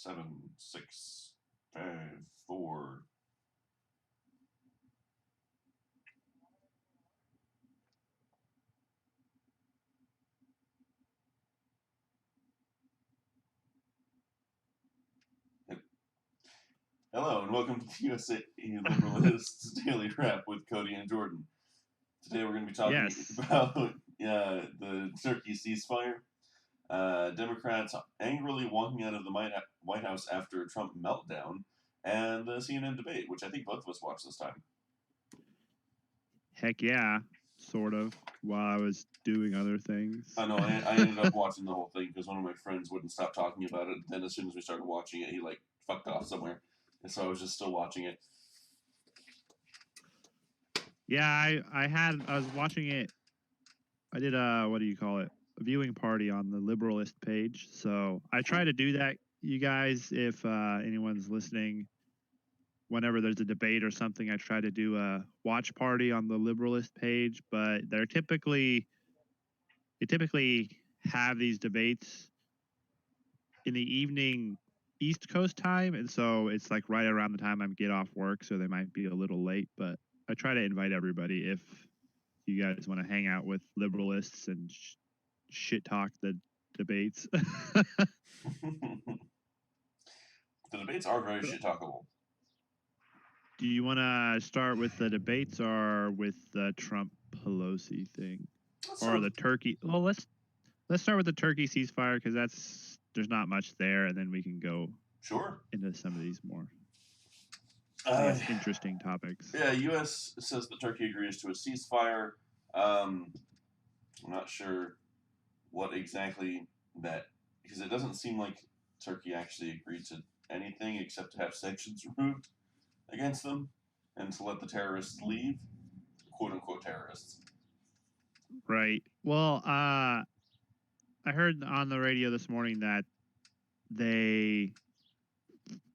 7, 6, 5, 4. Hello and welcome to the USA Liberalists Daily Wrap with Cody and Jordan. Today we're going to be talking about the Turkey ceasefire, Democrats angrily walking out of the White House after a Trump meltdown, and the CNN debate, which I think both of us watched this time. Heck yeah, sort of, while I was doing other things. I know, I ended up watching the whole thing because one of my friends wouldn't stop talking about it. Then as soon as we started watching it, he fucked off somewhere. And so I was just still watching it. Yeah, I was watching it. I did what do you call it? A viewing party on the Liberalist page. So I try to do that, you guys, if anyone's listening. Whenever there's a debate or something, I try to do a watch party on the Liberalist page, but they typically have these debates in the evening East Coast time, and so it's like right around the time I get off work, so they might be a little late, but I try to invite everybody if you guys want to hang out with liberalists and shit talk the debates. The debates are very shit talkable. Do you want to start with the debates or with the Trump Pelosi thing, or the Turkey? Well, let's start with the Turkey ceasefire because there's not much there, and then we can go into some of these more interesting topics. Yeah, U.S. says that Turkey agrees to a ceasefire. I'm not sure what exactly that, because it doesn't seem like Turkey actually agreed to anything except to have sanctions removed against them and to let the terrorists leave, quote unquote terrorists. Right. Well, I heard on the radio this morning that they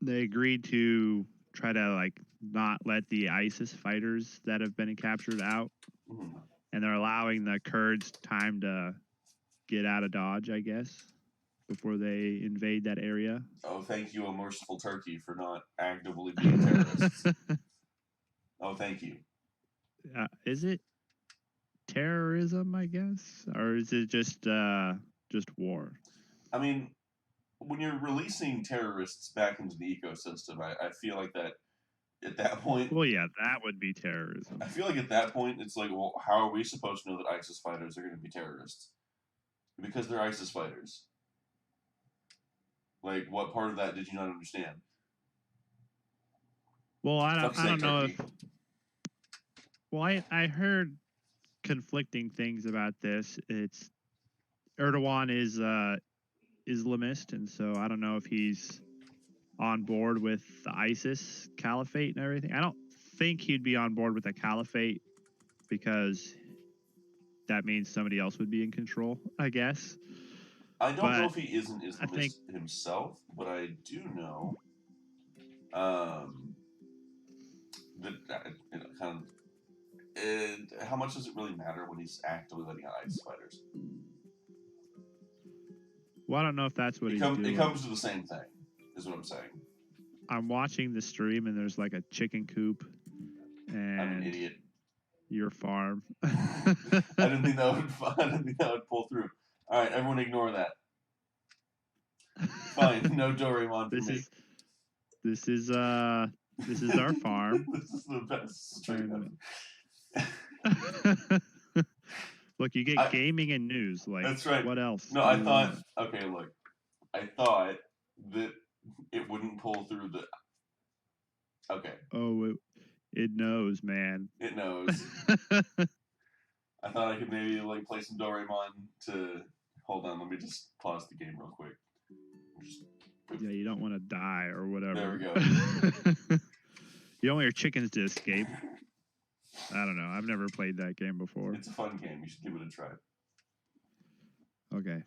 agreed to try to not let the ISIS fighters that have been captured out, and they're allowing the Kurds time to get out of Dodge, I guess, before they invade that area. Oh, thank you, a merciful Turkey, for not actively being terrorists. Oh, thank you. Is it terrorism, I guess, or is it just war? I mean, when you're releasing terrorists back into the ecosystem, I feel like that at that point. Well, yeah, that would be terrorism. I feel like at that point, it's like, well, how are we supposed to know that ISIS fighters are going to be terrorists? Because they're ISIS fighters. Like, what part of that did you not understand? Well, I don't know if. Well, I heard conflicting things about this. It's Erdogan is Islamist, and so I don't know if he's on board with the ISIS caliphate and everything. I don't think he'd be on board with the caliphate because that means somebody else would be in control, I guess. I don't know if he is an Islamist himself, but I do know that kind of. And how much does it really matter when he's actively letting out ISIS fighters? Well, I don't know if that's what he's doing. It comes to the same thing, is what I'm saying. I'm watching the stream and there's like a chicken coop. And I'm an idiot. Your farm. I didn't think that would pull through. All right, everyone, ignore that. Fine, no Doraemon for me. This is our farm. This is the best stream ever. Look, you get gaming and news. That's right. What else? No, I thought. Okay, look, I thought that it wouldn't pull through the. Okay. Oh, it knows, man. It knows. I thought I could maybe play some Doraemon to. Hold on, let me just pause the game real quick. Yeah, you don't want to die or whatever. There we go. You don't want your chickens to escape. I don't know. I've never played that game before. It's a fun game. You should give it a try. Okay,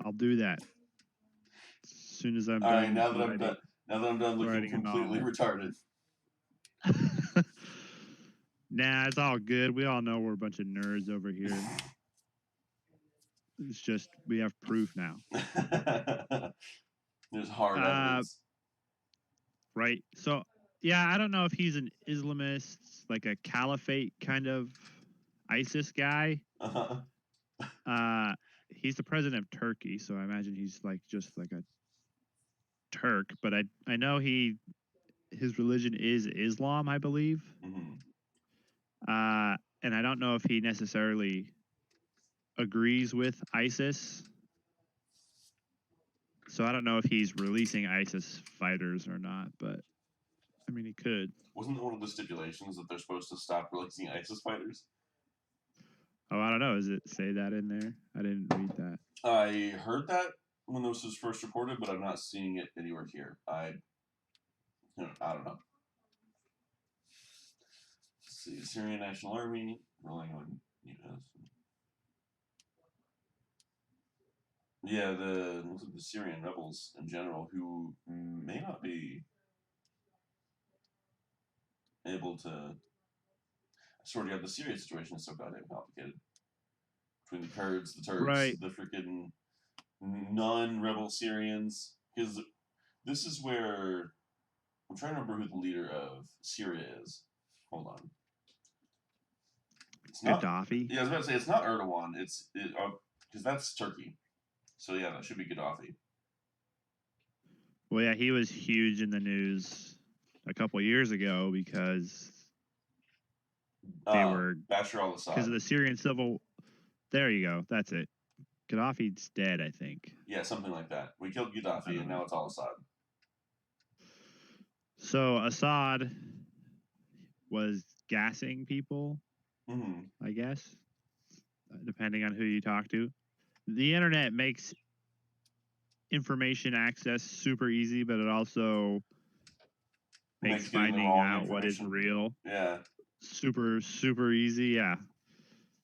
I'll do that as soon as I'm done. All right, now that I'm done looking completely retarded. Nah, it's all good. We all know we're a bunch of nerds over here. It's just we have proof now. There's hard evidence. Right. So, yeah, I don't know if he's an Islamist, like a caliphate kind of ISIS guy. He's the president of Turkey, so I imagine he's like just like a Turk. But I know his religion is Islam, I believe. Mm-hmm. And I don't know if he necessarily agrees with ISIS. So I don't know if he's releasing ISIS fighters or not, but I mean, he could. Wasn't one of the stipulations that they're supposed to stop releasing ISIS fighters? Oh, I don't know. Does it say that in there? I didn't read that. I heard that when this was first reported, but I'm not seeing it anywhere here. I don't know. Let's see, Syrian National Army relying on U.S. Yeah, the Syrian rebels in general who may not be able to sort out the Syria situation is so goddamn complicated. Between the Kurds, the Turks, Right. the freaking non-rebel Syrians, because this is where I'm trying to remember who the leader of Syria is. Hold on. It's not Gaddafi. Yeah, I was about to say it's not Erdogan. It's because that's Turkey. So yeah, that should be Gaddafi. Well, yeah, he was huge in the news a couple years ago because they were Bashar al-Assad. because of the Syrian civil. There you go. That's it. Gaddafi's dead, I think. Yeah, something like that. We killed Gaddafi, and now it's al-Assad. So Assad was gassing people, I guess, depending on who you talk to. The internet makes information access super easy, but it also makes finding out what is real super, super easy. Yeah.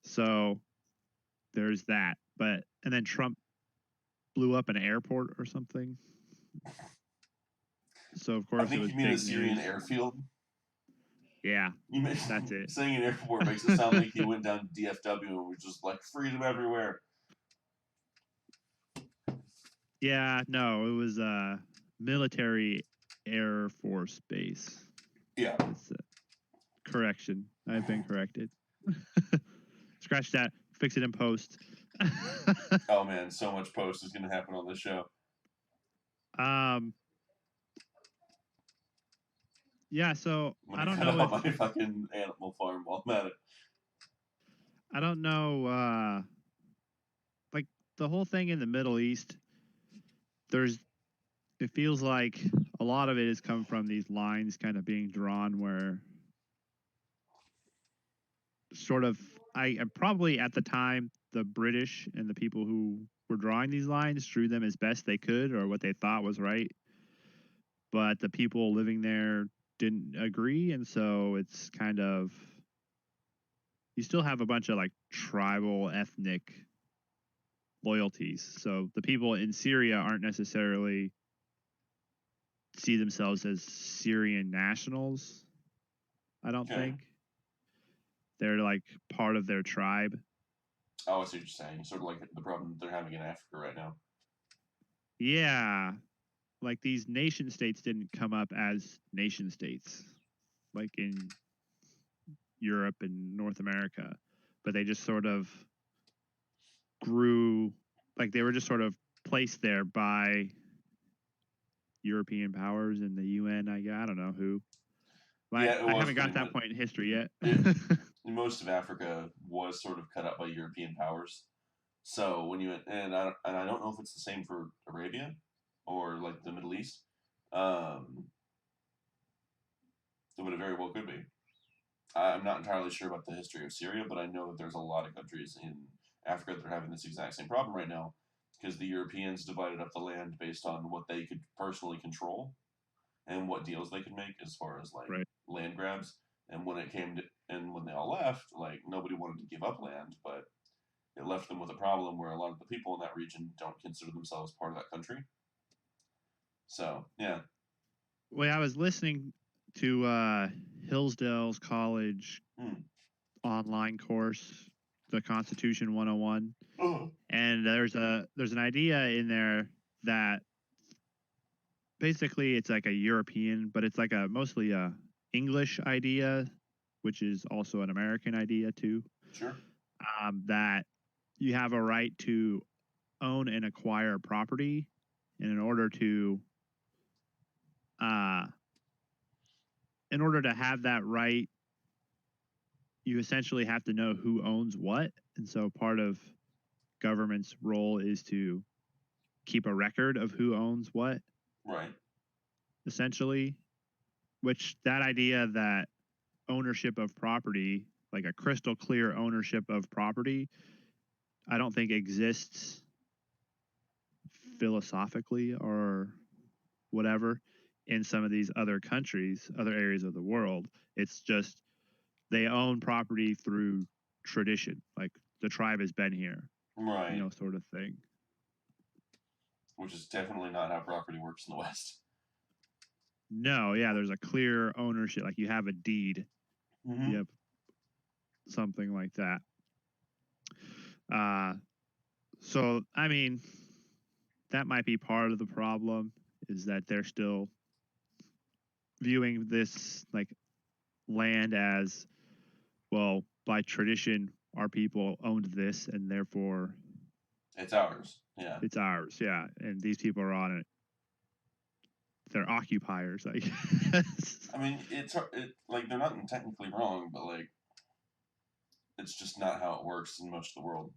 So there's that. And then Trump blew up an airport or something. So, of course, I think it was you mean big the Syrian news. airfield. Yeah, that's it. Saying an airport makes it sound like he went down to DFW and was just like freedom everywhere. Yeah, no, it was a military Air Force base. Yeah. It's correction. I've been corrected. Scratch that. Fix it in post. Oh man, so much post is going to happen on this show. Yeah, so I don't know if my fucking animal farm while I'm at it. I don't know. Like the whole thing in the Middle East, it feels like a lot of it has come from these lines kind of being drawn where sort of I probably at the time the British and the people who were drawing these lines drew them as best they could or what they thought was right, but the people living there didn't agree, and so it's kind of you still have a bunch of like tribal ethnic loyalties. So the people in Syria aren't necessarily see themselves as Syrian nationals. I don't think they're like part of their tribe. Oh, I see what you're saying. Sort of like the problem they're having in Africa right now. Yeah. Like these nation states didn't come up as nation states like in Europe and North America, but they just sort of grew, like they were just sort of placed there by European powers and the UN. I don't know who. Yeah, I haven't got to that point in history yet. Most of Africa was sort of cut up by European powers. So when you and I don't know if it's the same for Arabia or like the Middle East, but it very well could be. I'm not entirely sure about the history of Syria, but I know that there's a lot of countries in Africa that are having this exact same problem right now because the Europeans divided up the land based on what they could personally control and what deals they could make as far as like land grabs. And when it came to, and when they all left, like nobody wanted to give up land, but it left them with a problem where a lot of the people in that region don't consider themselves part of that country. So, yeah. Well, I was listening to Hillsdale's College online course, the Constitution 101. And there's an idea in there that basically it's like a European, but it's like a mostly a English idea, which is also an American idea too. Sure. That you have a right to own and acquire property, and uh, in order to have that right, you essentially have to know who owns what, and so part of government's role is to keep a record of who owns what, Right. essentially. Which that idea that ownership of property, like a crystal clear ownership of property, I don't think exists philosophically or whatever in some of these other countries, other areas of the world. It's just they own property through tradition, like the tribe has been here, Right. sort of thing. Which is definitely not how property works in the West. No, yeah, there's a clear ownership, like you have a deed, Mm-hmm. you have something like that. So I mean, that might be part of the problem, is that they're still viewing this like land as, well, by tradition our people owned this and therefore It's ours. Yeah. it's ours. Yeah, and these people are on it, they're occupiers, I guess. I mean, like they're not technically wrong, but like it's just not how it works in most of the world.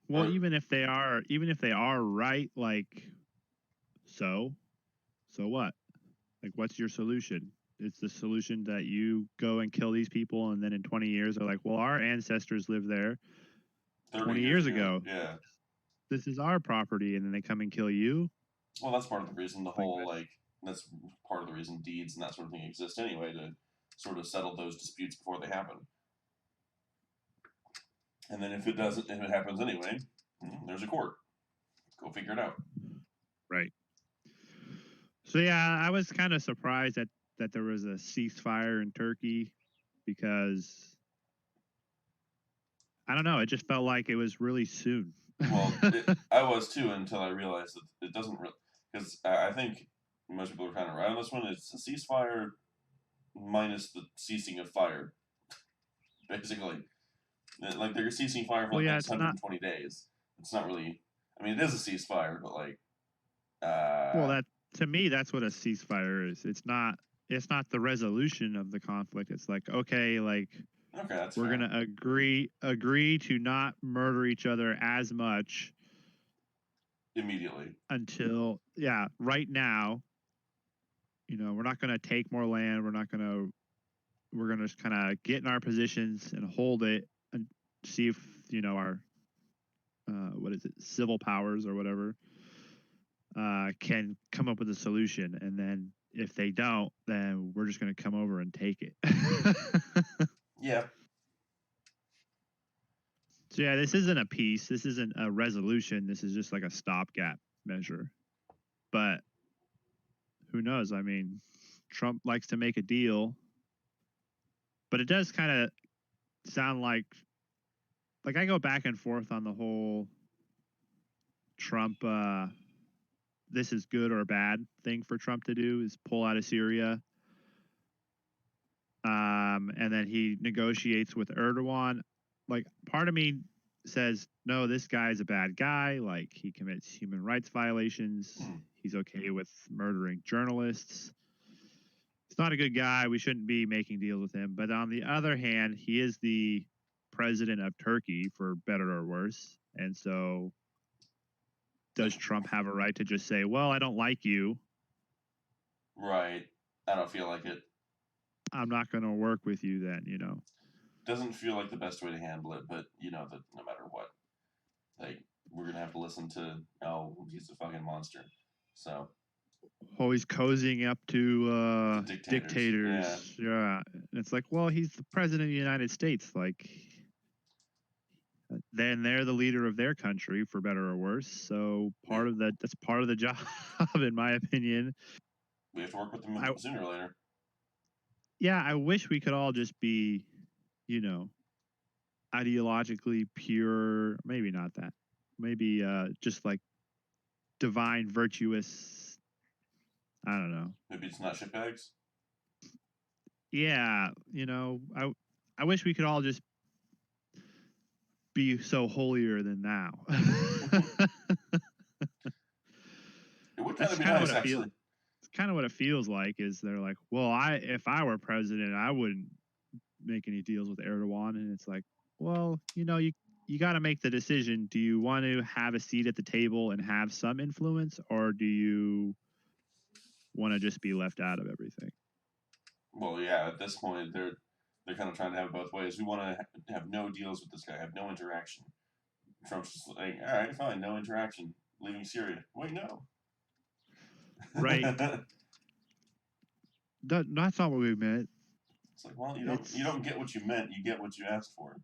Well, even if they are right, like, so what? Like, what's your solution? It's the solution that you go and kill these people, and then in 20 years they're like, well, our ancestors lived there 20 years ago. Yeah. This is our property, and then they come and kill you. Well, that's part of the reason Like, that's part of the reason deeds and that sort of thing exist anyway, to sort of settle those disputes before they happen. And then if it happens anyway, there's a court. Go figure it out. right. So yeah, I was kind of surprised that there was a ceasefire in Turkey, because I don't know, it just felt like it was really soon. Well, I was too, until I realized that it doesn't really, because I think most people are kind of right on this one. It's a ceasefire minus the ceasing of fire, basically. Like they're ceasing fire for Well, the yeah, next it's not. 120 days. It's not really. I mean, it is a ceasefire, but like, Well, that, to me, that's what a ceasefire is. It's not. It's not the resolution of the conflict. It's like, okay, like, okay, that's we're fair. gonna agree to not murder each other as much Immediately until, yeah, right now. We're not gonna take more land. We're gonna just kind of get in our positions and hold it and see if our what is it, civil powers or whatever, can come up with a solution, and then if they don't, then we're just going to come over and take it. Yeah. So yeah, this isn't a peace. This isn't a resolution. This is just like a stopgap measure. But who knows? I mean, Trump likes to make a deal, but it does kind of sound like I go back and forth on the whole Trump. This is good or bad thing for Trump to do, is pull out of Syria. And then he negotiates with Erdogan. Like, part of me says, no, this guy's a bad guy. Like, he commits human rights violations. He's okay with murdering journalists. He's not a good guy. We shouldn't be making deals with him. But on the other hand, he is the president of Turkey, for better or worse. And so does Trump have a right to just say, well, I don't like you? Right. I don't feel like it. I'm not going to work with you then, Doesn't feel like the best way to handle it, but that no matter what, like, we're gonna have to listen to, oh, he's a fucking monster. So always cozying up to dictators. Yeah. It's like, well, he's the president of the United States. Like, then they're the leader of their country, for better or worse. So that's part of the job, in my opinion. We have to work with them sooner or later. Yeah, I wish we could all just be, ideologically pure. Maybe not that. Maybe just like divine, virtuous I don't know. Maybe it's not shitbags. Yeah, I wish we could all just be so holier than thou. It would kind That's of be kind of what nice, it feels. actually. It's kind of what it feels like. Is they're like, well, if I were president, I wouldn't make any deals with Erdogan, and it's like, well, you got to make the decision. Do you want to have a seat at the table and have some influence, or do you want to just be left out of everything? Well, yeah. At this point, they're kind of trying to have it both ways. We want to have no deals with this guy, have no interaction. Trump's just like, all right, fine, no interaction, leaving Syria. Wait, no. Right. That's not what we meant. It's like, well, you don't get what you meant. You get what you asked for.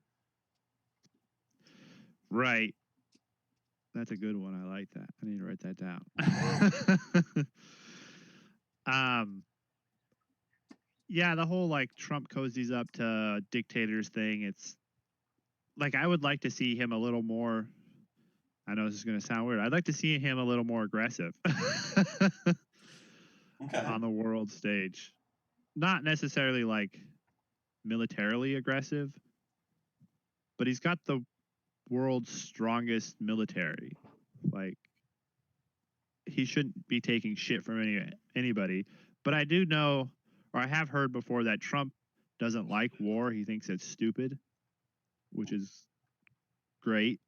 Right. That's a good one. I like that. I need to write that down. Yeah, the whole like Trump cozies up to dictators thing. It's like I would like to see him a little more. I know this is going to sound weird. I'd like to see him a little more aggressive Okay. on the world stage. Not necessarily like militarily aggressive, but he's got the world's strongest military. Like he shouldn't be taking shit from anybody. But I do know, or I have heard before, that Trump doesn't like war. He thinks it's stupid, which is great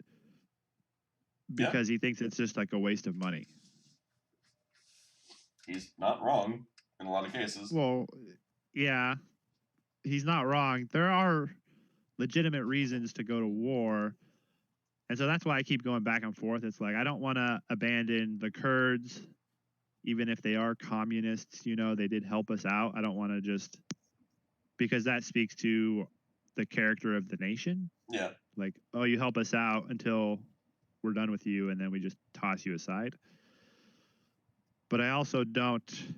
because he thinks it's just like a waste of money. He's not wrong in a lot of cases. Well, yeah, he's not wrong. There are legitimate reasons to go to war. And so that's why I keep going back and forth. It's like I don't want to abandon the Kurds, even if they are communists. They did help us out. I don't want to just, because that speaks to the character of the nation. Yeah. Like, oh, you help us out until we're done with you, and then we just toss you aside. But I also don't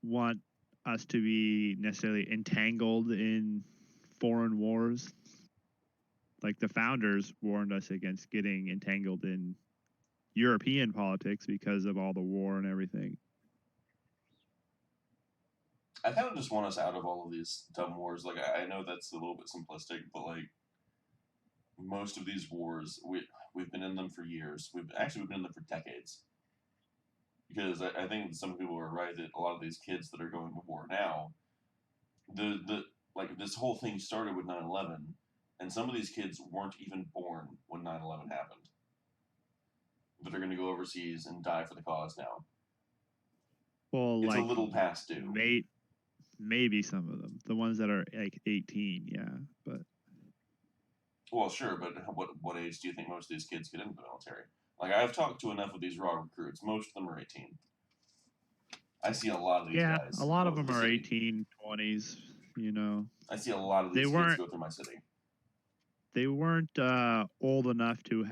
want us to be necessarily entangled in foreign wars. Like the founders warned us against getting entangled in European politics because of all the war and everything. I kind of just want us out of all of these dumb wars. Like, I know that's a little bit simplistic, but like most of these wars, we've been in them for years. We've been in them for decades. Because I think some people are right that a lot of these kids that are going to war now, like this whole thing started with 9/11, and some of these kids weren't even born when 9/11 happened. But they're going to go overseas and die for the cause now. Well, it's like a little past due. Maybe some of them, the ones that are like 18, yeah, but. Well, sure, but what age do you think most of these kids get into the military? Like, I've talked to enough of these raw recruits. Most of them are 18. I see a lot of these guys. Yeah, a lot of them are 18, 20s, I see a lot of these kids go through my city. They weren't old enough to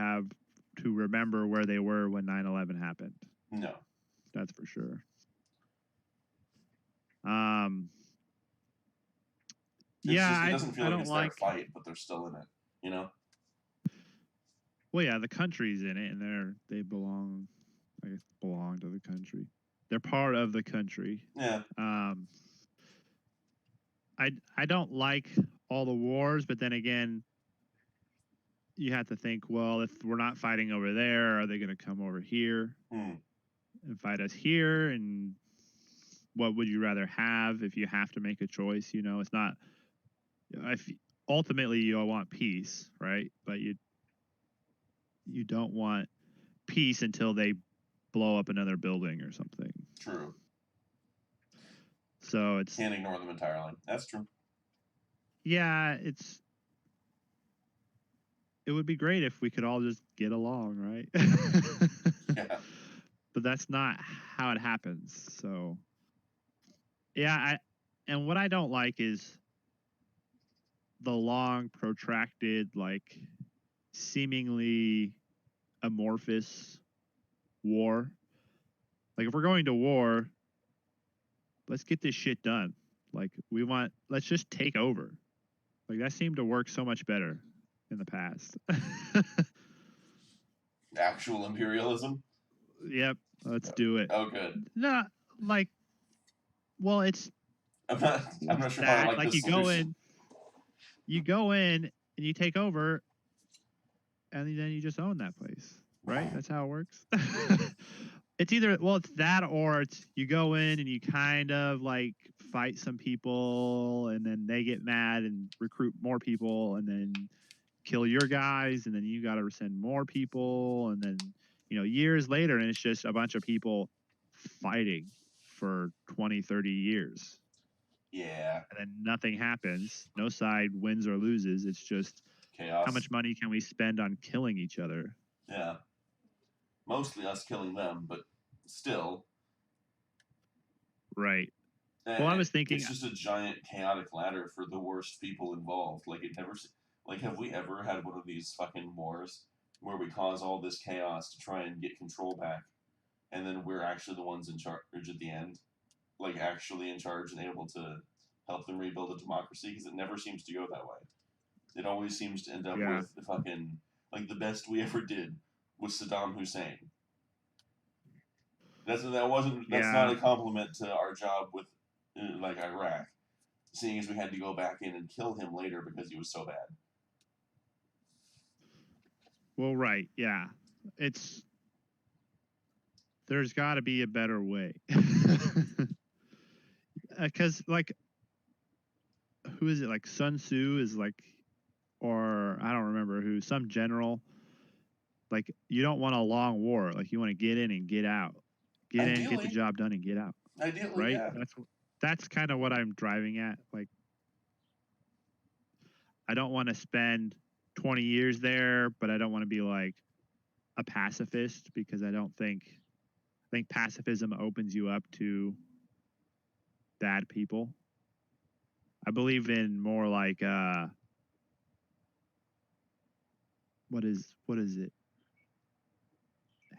remember where they were when 9/11 happened. No. That's for sure. It doesn't feel like it's their fight, but they're still in it, Well, yeah, the country's in it, and they belong to the country. They're part of the country. Yeah. I don't like all the wars, but then again, you have to think, well, if we're not fighting over there, are they going to come over here and fight us here? And what would you rather have if you have to make a choice? It's not. Ultimately, you want peace, right? But you don't want peace until they blow up another building or something. True. So can't ignore them entirely. That's true. Yeah, it would be great if we could all just get along, right? Yeah. But that's not how it happens. So yeah, and what I don't like is the long, protracted, like seemingly amorphous war. Like if we're going to war, let's get this shit done. Like let's just take over. Like that seemed to work so much better in the past. Actual imperialism? Yep, let's do it. Oh, good. No, like, well, I'm not sure how I that. like Like, this solution. you go in and you take over, and then you just own that place, right? That's how it works. It's either, well, it's that, or it's you go in and you kind of like fight some people, and then they get mad and recruit more people, and then kill your guys, and then you got to send more people, and then years later, and it's just a bunch of people fighting for 20, 30 years. Yeah. And then nothing happens. No side wins or loses. It's just Chaos. how much money can we spend on killing each other? Yeah. Mostly us killing them, but still. Right. Well, I was thinking, it's just a giant chaotic ladder for the worst people involved. Like it never. Like, have we ever had one of these fucking wars where we cause all this chaos to try and get control back, and then we're actually the ones in charge at the end, like actually in charge and able to help them rebuild a democracy? Because it never seems to go that way. It always seems to end up yeah, with the fucking, like, the best we ever did was Saddam Hussein. That's not a compliment to our job with like Iraq, seeing as we had to go back in and kill him later because he was so bad. Well, right, yeah. There's got to be a better way. Because, like, who is it? Like, Sun Tzu is like, or I don't remember who, some general. Like, you don't want a long war. Like, you want to get in and get out. Get in, get the job done, and get out. Ideally, right? Yeah. That's kind of what I'm driving at. Like, I don't want to spend 20 years there, but I don't want to be like a pacifist, because I think pacifism opens you up to bad people. I believe in more like what is it?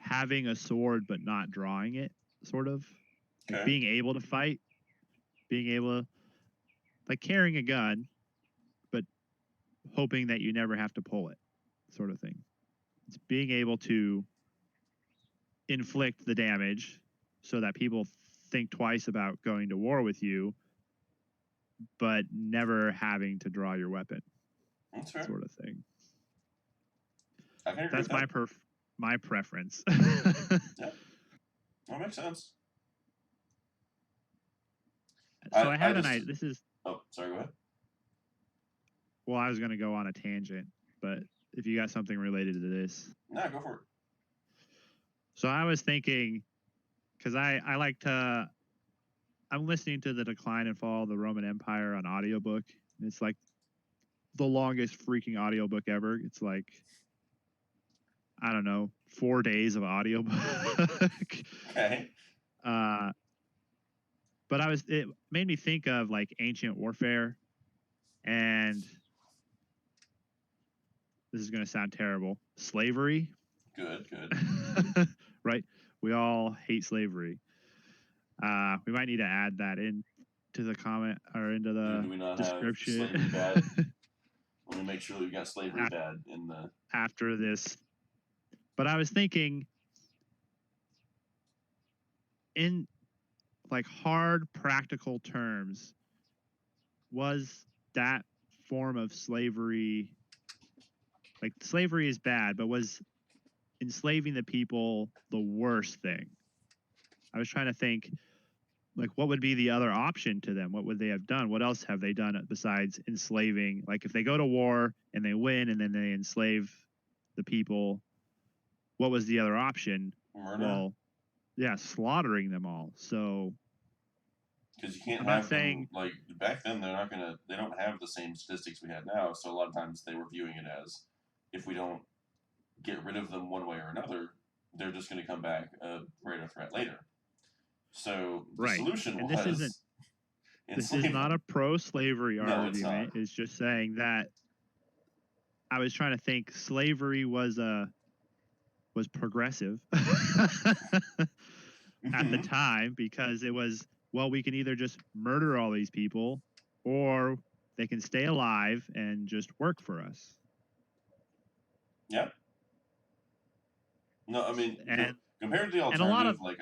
Having a sword but not drawing it, sort of. Like Okay. being able to fight, being able to, like, carrying a gun, but hoping that you never have to pull it, sort of thing. It's being able to inflict the damage so that people think twice about going to war with you, but never having to draw your weapon. That's fair. Sort of thing. I can agree That's with that. my preference. Yeah, that makes sense. So I had an idea. This is. Oh, sorry. Go ahead. Well, I was going to go on a tangent, but if you got something related to this, no, go for it. So I was thinking, because I like to. I'm listening to The Decline and Fall of the Roman Empire on audiobook. It's like the longest freaking audiobook ever. It's like, I don't know, 4 days of audiobook. Okay. But it made me think of like ancient warfare, and this is going to sound terrible. Slavery. Good. Right? We all hate slavery. We might need to add that in to the comment or into the do we not description. Have slavery bad? Let me make sure that we got slavery bad in the after this. But I was thinking, in like hard practical terms, was that form of slavery, like, slavery is bad, but was enslaving the people the worst thing? I was trying to think, like, what would be the other option to them? What would they have done? What else have they done besides enslaving? Like, if they go to war and they win and then they enslave the people, what was the other option? murder. Well, yeah, slaughtering them all. So, because you can't have them, like, back then they don't have the same statistics we had now, so a lot of times they were viewing it as, if we don't get rid of them one way or another, they're just going to come back a greater threat later. So the solution and was this is not a pro-slavery argument. It's just saying that I was trying to think slavery was progressive at the time, because it was, well, we can either just murder all these people, or they can stay alive and just work for us. Yeah. No, I mean, Compared to the And a lot of alternative, like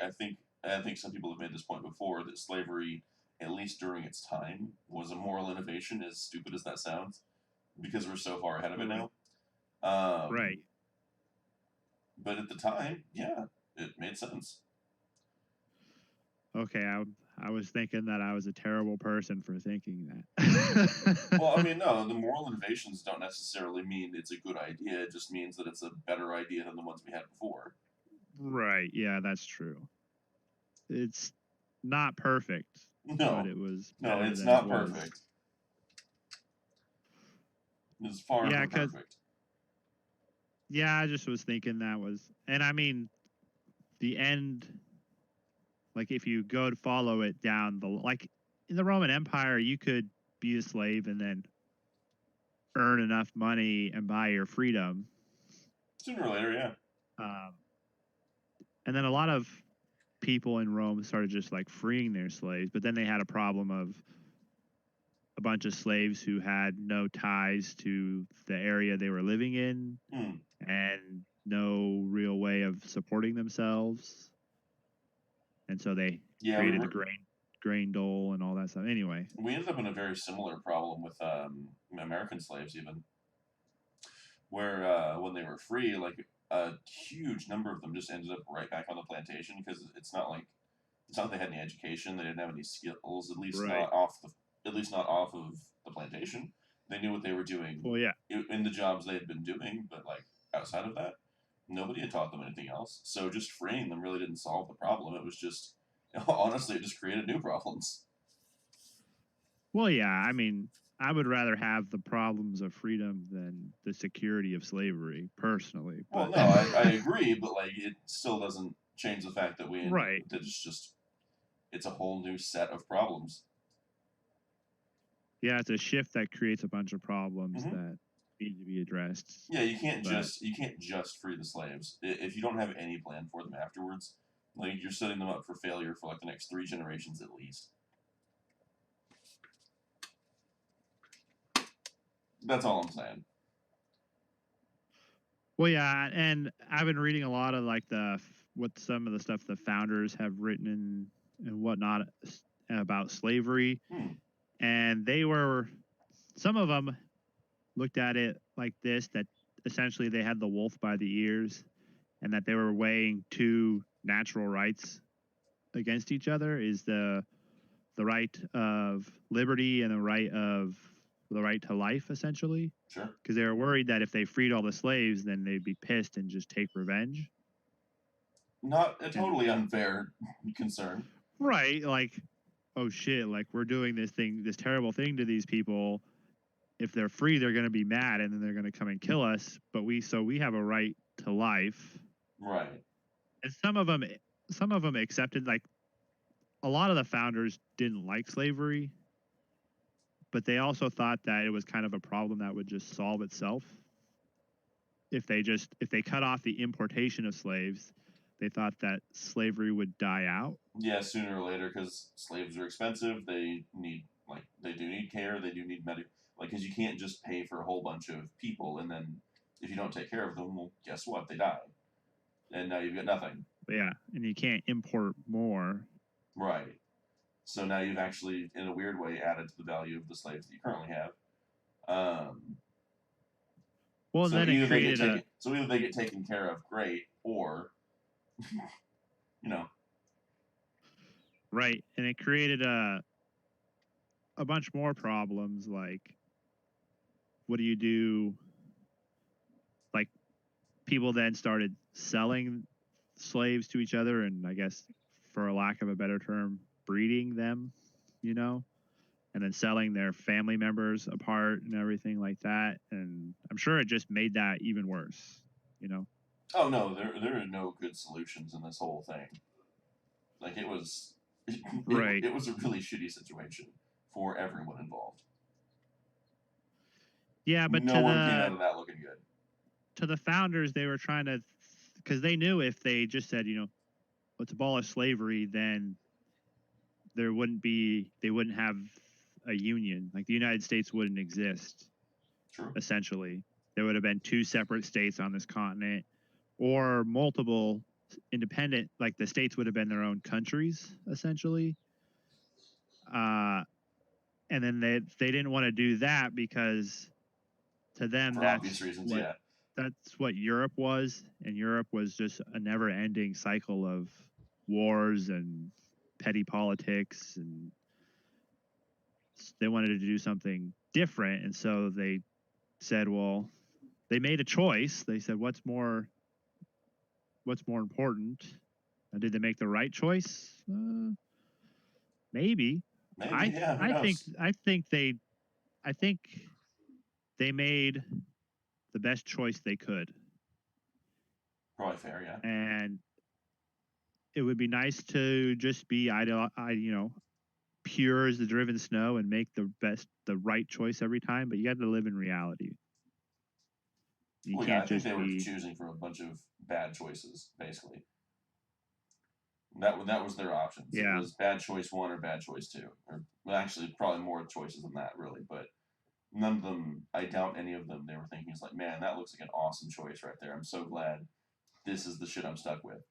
I think some people have made this point before that slavery, at least during its time, was a moral innovation. As stupid as that sounds, because we're so far ahead of it right, now. Um, right. but at the time, yeah, it made sense. Okay, I was thinking that I was a terrible person for thinking Well, I that. mean, no, the moral innovations don't necessarily mean it's a good idea. It just means that it's a better idea than the ones we had before. Right. Yeah, that's true. It's not perfect, but No, it was no, better it's than it not was. perfect. It's far Yeah, from cuz perfect. yeah, I just was thinking that was, and I mean, the end, like if you go to follow it down the, like in the Roman Empire, you could be a slave and then earn enough money and buy your freedom. Sooner or later, yeah. Um, and then a lot of people in Rome started just like freeing their slaves, but then they had a problem of a bunch of slaves who had no ties to the area they were living in Hmm. and no real way of supporting themselves. And so they Yeah, created the grain dole and all that stuff. Anyway, we ended up in a very similar problem with American slaves, even where when they were free, like a huge number of them just ended up right back on the plantation because it's not like they had any education, they didn't have any skills, right. at least not off of the plantation. They knew what they were doing Well, yeah. in the jobs they had been doing, but like outside of that, nobody had taught them anything else. So just freeing them really didn't solve the problem. It was just honestly, it just created new problems. Well, yeah. I mean, I would rather have the problems of freedom than the security of slavery, personally. Well, But no, I agree, but like it still doesn't change the fact that right. that it's a whole new set of problems. Yeah, it's a shift that creates a bunch of problems Hmm. that need to be addressed. Yeah, But you can't just free the slaves if you don't have any plan for them afterwards. Like you're setting them up for failure for like the next 3 generations at least. That's all I'm saying. well, yeah, and I've been reading a lot of like what some of the stuff the founders have written and whatnot about slavery, Hmm. and they were some of them looked at it like this, that essentially they had the wolf by the ears and that they were weighing two natural rights against each other, is the right of liberty and the right to life, essentially, Sure. because they were worried that if they freed all the slaves then they'd be pissed and just take revenge. Not a And totally unfair concern. right, like, oh shit, like we're doing this terrible thing to these people. If they're free, they're going to be mad and then they're going to come and kill us. But we have a right to life. Right. And some of them accepted, like a lot of the founders didn't like slavery, but they also thought that it was kind of a problem that would just solve itself if they cut off the importation of slaves. They thought that slavery would die out. Yeah, sooner or later, because slaves are expensive. They do need care. They do need medical. Like, because you can't just pay for a whole bunch of people and then if you don't take care of them, well, guess what? They die, and now you've got nothing. But yeah, and you can't import more. Right. So now you've actually, in a weird way, added to the value of the slaves that you currently have. Um, Well, and then it created a so either they get taken care of, great, or you know, right, and it created a bunch more problems. Like, what do you do? Like, people then started selling slaves to each other, and I guess, for a lack of a better term, breeding them, you know, and then selling their family members apart and everything like that. And I'm sure it just made that even worse, you know. oh no, there are no good solutions in this whole thing. Like it was, Right. it was a really shitty situation for everyone involved. Yeah, but No one came out of that looking good. to the founders, they were trying to, because they knew if they just said, you know, let's abolish slavery, then they wouldn't have a union. Like the United States wouldn't exist. True. Essentially, there would have been two separate states on this continent, or multiple independent, like the states would have been their own countries essentially. And then they didn't want to do that because to them For obvious reasons, yeah. That's what Europe was, and Europe was just a never-ending cycle of wars and petty politics, and they wanted to do something different, and so they said, well, they made a choice. They said, what's more important? Did they make the right choice? Maybe. Yeah. Who knows? I think they made the best choice they could. Probably fair, yeah. And it would be nice to just be pure as the driven snow and make the right choice every time, but you got to live in reality. You can't I think just they were choosing from a bunch of bad choices, basically. That was their options. Yeah. It was bad choice 1 or bad choice 2. Or well, actually, probably more choices than that, really. But none of them, I doubt any of them, they were thinking, it's like, man, that looks like an awesome choice right there. I'm so glad this is the shit I'm stuck with.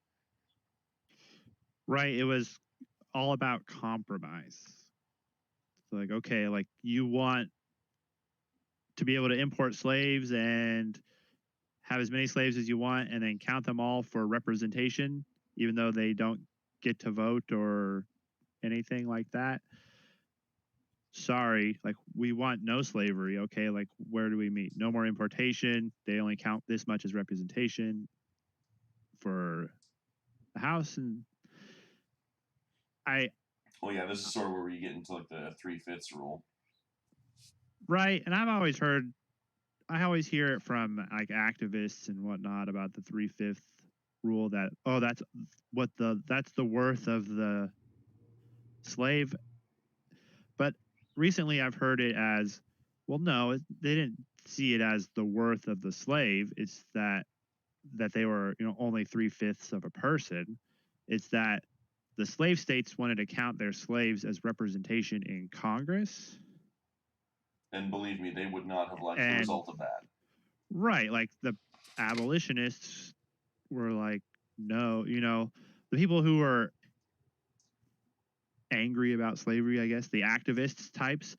Right. It was all about compromise. So like, okay, like you want to be able to import slaves and have as many slaves as you want and then count them all for representation, even though they don't get to vote or anything like that. Sorry, like we want no slavery. Okay, like where do we meet? No more importation. They only count this much as representation for the House. And well, yeah, this is sort of where you get into like the 3/5 rule. Right, and I always hear it from like activists and whatnot about the 3/5 rule that that's the worth of the slave. But recently I've heard it as, well, no, they didn't see it as the worth of the slave. It's that they were, only 3/5 of a person. It's that the slave states wanted to count their slaves as representation in Congress. And believe me, they would not have liked the result of that. Right. Like the abolitionists were like, no, the people who were angry about slavery, I guess, the activists types,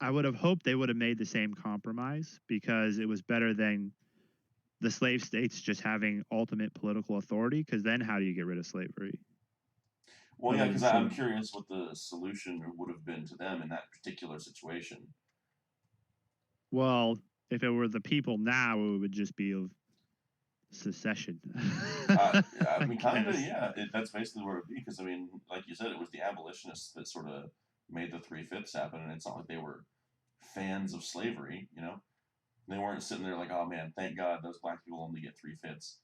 I would have hoped they would have made the same compromise because it was better than the slave states just having ultimate political authority, because then how do you get rid of slavery? Well, yeah, because I'm curious what the solution would have been to them in that particular situation. Well, if it were the people now, it would just be of secession. I mean, kind of, yeah. That's basically where it would be, because, I mean, like you said, it was the abolitionists that sort of made the 3/5 happen, and it's not like they were fans of slavery, They weren't sitting there like, oh, man, thank God those black people only get 3/5.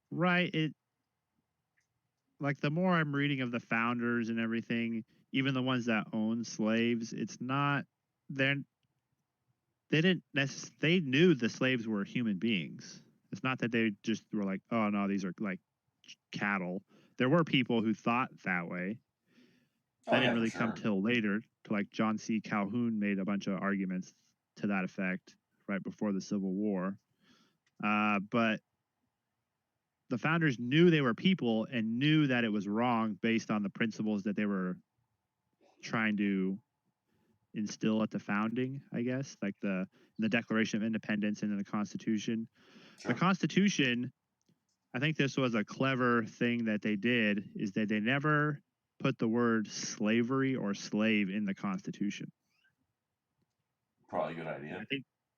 Right. Like the more I'm reading of the founders and everything, even the ones that own slaves, it's not they knew the slaves were human beings. It's not that they just were like, oh no, these are like cattle. There were people who thought that way. That didn't really come till later. To like John C. Calhoun made a bunch of arguments to that effect right before the Civil War. But the founders knew they were people and knew that it was wrong based on the principles that they were trying to instill at the founding, I guess, like the Declaration of Independence and in the Constitution. Sure. The Constitution, I think this was a clever thing that they did, is that they never put the word slavery or slave in the Constitution. Probably a good idea.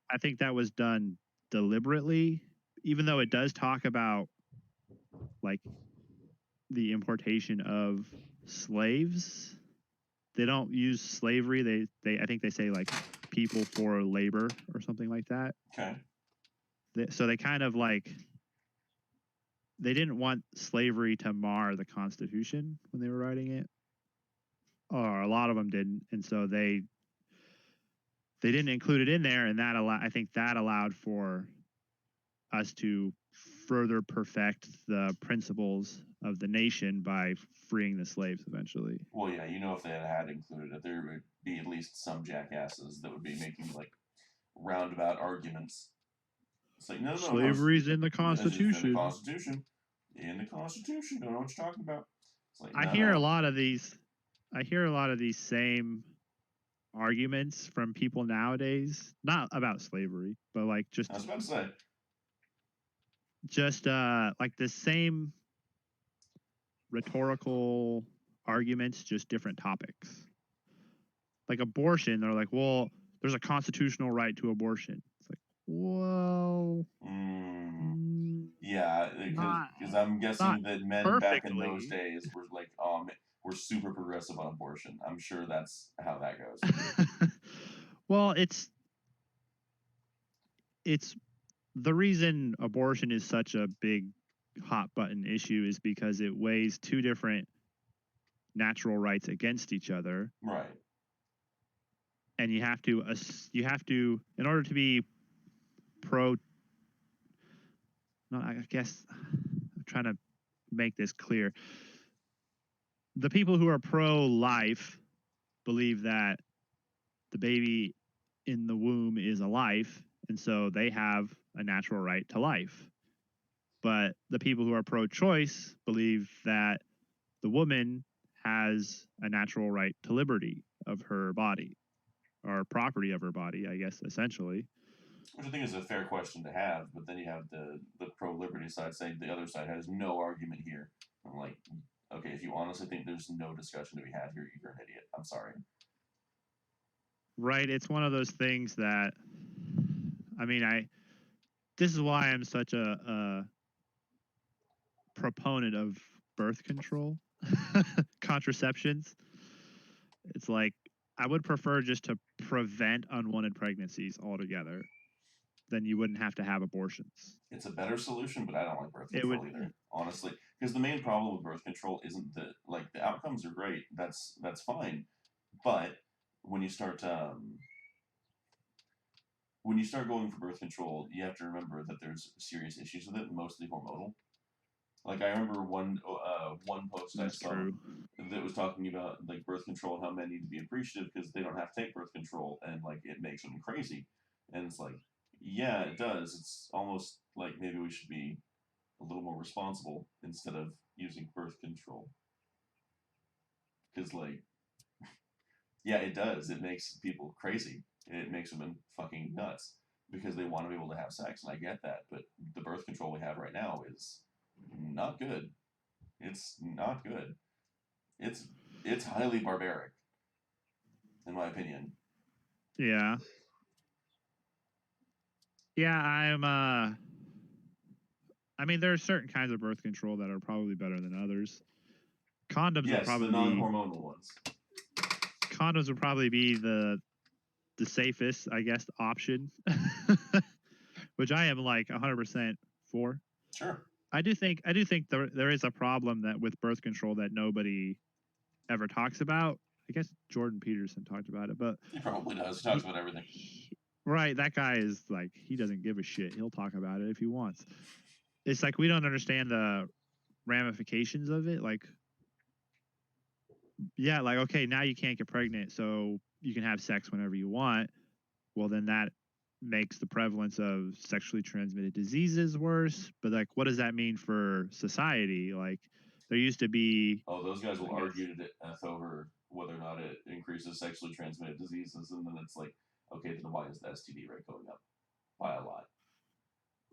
I think that was done deliberately, even though it does talk about like the importation of slaves. They don't use slavery. They I think they say like people for labor or something like that. Okay. So they kind of like, they didn't want slavery to mar the Constitution when they were writing it, or a lot of them didn't, and so they didn't include it in there, and I think that allowed for us to further perfect the principles of the nation by freeing the slaves eventually. Well, yeah, if they had included it, there would be at least some jackasses that would be making like roundabout arguments It's like, no, slavery's in the it's in the Constitution. Constitution. In the Constitution. Don't know what you're talking about. It's like, I no, hear a lot of these. I hear a lot of these same arguments from people nowadays, not about slavery, but like just I was about to say. Just like the same rhetorical arguments, just different topics. Like abortion, they're like, well, there's a constitutional right to abortion. It's like, well, yeah, because I'm guessing that men back in those days were like, we're super progressive on abortion. I'm sure that's how that goes. Well, it's the reason abortion is such a big hot button issue is because it weighs two different natural rights against each other. Right. And you have to in order to be pro, no, I guess I'm trying to make this clear. The people who are pro-life believe that the baby in the womb is a life, and so they have a natural right to life. But the people who are pro-choice believe that the woman has a natural right to liberty of her body, or property of her body, I guess, essentially. Which I think is a fair question to have, but then you have the pro-liberty side saying the other side has no argument here. I'm like, okay, if you honestly think there's no discussion to be had here, you're an idiot. I'm sorry. Right. It's one of those things that, I mean, this is why I'm such a proponent of birth control, contraceptions. It's like, I would prefer just to prevent unwanted pregnancies altogether. Then you wouldn't have to have abortions. It's a better solution, but I don't like birth control either, honestly. Because the main problem with birth control isn't that, like, the outcomes are great. That's fine, but when you start going for birth control, you have to remember that there's serious issues with it, mostly hormonal. Like I remember one post I saw that was talking about like birth control and how men need to be appreciative because they don't have to take birth control and like it makes them crazy. And it's like, yeah, it does. It's almost like maybe we should be a little more responsible instead of using birth control. Because like, yeah, it does. It makes people crazy. It makes women fucking nuts because they want to be able to have sex, and I get that. But the birth control we have right now is not good. It's not good. It's highly barbaric, in my opinion. Yeah. Yeah, I mean, there are certain kinds of birth control that are probably better than others. Condoms would probably the non-hormonal ones. Condoms would probably be the safest, I guess, option, which I am like 100% for. Sure. I do think there is a problem that with birth control that nobody ever talks about. I guess Jordan Peterson talked about it, but he probably does. He talks about everything. Right, that guy is like, he doesn't give a shit. He'll talk about it if he wants. It's like we don't understand the ramifications of it. Like, yeah, like, okay, now you can't get pregnant, so you can have sex whenever you want. Well, then that makes the prevalence of sexually transmitted diseases worse. But like, what does that mean for society? Like, there used to be. Oh, those guys will argue to death over whether or not it increases sexually transmitted diseases, and then it's like, okay, then why is the STD rate going up by a lot?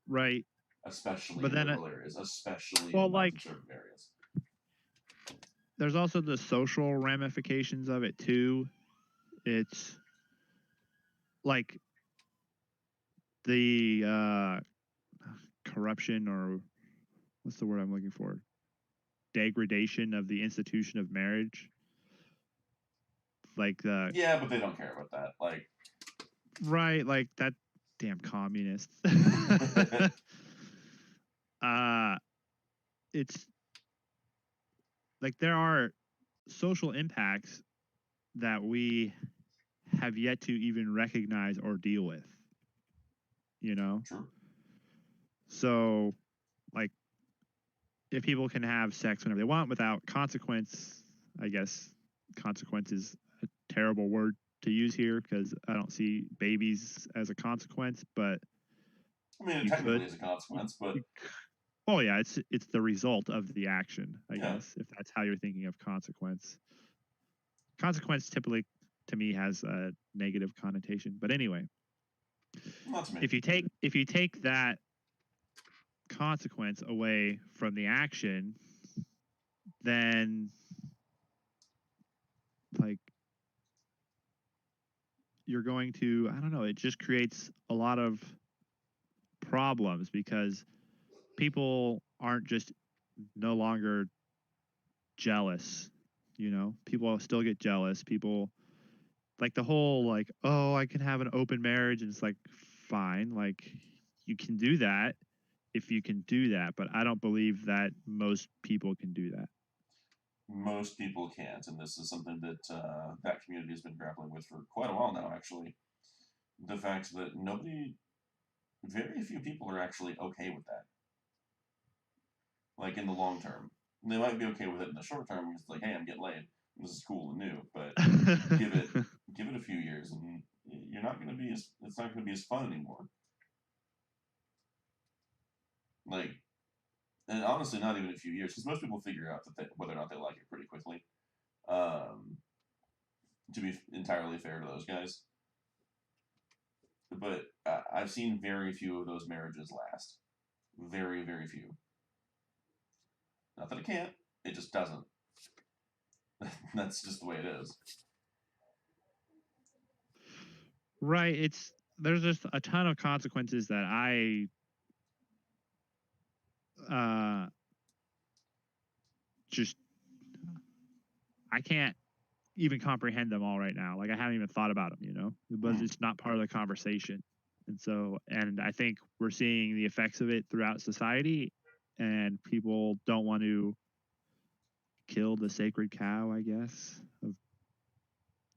Right. Especially in rural areas, especially in non-conservative areas. There's also the social ramifications of it too. It's like the corruption, or what's the word I'm looking for? Degradation of the institution of marriage. Like yeah, but they don't care about that. Like, right, like that damn communists. It's like there are social impacts that we have yet to even recognize or deal with. You know? True. So, like, if people can have sex whenever they want without consequence, I guess consequence is a terrible word to use here because I don't see babies as a consequence, but I mean, it You technically could. is a consequence, but Oh yeah, it's the result of the action, I Yeah. guess, if that's how you're thinking of consequence. Consequence typically, to me, has a negative connotation. But anyway, not to me. if you take that consequence away from the action, then like you're going to, I don't know, it just creates a lot of problems because people aren't just no longer jealous. You know, people still get jealous. People like the whole like, oh, I can have an open marriage, and it's like, fine, like you can do that if you can do that, but I don't believe that most people can do that. Most people can't, and this is something that that community has been grappling with for quite a while now. Actually, the fact that very few people are actually okay with that. Like in the long term, they might be okay with it in the short term. It's like, hey, I'm getting laid. This is cool and new, but give it a few years, and you're not going to be as it's not going to be as fun anymore. Like, and honestly, not even a few years, because most people figure out that whether or not they like it pretty quickly. To be entirely fair to those guys, but I've seen very few of those marriages last. Very, very few. Not that it can't, it just doesn't. That's just the way it is. Right. There's just a ton of consequences that uh just I can't even comprehend them all right now. Like I haven't even thought about them, you know, but it's not part of the conversation. And I think we're seeing the effects of it throughout society, and people don't want to kill the sacred cow, I guess, of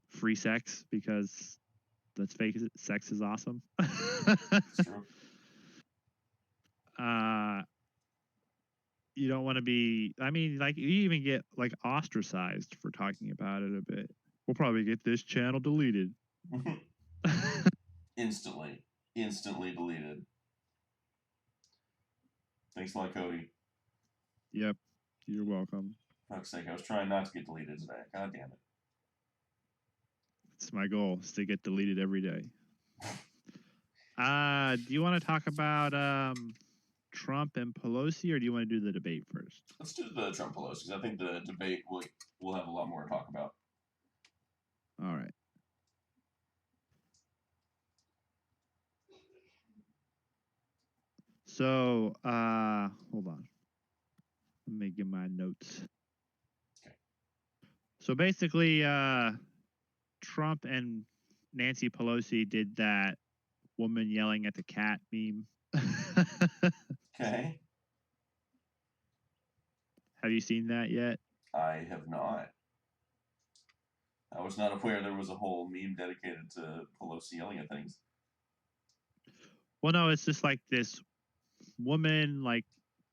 free sex because let's face it, sex is awesome. It's true. You don't want to be, I mean, like you even get like ostracized for talking about it a bit. We'll probably get this channel deleted. Instantly deleted. Thanks a lot, Cody. Yep, you're welcome. Fuck's sake, I was trying not to get deleted today. God damn it. It's my goal is to get deleted every day. Do you want to talk about Trump and Pelosi, or do you want to do the debate first? Let's do the Trump Pelosi, because I think the debate will have a lot more to talk about. All right. So, hold on. Let me get my notes. Okay. So basically, Trump and Nancy Pelosi did that woman yelling at the cat meme. Okay. Have you seen that yet? I have not. I was not aware there was a whole meme dedicated to Pelosi yelling at things. Well, no, it's just like this woman like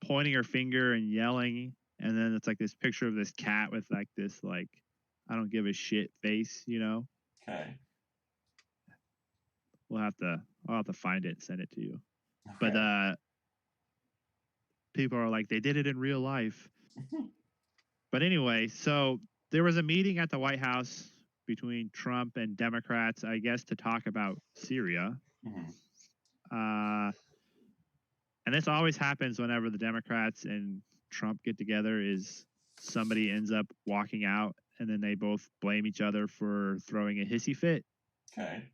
pointing her finger and yelling, and then it's like this picture of this cat with like this like I don't give a shit face, you know. Okay. I'll have to find it and send it to you. Okay. But people are like, they did it in real life. But anyway, so there was a meeting at the White House between Trump and Democrats, I guess, to talk about Syria. Mm-hmm. And this always happens whenever the Democrats and Trump get together is somebody ends up walking out and then they both blame each other for throwing a hissy fit. Okay.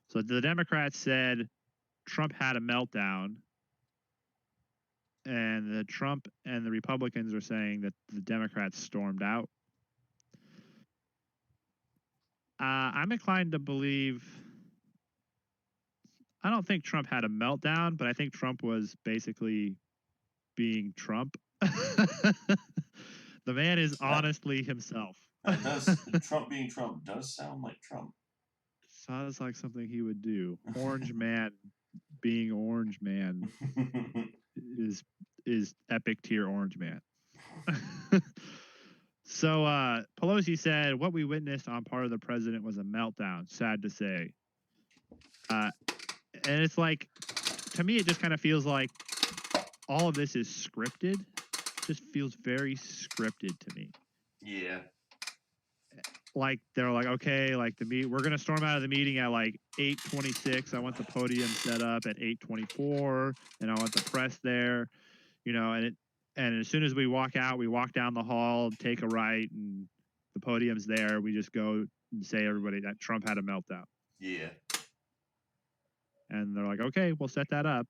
So the Democrats said Trump had a meltdown, and the Trump and the Republicans are saying that the Democrats stormed out. I'm inclined to believe. I don't think Trump had a meltdown, but I think Trump was basically being Trump. The man is honestly himself. That does Trump being Trump does sound like Trump. Sounds like something he would do. Orange man being Orange man is epic tier Orange man. So Pelosi said, what we witnessed on part of the president was a meltdown, sad to say. And it's like, to me, it just kind of feels like all of this is scripted. Just feels very scripted to me. Yeah. Like they're like, okay, like we're gonna storm out of the meeting at like 8:26. I want the podium set up at 8:24, and I want the press there, and as soon as we walk out, we walk down the hall, take a right, and the podium's there. We just go and say everybody that Trump had a meltdown. Yeah. And they're like, okay, we'll set that up.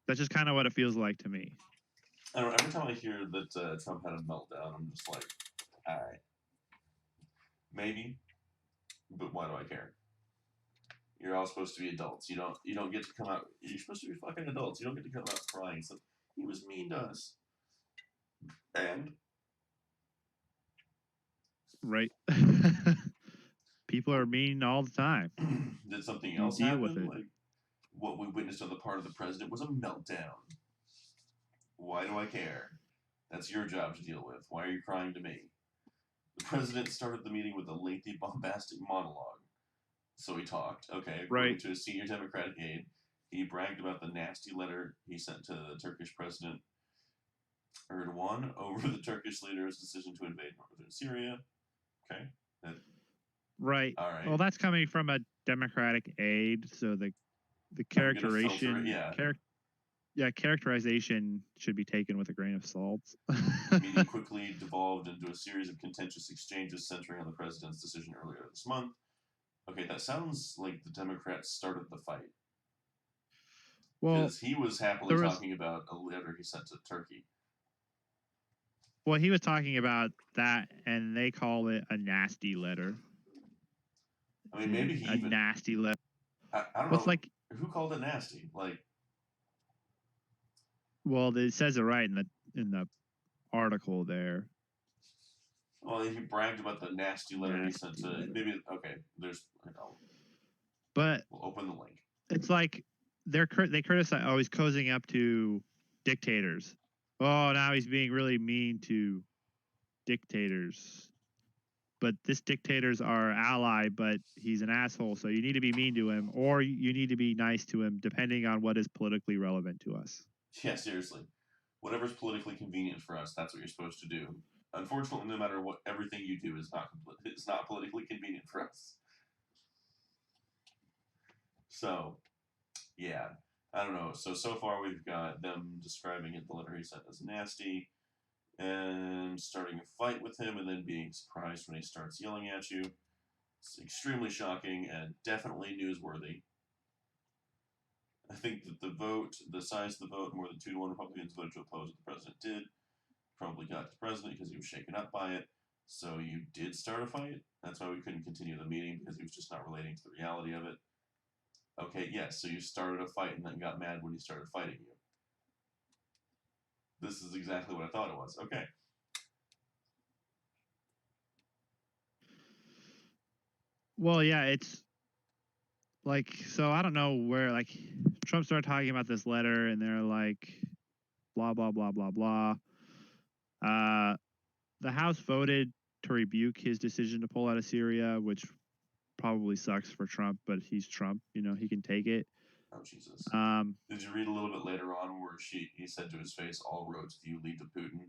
That's just kind of what it feels like to me. I don't know, every time I hear that Trump had a meltdown, I'm just like, all right, maybe, but why do I care? You're all supposed to be adults. You don't get to come out. You're supposed to be fucking adults. You don't get to come out crying. So he was mean to us. And right. People are mean all the time. Did something else deal happen? with it. Like what we witnessed on the part of the president was a meltdown. Why do I care? That's your job to deal with. Why are you crying to me? The president started the meeting with a lengthy, bombastic monologue. So he talked. Okay, according to a senior Democratic aide, he bragged about the nasty letter he sent to the Turkish president Erdogan over the Turkish leader's decision to invade northern Syria. Okay. Right. All right. Well, that's coming from a Democratic aide, so the characterization, characterization should be taken with a grain of salt. The meeting quickly devolved into a series of contentious exchanges centering on the president's decision earlier this month. Okay, that sounds like the Democrats started the fight. Well, because he was happily talking about a letter he sent to Turkey. Well, he was talking about that, and they call it a nasty letter. I mean, maybe he even nasty letter. I don't know. Like, who called it nasty? Like, well, it says it right in the article there. Well, he bragged about the nasty letter he sent to maybe. Okay, there's. But we'll open the link. It's like they criticize. Oh, he's cozying up to dictators. Oh, now he's being really mean to dictators. But this dictator's our ally, but he's an asshole. So you need to be mean to him, or you need to be nice to him, depending on what is politically relevant to us. Yeah, seriously. Whatever's politically convenient for us, that's what you're supposed to do. Unfortunately, no matter what, everything you do is not politically convenient for us. So, yeah, I don't know. So far we've got them describing it, the letter he sent as nasty, and starting a fight with him, and then being surprised when he starts yelling at you. It's extremely shocking and definitely newsworthy. I think that the size of the vote, more than 2-1 Republicans voted to oppose what the president did, probably got the president because he was shaken up by it. So you did start a fight. That's why we couldn't continue the meeting, because he was just not relating to the reality of it. Okay, yes, so you started a fight and then got mad when he started fighting you. This is exactly what I thought it was. Okay. Well, yeah, it's like, so I don't know where, like, Trump started talking about this letter, and they're like, blah, blah, blah, blah, blah. The House voted to rebuke his decision to pull out of Syria, which probably sucks for Trump, but he's Trump. He can take it. Oh, Jesus. Did you read a little bit later on where he said to his face, all roads to you lead to Putin?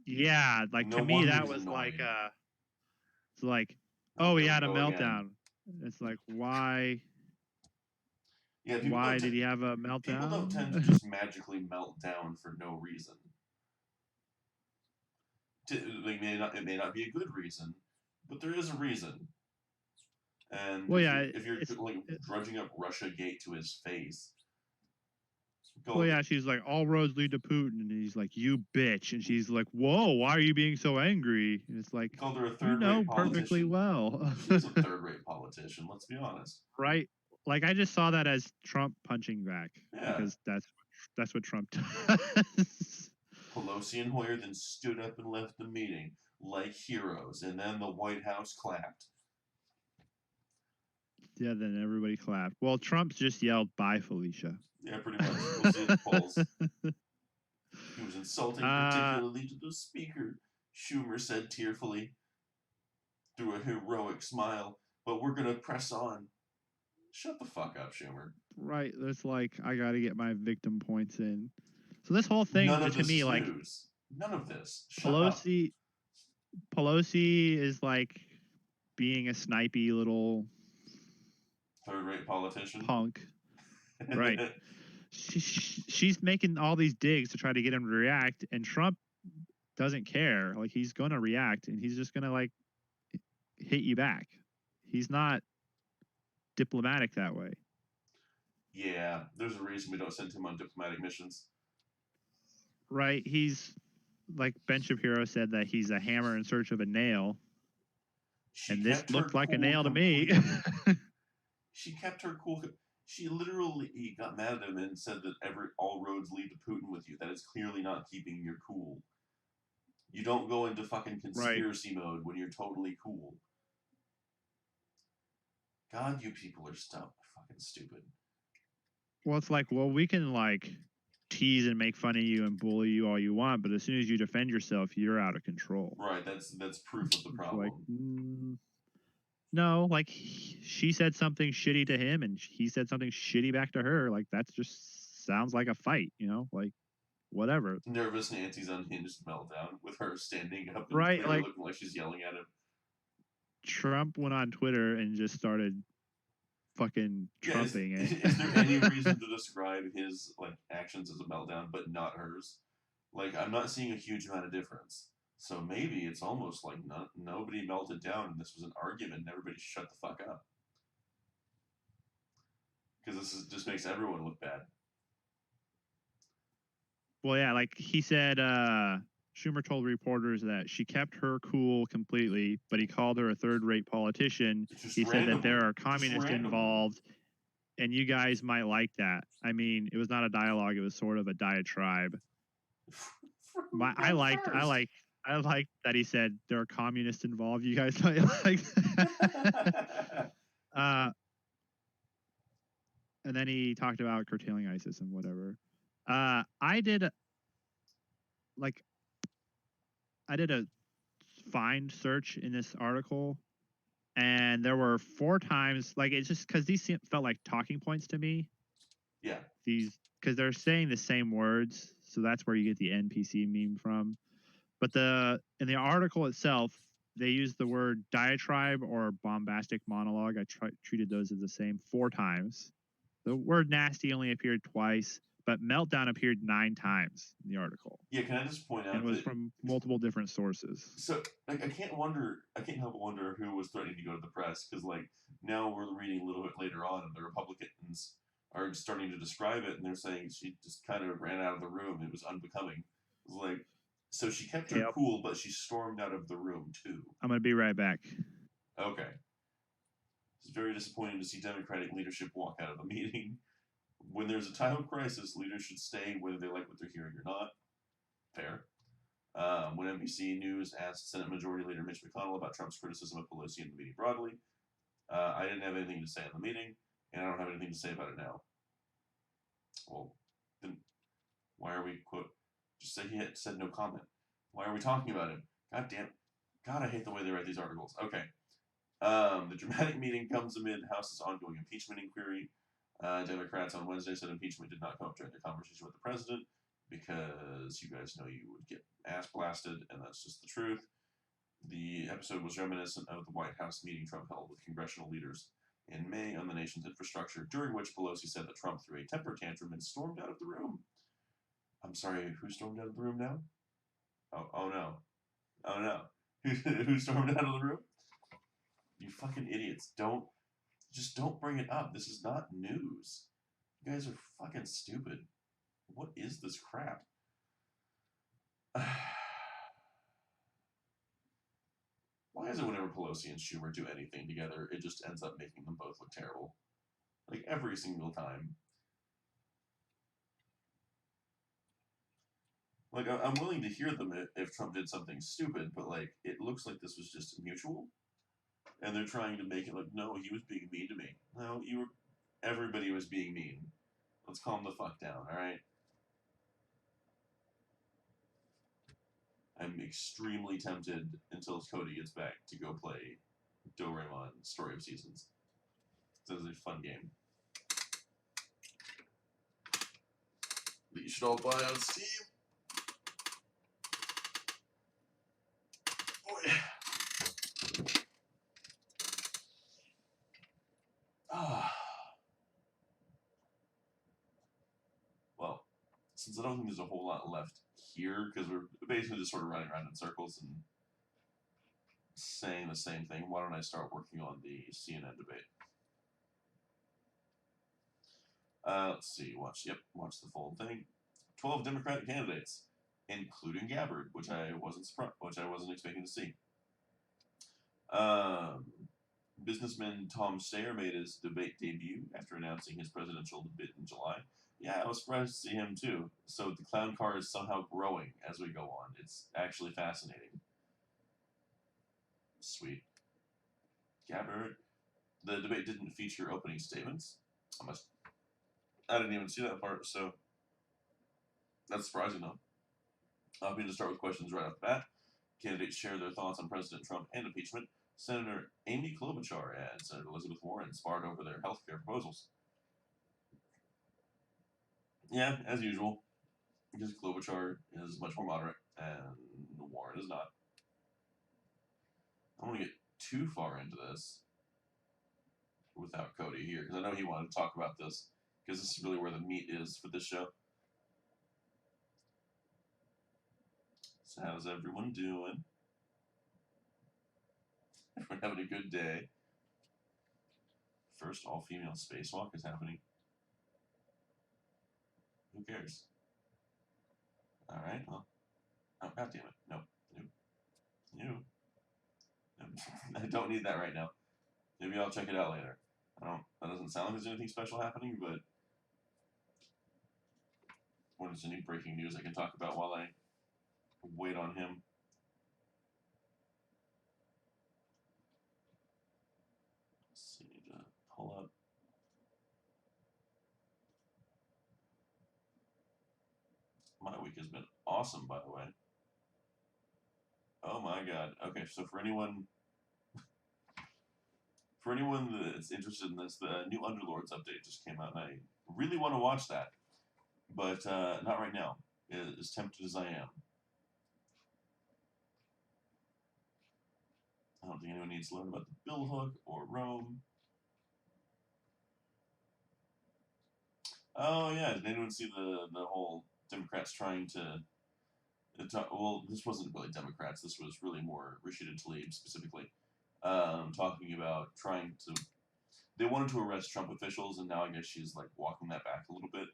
Yeah, like, no, to me, that was annoying. It's like, oh, he had a meltdown. Again. It's like, why? Yeah, why did he have a meltdown? People don't tend to just magically melt down for no reason. It may not be a good reason, but there is a reason. And well, if you're like drudging up Russiagate to his face. Well, yeah, she's like, all roads lead to Putin, and he's like, you bitch, and she's like, whoa, why are you being so angry? And it's like, called her a third-rate politician. Perfectly well. She's a third-rate politician. Let's be honest. Right. Like, I just saw that as Trump punching back. Yeah. Because that's what Trump does. Pelosi and Hoyer then stood up and left the meeting like heroes, and then the White House clapped. Yeah, then everybody clapped. Well, Trump just yelled, bye, Felicia. Yeah, pretty much. We'll see the polls. He was insulting particularly to the speaker, Schumer said tearfully, through a heroic smile. But we're going to press on. Shut the fuck up, Schumer. Right. It's like I got to get my victim points in. So this whole thing None of to this me, is like news. None of this. Shut up. Pelosi is like being a snipey little Third-rate politician. punk. Right. She's making all these digs to try to get him to react, and Trump doesn't care. Like, he's going to react, and he's just going to like hit you back. He's not diplomatic that way. Yeah, there's a reason we don't send him on diplomatic missions. Right. He's like Ben Shapiro said that he's a hammer in search of a nail. And this looked like a nail to me. She kept her cool. She literally got mad at him and said that all roads lead to Putin with you. That is clearly not keeping your cool. You don't go into fucking conspiracy mode when you're totally cool. God, you people are fucking stupid. Well, it's like, well, we can like tease and make fun of you and bully you all you want, but as soon as you defend yourself, you're out of control. Right. That's proof of the problem. Like, no, like she said something shitty to him, and he said something shitty back to her. Like, that just sounds like a fight, you know? Like, whatever. Nervous Nancy's unhinged meltdown with her standing up and right, like, looking like she's yelling at him. Trump went on Twitter and just started fucking trumping it. Is there any reason to describe his like actions as a meltdown but not hers? Like, I'm not seeing a huge amount of difference. So maybe it's almost like nobody melted down and this was an argument and everybody shut the fuck up. Because just makes everyone look bad. Well, yeah, like he said, Schumer told reporters that she kept her cool completely, but he called her a third-rate politician. He said that there are communists involved, and you guys might like that. I mean, it was not a dialogue; it was sort of a diatribe. I liked that he said there are communists involved. You guys might like that. And then he talked about curtailing ISIS and whatever. I did a find search in this article, and there were 4 times, like, it's just because these felt like talking points to me. Yeah. Because they're saying the same words, so that's where you get the NPC meme from. But in the article itself, they used the word diatribe or bombastic monologue. I treated those as the same 4 times. The word nasty only appeared twice, but meltdown appeared 9 times in the article. Yeah, can I just point out and it was from multiple different sources. So, like, I can't help but wonder who was threatening to go to the press, because, like, now we're reading a little bit later on, and the Republicans are starting to describe it, and they're saying she just kind of ran out of the room. It was unbecoming. It was like, so she kept her cool, but she stormed out of the room, too. I'm going to be right back. Okay. It's very disappointing to see Democratic leadership walk out of a meeting. When there's a time of crisis, leaders should stay whether they like what they're hearing or not. Fair. When NBC News asked Senate Majority Leader Mitch McConnell about Trump's criticism of Pelosi in the meeting broadly, I didn't have anything to say in the meeting, and I don't have anything to say about it now. Well, then why are we, quote, just say he had said no comment. Why are we talking about him? God damn. God, I hate the way they write these articles. Okay. The dramatic meeting comes amid House's ongoing impeachment inquiry. Democrats on Wednesday said impeachment did not come up during the conversation with the president because you guys know you would get ass blasted, and that's just the truth. The episode was reminiscent of the White House meeting Trump held with congressional leaders in May on the nation's infrastructure, during which Pelosi said that Trump threw a temper tantrum and stormed out of the room. I'm sorry, who stormed out of the room now? Oh no. Oh no. Who stormed out of the room? You fucking idiots. Don't bring it up. This is not news. You guys are fucking stupid. What is this crap? Why is it whenever Pelosi and Schumer do anything together, it just ends up making them both look terrible? Like, every single time. Like, I'm willing to hear them if Trump did something stupid, but, like, it looks like this was just mutual. And they're trying to make it like, no, he was being mean to me. No, everybody was being mean. Let's calm the fuck down, alright? I'm extremely tempted, until Cody gets back, to go play Doraemon Story of Seasons. That is a fun game that you should all buy on Steam. Boy. Well, since I don't think there's a whole lot left here, because we're basically just sort of running around in circles and saying the same thing, why don't I start working on the CNN debate? Let's see. Watch the full thing. 12 Democratic candidates, including Gabbard, which I wasn't expecting to see. Businessman Tom Steyer made his debate debut after announcing his presidential bid in July. Yeah, I was surprised to see him too. So the clown car is somehow growing as we go on. It's actually fascinating. Sweet. Gabbard. The debate didn't feature opening statements. I didn't even see that part, so that's surprising though. I'm going to start with questions right off the bat. Candidates share their thoughts on President Trump and impeachment. Senator Amy Klobuchar and Senator Elizabeth Warren sparred over their health care proposals. Yeah, as usual, because Klobuchar is much more moderate and Warren is not. I don't want to get too far into this without Cody here, because I know he wanted to talk about this, because this is really where the meat is for this show. So how's everyone doing? Everyone having a good day. First all-female spacewalk is happening. Who cares? Alright, well. Oh, God damn it. No. I don't need that right now. Maybe I'll check it out later. That doesn't sound like there's anything special happening, but what is any breaking news I can talk about while I wait on him? Let's see, need to pull up. My week has been awesome, by the way. Oh my god. Okay, so for anyone that's interested in this, the new Underlords update just came out, and I really want to watch that, but not right now, as tempted as I am. I don't think anyone needs to learn about the Billhook or Rome. Oh yeah, did anyone see the whole Democrats trying to well, this wasn't really Democrats, this was really more Rashida Tlaib specifically, talking about trying to, they wanted to arrest Trump officials, and now I guess she's like walking that back a little bit,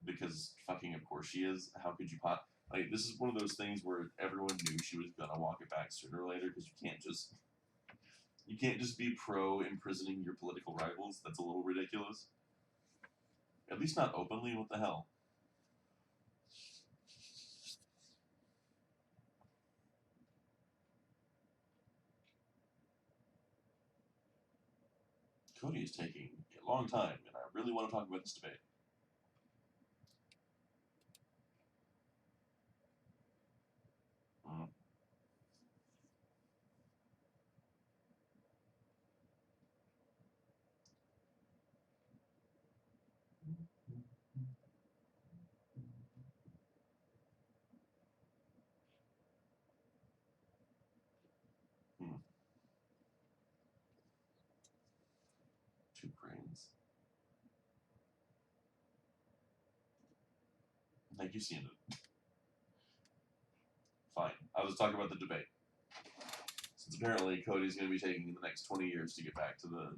because fucking of course she is. How could you like, this is one of those things where everyone knew she was gonna walk it back sooner or later, because you can't just be pro imprisoning your political rivals. That's a little ridiculous. At least not openly. What the hell? Cody is taking a long time, and I really want to talk about this debate. Two cranes. Thank you, seen it. Fine. I was talking about the debate. Since apparently Cody's going to be taking the next 20 years to get back to the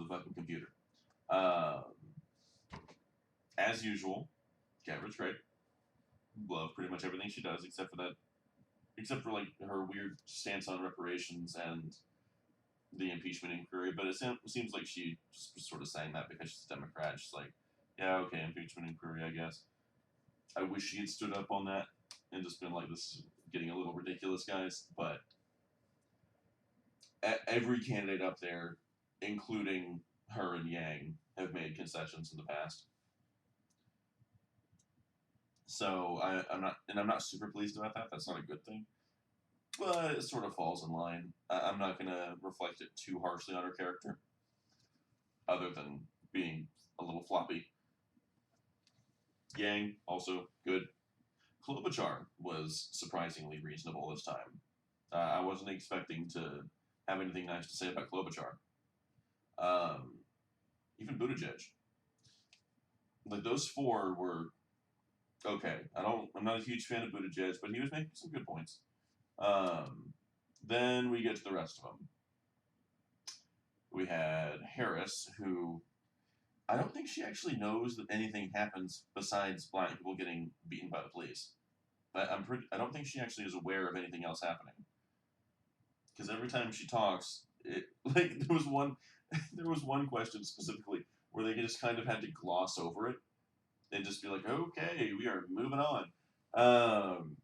fucking computer. As usual, Gabbard's great. Love pretty much everything she does, except for like her weird stance on reparations and the impeachment inquiry. But it seems like she just was sort of saying that because she's a Democrat. She's like, yeah, okay, impeachment inquiry, I guess. I wish she had stood up on that and just been like, this is getting a little ridiculous, guys. But every candidate up there, including her and Yang, have made concessions in the past. So I'm not super pleased about that. That's not a good thing. But it sort of falls in line. I'm not going to reflect it too harshly on her character. other than being a little floppy. Yang, also good. Klobuchar was surprisingly reasonable this time. I wasn't expecting to have anything nice to say about Klobuchar. Even Buttigieg. Like, those four were okay. I'm not a huge fan of Buttigieg, but he was making some good points. Then we get to the rest of them. We had Harris, who I don't think she actually knows that anything happens besides black people getting beaten by the police. But I don't think she actually is aware of anything else happening. Because every time she talks, there was one question specifically where they just kind of had to gloss over it and just be like, okay, we are moving on.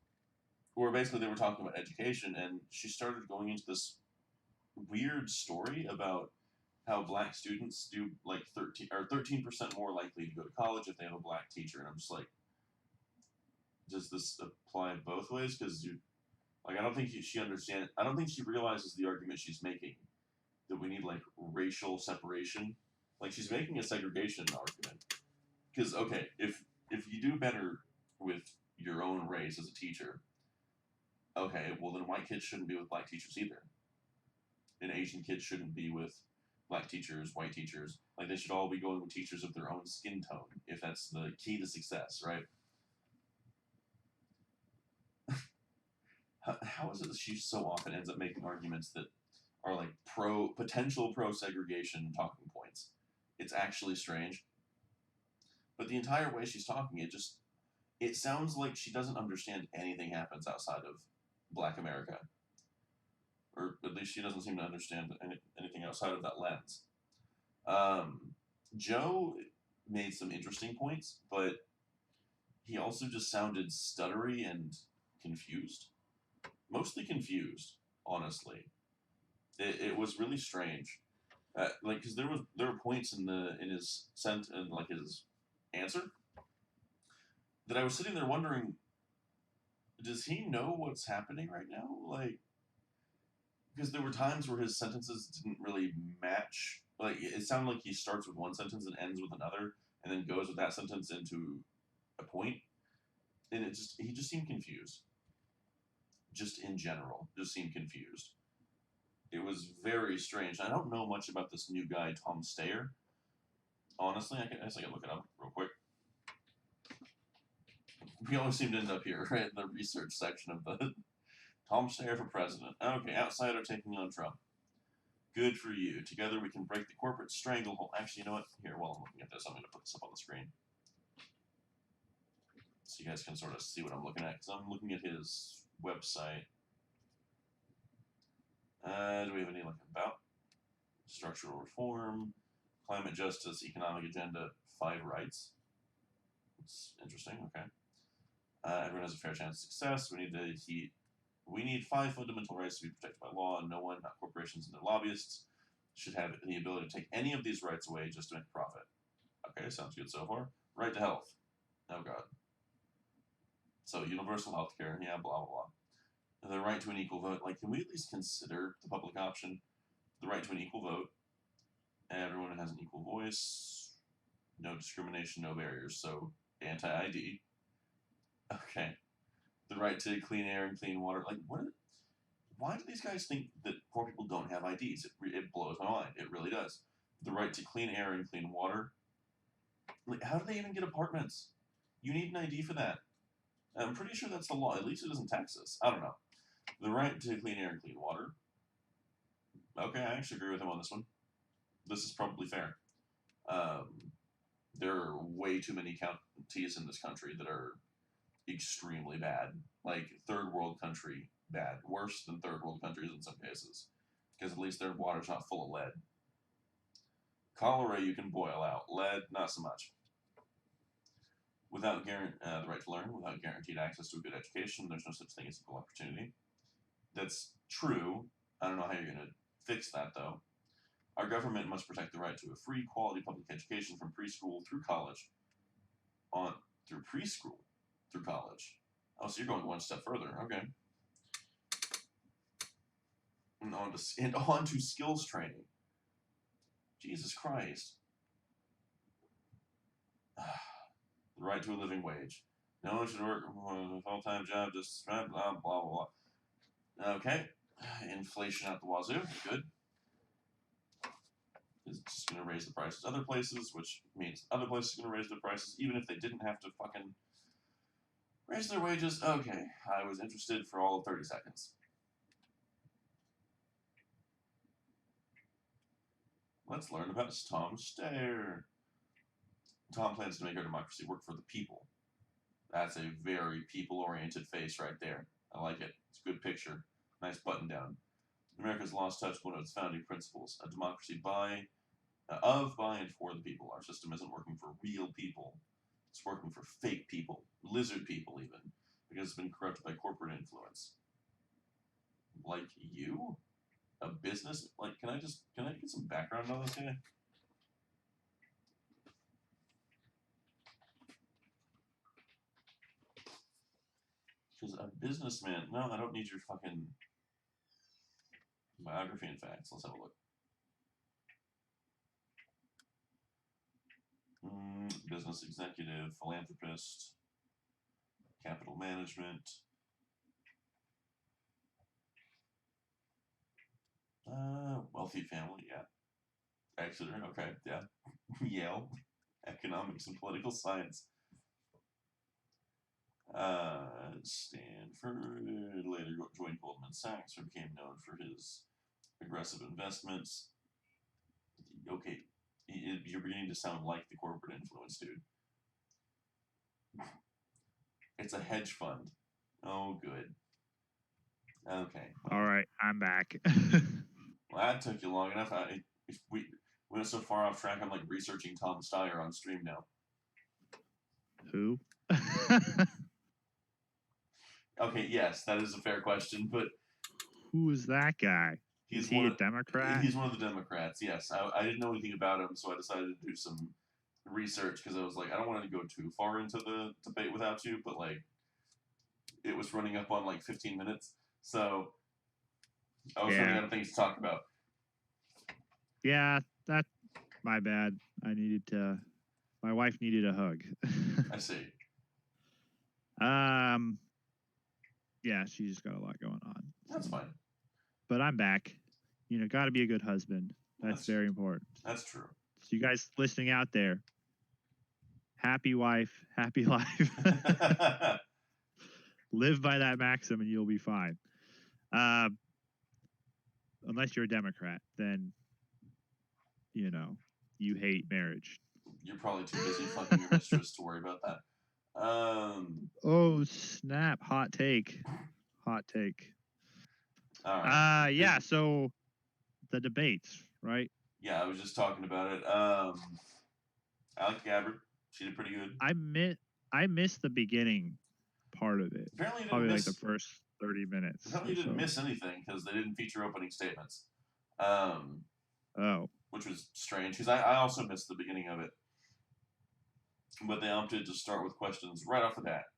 Where basically they were talking about education, and she started going into this weird story about how black students do like 13% more likely to go to college if they have a black teacher, and I'm just like, does this apply both ways? Because I don't think she understands. I don't think she realizes the argument she's making, that we need like racial separation. Like, she's making a segregation argument. Because okay, if you do better with your own race as a teacher, okay, well then white kids shouldn't be with black teachers either. And Asian kids shouldn't be with black teachers, white teachers. Like, they should all be going with teachers of their own skin tone, if that's the key to success, right? How is it that she so often ends up making arguments that are like potential pro segregation talking points? It's actually strange. But the entire way she's talking, it sounds like she doesn't understand anything happens outside of Black America. Or at least she doesn't seem to understand anything outside of that lens. Joe made some interesting points, but he also just sounded stuttery and confused. Mostly confused, honestly. It was really strange. Because there were points in his answer that I was sitting there wondering, does he know what's happening right now? Like, because there were times where his sentences didn't really match. Like, it sounded like he starts with one sentence and ends with another, and then goes with that sentence into a point, and he just seemed confused. Just in general, just seemed confused. It was very strange. I don't know much about this new guy, Tom Steyer. Honestly, I guess I can look it up real quick. We always seem to end up here, right, in the research section of the Tom Steyer for president. Okay, outsider taking on Trump. Good for you. Together we can break the corporate stranglehold. Actually, you know what? Here, while I'm looking at this, I'm going to put this up on the screen, so you guys can sort of see what I'm looking at, because I'm looking at his website. Do we have any about structural reform, climate justice, economic agenda, 5 rights? It's interesting. Okay. Everyone has a fair chance of success. We need 5 fundamental rights to be protected by law, and no one, not corporations and their lobbyists, should have the ability to take any of these rights away just to make a profit. Okay, sounds good so far. Right to health. Oh god. So universal health care. Yeah, blah blah blah. The right to an equal vote. Like, can we at least consider the public option? The right to an equal vote. Everyone has an equal voice. No discrimination, no barriers. So, anti-ID. Okay. The right to clean air and clean water. Like, why do these guys think that poor people don't have IDs? It blows my mind. It really does. The right to clean air and clean water. Like, how do they even get apartments? You need an ID for that. I'm pretty sure that's the law. At least it is in Texas. I don't know. The right to clean air and clean water. Okay, I actually agree with him on this one. This is probably fair. There are way too many counties in this country that are extremely bad. Like, third world country bad. Worse than third world countries in some cases. Because at least their water's not full of lead. Cholera you can boil out. Lead, not so much. Without the right to learn, without guaranteed access to a good education, there's no such thing as equal opportunity. That's true. I don't know how you're going to fix that, though. Our government must protect the right to a free, quality public education from preschool through college. Through preschool through college. Oh, so you're going one step further. Okay. And on to skills training. Jesus Christ. The right to a living wage. No one should work a full-time job, just blah, blah, blah, blah. Okay. Inflation at the wazoo. Good. It's just going to raise the prices other places, which means other places are going to raise their prices, even if they didn't have to fucking raise their wages. Okay. I was interested for all of 30 seconds. Let's learn about Tom Steyer. Tom plans to make our democracy work for the people. That's a very people-oriented face right there. I like it. It's a good picture. Nice button down. America's lost touch with one of its founding principles: a democracy by and for the people. Our system isn't working for real people. It's working for fake people, lizard people even, because it's been corrupted by corporate influence. Like you? A business? Like, can I get some background on this guy? Because a businessman, no, I don't need your fucking biography and facts. Let's have a look. Business executive, philanthropist, capital management. Wealthy family, yeah. Exeter, okay, yeah. Yale, economics and political science. Stanford, later joined Goldman Sachs, or became known for his aggressive investments. Okay, you're beginning to sound like the corporate influence, dude. It's a hedge fund. Oh, good. Okay. All right, I'm back. Well, that took you long enough. We went so far off track, I'm like researching Tom Steyer on stream now. Who? Okay, yes, that is a fair question, but who is that guy? Is he a Democrat? He's one of the Democrats, yes. I didn't know anything about him, so I decided to do some research because I was like, I don't want to go too far into the debate without you, but like, it was running up on like 15 minutes, so I was running out of things to talk about. Yeah, that's my bad. My wife needed a hug. I see. Yeah, she's just got a lot going on. That's fine. But I'm back. Got to be a good husband. That's very important. That's true. So you guys listening out there, happy wife, happy life. Live by that maxim and you'll be fine. Unless you're a Democrat, then, you hate marriage. You're probably too busy fucking your mistress to worry about that. Oh, snap. Hot take. All right. Yeah, so the debates, right? Yeah, I was just talking about it. Alec Gabbard, she did pretty good. I missed the beginning part of it. Apparently, probably like the first 30 minutes. Apparently, you didn't miss anything because they didn't feature opening statements. Which was strange because I also missed the beginning of it. But they opted to start with questions right off the bat.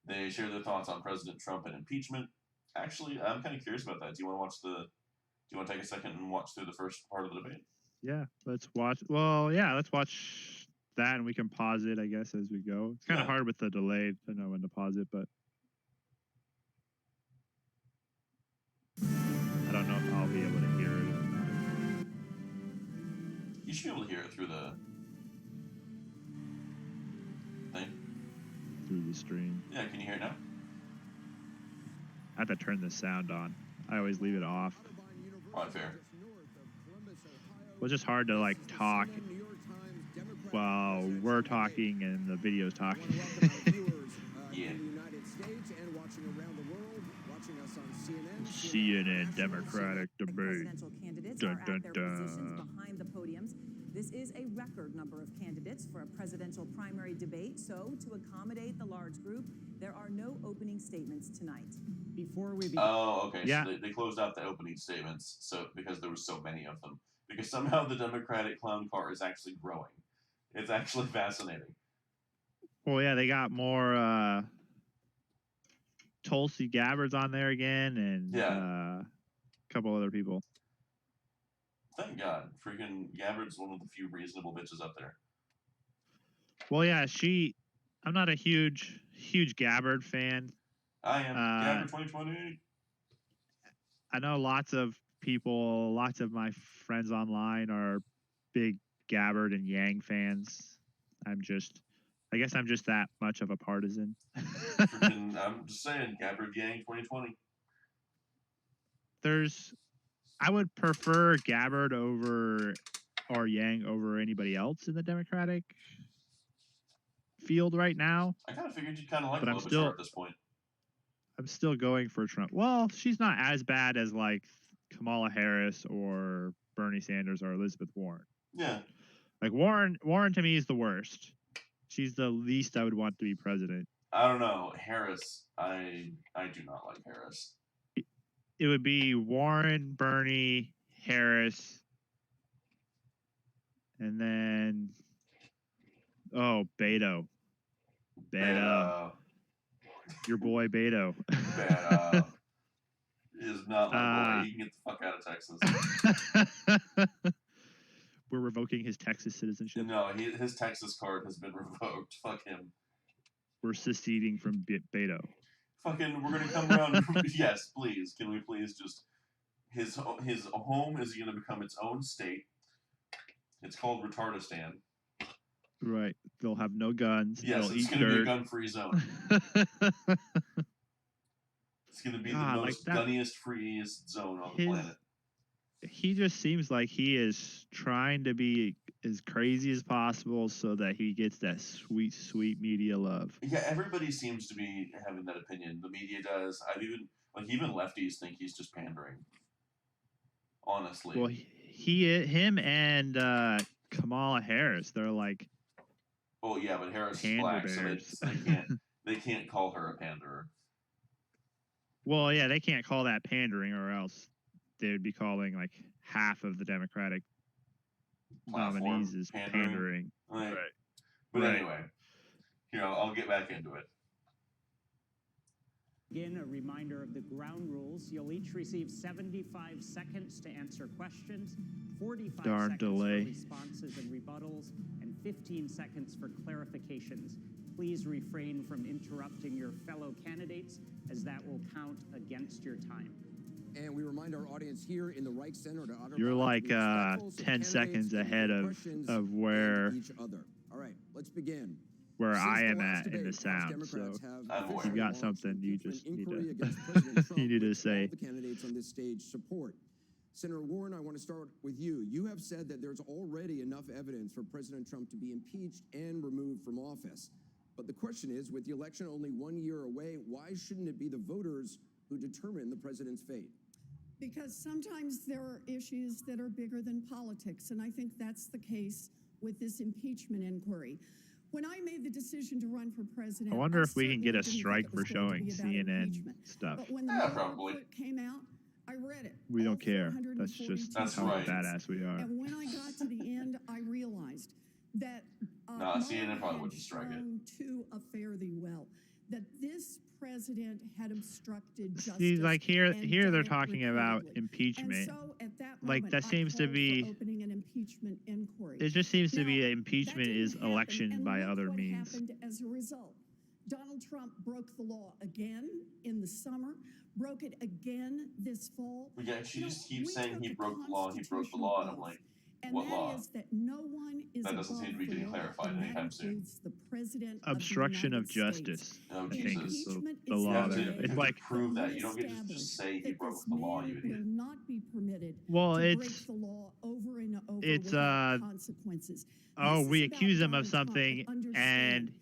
They shared their thoughts on President Trump and impeachment. Actually, I'm kind of curious about that. Do you want to take a second and watch through the first part of the debate? Yeah, let's watch. Well, yeah, let's watch that, and we can pause it, I guess, as we go. It's kind of hard with the delay to know when to pause it, but I don't know if I'll be able to hear it. You should be able to hear it through the thing. Through the stream. Yeah, can you hear it now? I have to turn the sound on. I always leave it off. Probably fair. Well, it's just hard to like talk while we're talking and the video's talking. Yeah. CNN Democratic debate. Dun, dun, dun. Behind the podiums. This is a record number of candidates for a presidential primary debate. So, to accommodate the large group, there are no opening statements tonight. Before we begin. Oh, okay. Yeah. So they closed out the opening statements, so because there were so many of them. Because somehow the Democratic clown car is actually growing. It's actually fascinating. Well, yeah, they got more Tulsi Gabbard's on there again, and a couple other people. Thank God. Freaking Gabbard's one of the few reasonable bitches up there. Well, yeah, I'm not a huge Gabbard fan. I am. Gabbard 2020. I know lots of people, lots of my friends online are big Gabbard and Yang fans. I guess I'm just that much of a partisan. Freaking, I'm just saying, Gabbard Yang 2020. I would prefer Gabbard or Yang over anybody else in the Democratic field right now. I kind of figured you'd kind of like But Klobuchar at this point. I'm still going for Trump. Well, she's not as bad as like Kamala Harris or Bernie Sanders or Elizabeth Warren. Yeah. Like Warren to me is the worst. She's the least I would want to be president. I don't know. Harris, I do not like Harris. It would be Warren, Bernie, Harris, and then Beto. Your boy Beto. Beto is not my boy. He can get the fuck out of Texas. We're revoking his Texas citizenship. No, his Texas card has been revoked. Fuck him. We're seceding from Beto. Fucking, we're gonna come around. Yes, please. Can we please just his home is gonna become its own state. It's called Retardistan. Right. They'll have no guns. Yes, They'll it's eat gonna dirt. be a gun-free zone. It's gonna be the most gunniest, freest zone on the planet. He just seems like he is trying to be as crazy as possible so that he gets that sweet, sweet media love. Yeah, everybody seems to be having that opinion. The media does. Even lefties think he's just pandering. Honestly. Well, him and Kamala Harris, they're like. Oh yeah, but Harris is black, so they can't call her a panderer. Well, yeah, they can't call that pandering, or else they would be calling like half of the Democratic nominees as pandering. Right. But anyway, I'll get back into it. Again, a reminder of the ground rules. You'll each receive 75 seconds to answer questions, 45 seconds for responses and rebuttals, and 15 seconds for clarifications. Please refrain from interrupting your fellow candidates, as that will count against your time. And we remind our audience here in the Reich Center to You're like 10 seconds ahead of where each other. All right, let's begin. Where I am at in the sound. So if you got something, you just need to say. The candidates on this stage support. Senator Warren, I want to start with you. You have said that there's already enough evidence for President Trump to be impeached and removed from office. But the question is, with the election only 1 year away, why shouldn't it be the voters who determine the president's fate? Because sometimes there are issues that are bigger than politics, and I think that's the case with this impeachment inquiry. When I made the decision to run for president, I wonder if we can get a strike for showing CNN stuff. But when the report came out, I read it. We don't care. That's just how badass we are. And when I got to the end, I realized that CNN probably wouldn't strike it. To a fare thee well, that this president had obstructed justice. See, like here they're talking about impeachment. And so at that like moment, that seems to be opening an impeachment inquiry. It just seems to be impeachment is election by other means. Happened as a result. Donald Trump broke the law again in the summer, broke it again this fall. Yeah, she just keeps saying he broke the law, and I'm like, what law? That no one is that doesn't seem to be getting clarified anytime soon. Obstruction of justice, I think, is the law there. It's like prove that you don't get to just say he broke the law, you idiot. Will not be permitted. Well, to break the law over and over it's consequences. We accuse him of something and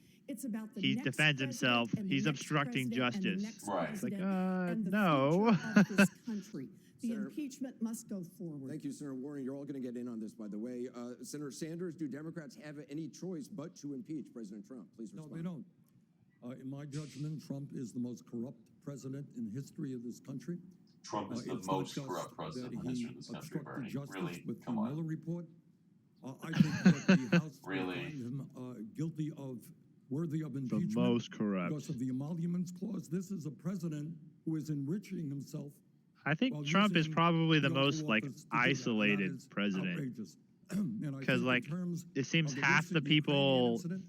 he defends himself. He's obstructing justice. Right. It's like, no. The impeachment must go forward. Thank you, Senator Warren. You're all going to get in on this, by the way. Senator Sanders, do Democrats have any choice but to impeach President Trump? Please respond. No, they don't. In my judgment, Trump is the most corrupt president in the history of this country. Trump is the most corrupt president in the history of this country, Bernie. Really? With Come the on. Mueller report. I think that the House really? will find him worthy of impeachment. The most corrupt. Because of the emoluments clause. This is a president who is enriching himself. I think while Trump is using probably the the oath of most like office to do that. And that isolated is president outrageous. And I because think like in terms it seems of the half the recent Ukrainian people incident,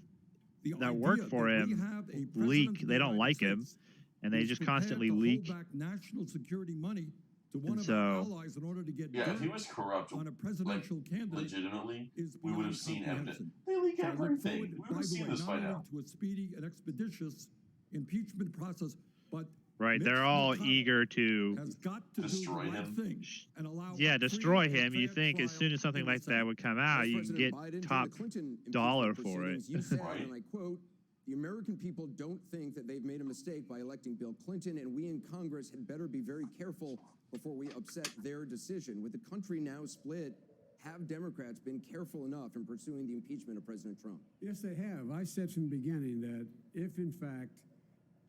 the that idea work for that we him have a president leak. of the They don't United like him, States and they who's just prepared constantly to leak. hold back national security money to one And of so, our allies in order to get Yeah, if he dirt was corrupt, on a like presidential candidate legitimately, is we would beyond have seen evidence. comprehension. They leak So I look everything. forward, We would by have the seen way, this not by only now. to a speedy and expeditious impeachment process, but right, Mitch they're all McConnell eager to, has got to Destroy do the right him. thing and allow yeah, a free destroy and him. You fair think as trial soon as something in the like that Senate. would come out, Vice you can President get Biden, during top the Clinton impeachment dollar for it. proceedings, you said, Right. and I quote, "The American people don't think that they've made a mistake by electing Bill Clinton, and we in Congress had better be very careful before we upset their decision." With the country now split, have Democrats been careful enough in pursuing the impeachment of President Trump? Yes, they have. I said from the beginning that if, in fact,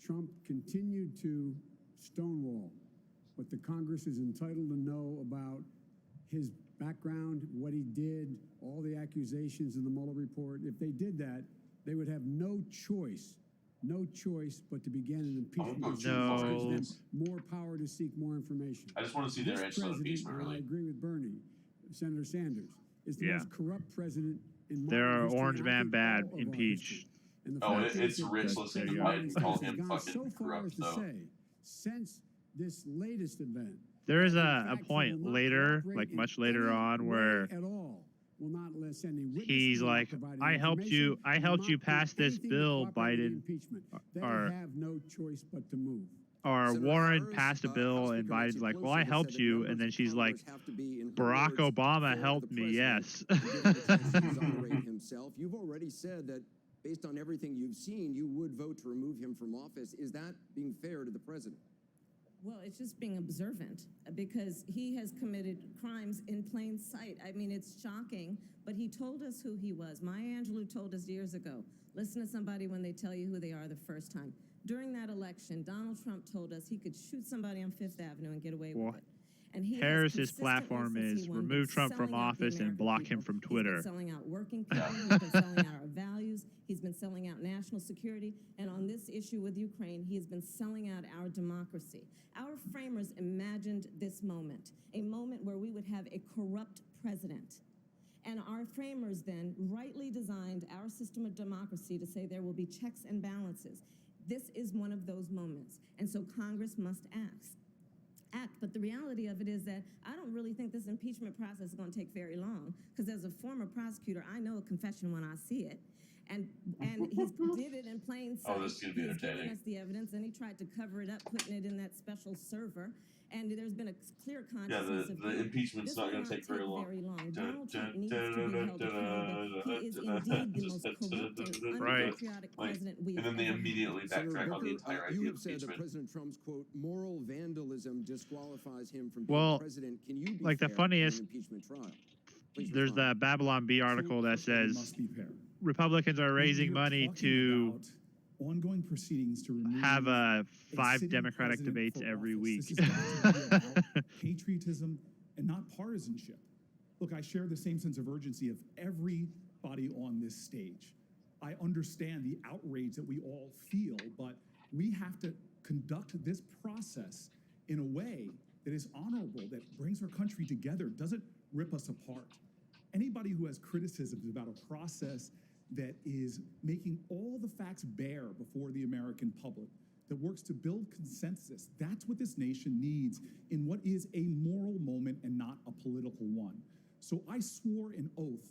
Trump continued to stonewall what the Congress is entitled to know about his background, what he did, all the accusations in the Mueller report, if they did that, they would have no choice but to begin an impeachment. go too far Gives into them this. more power to seek more information. I just want to see their This answer on president, impeachment, and I really. agree with Bernie, Senator Sanders, is the Yeah. most corrupt president in There modern are history, orange and I man think bad, all of our impeach. history. And the Oh, fact is it's that rich the listening to President of the Biden United call States him has gone fucking so far corrupt, as to though. say, since this latest event, There is that, in a fact, he point will not later, cooperate like in much later any on, way where at all, will not send any witnesses, he's will not like, provide any I helped information, you will not do pass this anything to bill, cooperate in the Biden, impeachment. They or have no choice but to move. or Senator Warren Harris, passed a bill, House and Speaker Nancy Biden's like, Pelosi well, I has helped said that you, members and then of she's like, Congress have to be, in her Barack words, Obama fair to helped the me, president yes. and give him the chance to exonerate himself. You've already said that based on everything you've seen, you would vote to remove him from office. Is that being fair to the president? Well, it's just being observant because he has committed crimes in plain sight. I mean, it's shocking, but he told us who he was. Maya Angelou told us years ago, listen to somebody when they tell you who they are the first time. During that election, Donald Trump told us he could shoot somebody on Fifth Avenue and get away with it. And he Harris's platform is remove Trump from office and block him from Twitter. He's been selling out working people. He's been selling out our values. He's been selling out national security. And on this issue with Ukraine, he has been selling out our democracy. Our framers imagined this moment, a moment where we would have a corrupt president. And our framers then rightly designed our system of democracy to say there will be checks and balances. This is one of those moments. And so Congress must act. But the reality of it is that I don't really think this impeachment process is going to take very long, because as a former prosecutor, I know a confession when I see it. And he did it in plain sight. Oh, this is going to be He's given entertaining. us the evidence, and he tried to cover it up, putting it in that special server. And there's been a clear consciousness of the impeachment's this not will going to take very long. Donald Trump needs to be held accountable. He is indeed the most corrupt and Right. unpatriotic president we have And then they ever had. immediately Senator backtrack on the Booker, entire you idea have of said that impeachment. President Trump's, quote, moral vandalism disqualifies him from being Well, president. Can you be like the fair funniest- in an impeachment trial? Please There's respond. the Babylon Bee article that First of all, we says must be fair. Republicans are raising We're money talking to about ongoing proceedings to remove have a 5 sitting Democratic president debates for every office. week. This has got to be about patriotism and not partisanship. Look, I share the same sense of urgency of everybody on this stage. I understand the outrage that we all feel, but we have to conduct this process in a way that is honorable, that brings our country together, doesn't rip us apart. Anybody who has criticisms about a process that is making all the facts bare before the American public, that works to build consensus, that's what this nation needs in what is a moral moment and not a political one. So I swore an oath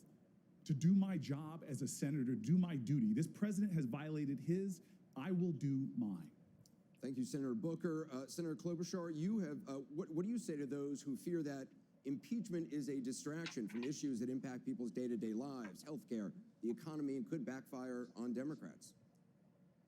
to do my job as a senator, do my duty. This president has violated his, I will do mine. Thank you, Senator Booker. Senator Klobuchar, you have, what do you say to those who fear that impeachment is a distraction from issues that impact people's day-to-day lives, healthcare, the economy, and could backfire on Democrats?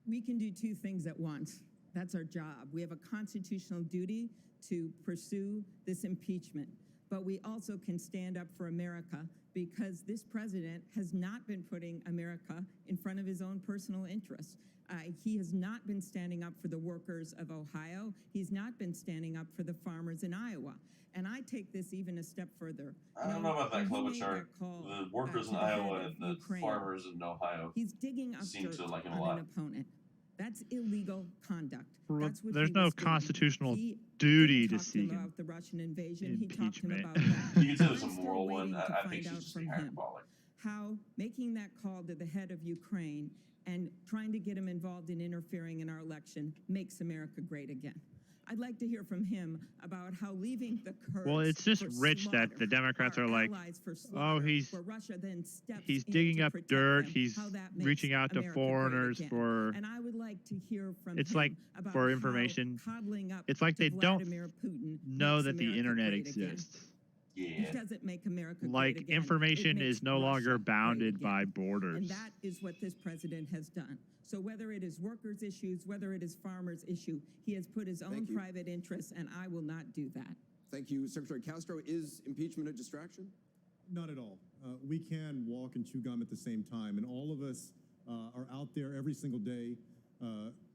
We can do two things at once. That's our job. We have a constitutional duty to pursue this impeachment, but we also can stand up for America, because this president has not been putting America in front of his own personal interests. He has not been standing up for the workers of Ohio. He's not been standing up for the farmers in Iowa. And I take this even a step further. I don't know about that, when he made Klobuchar. that call, The workers to in the head Iowa of and the Ukraine, farmers in Ohio he's digging up seem dirt to like him a on lot. an opponent. That's illegal conduct. Well, That's what there's he no was doing. constitutional He duty didn't to talk to him seek about the Russian invasion. He talked to him impeachment. about that. You can say there's a I'm still moral one. waiting to I find think she's out just from being him hyperbolic. how making that call to the head of Ukraine and trying to get him involved in interfering in our election makes America great again. I'd like to hear from him about how leaving the Kurds Well, it's just for rich that slaughter, the Democrats our are like, allies for oh, slaughter, he's where Russia then steps in digging to up protect dirt, them, he's how that makes reaching out to America great foreigners again. for, And I would like to hear from it's him like about for how information. coddling up It's like to they don't Vladimir Putin know makes that the America internet great again. exists. Yeah. It doesn't make America Like great again. information It is makes no longer Russia great bounded again. by borders. And that is what this president has done. So whether it is workers' issues, whether it is farmers' issue, he has put his own Thank you. private interests, and I will not do that. Thank you, Secretary Castro. Is impeachment a distraction? Not at all. We can walk and chew gum at the same time, and all of us are out there every single day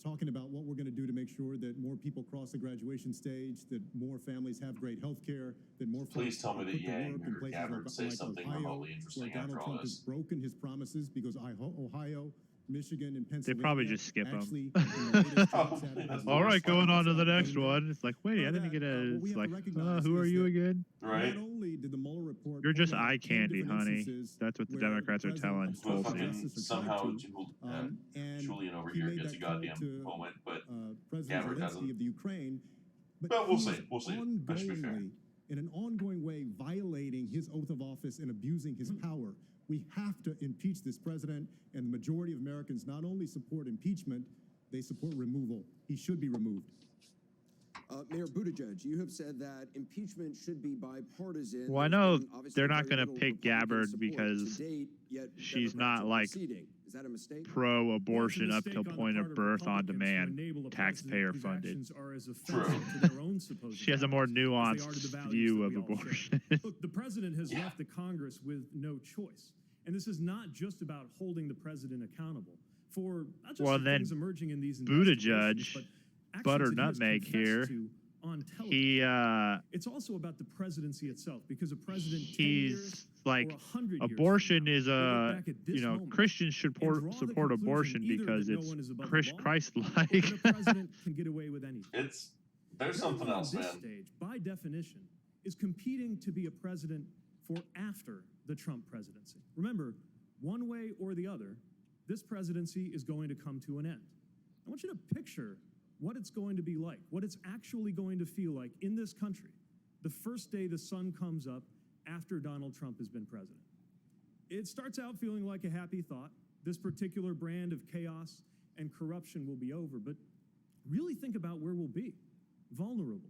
talking about what we're going to do to make sure that more people cross the graduation stage, that more families have great health care, that more Please folks tell me are that put to Yang work in or places Gabbard say like something Ohio, remotely where interesting Donald after all Trump has this. broken his promises because Ohio, Michigan, and They Pennsylvania probably just skip them. actually, in the latest Oh, data, that's All right, fine. going on to the Stop next doing that. one. It's like, wait, I didn't get What a. we It's have like, to recognize who are is you that again? Right? Not only did the Mueller report You're just point out eye 10 candy, different honey. instances That's what the where Democrats are president telling obstructed Fucking Tulsi. justice or somehow tried to, and Julian over he here made gets a that call goddamn to moment, but President Gabbard Zelensky doesn't. of the Ukraine. But we'll he see. is We'll see. That should be fair. ongoingly, in an ongoing way, violating his oath of office and abusing his power. We have to impeach this president, and the majority of Americans not only support impeachment, they support removal. He should be removed. Mayor Buttigieg, you have said that impeachment should be bipartisan. Well, I There's know been obviously they're not very going to little pick Republican Gabbard support because to date, yet she's Democrats not are like proceeding. Is that a mistake? pro-abortion up Well, till it's a mistake point on of the part birth on Republicans to demand, enable a taxpayer president whose funded. actions are as True. offensive to their own supposed She has a more values as they are to the nuanced values view that of we all share. abortion. Look, the president has left the Congress with no choice. And this is not just about holding the president accountable for not just Well, the then things emerging in these Buttigieg, investigations, but butter actions that he has nutmeg confessed here, to on television. he It's also about the presidency itself, because a president 10 he's years like, or 100 years from abortion now is will look a, back at this you know, moment Christians should and draw the support abortion conclusion either because that no it's one is above the law, or Christ-like. that a president can get away with anything. There's something Everyone else, on this man. stage, by definition, is competing to be a president for after the Trump presidency. Remember, one way or the other, this presidency is going to come to an end. I want you to picture what it's going to be like, what it's actually going to feel like in this country the first day the sun comes up after Donald Trump has been president. It starts out feeling like a happy thought. This particular brand of chaos and corruption will be over, but really think about where we'll be. Vulnerable,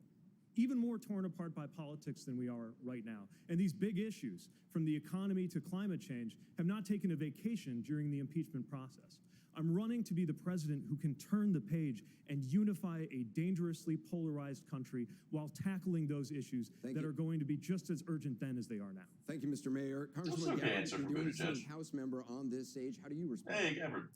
even more torn apart by politics than we are right now. And these big issues, from the economy to climate change, have not taken a vacation during the impeachment process. I'm running to be the president who can turn the page and unify a dangerously polarized country while tackling those issues that are going to be just as urgent then as they are now. Thank you, Mr. Mayor. Congressman okay Gabbard, answer you're from the only Buttigieg. sitting House member on this stage. How do you respond? Hey, Gabbard.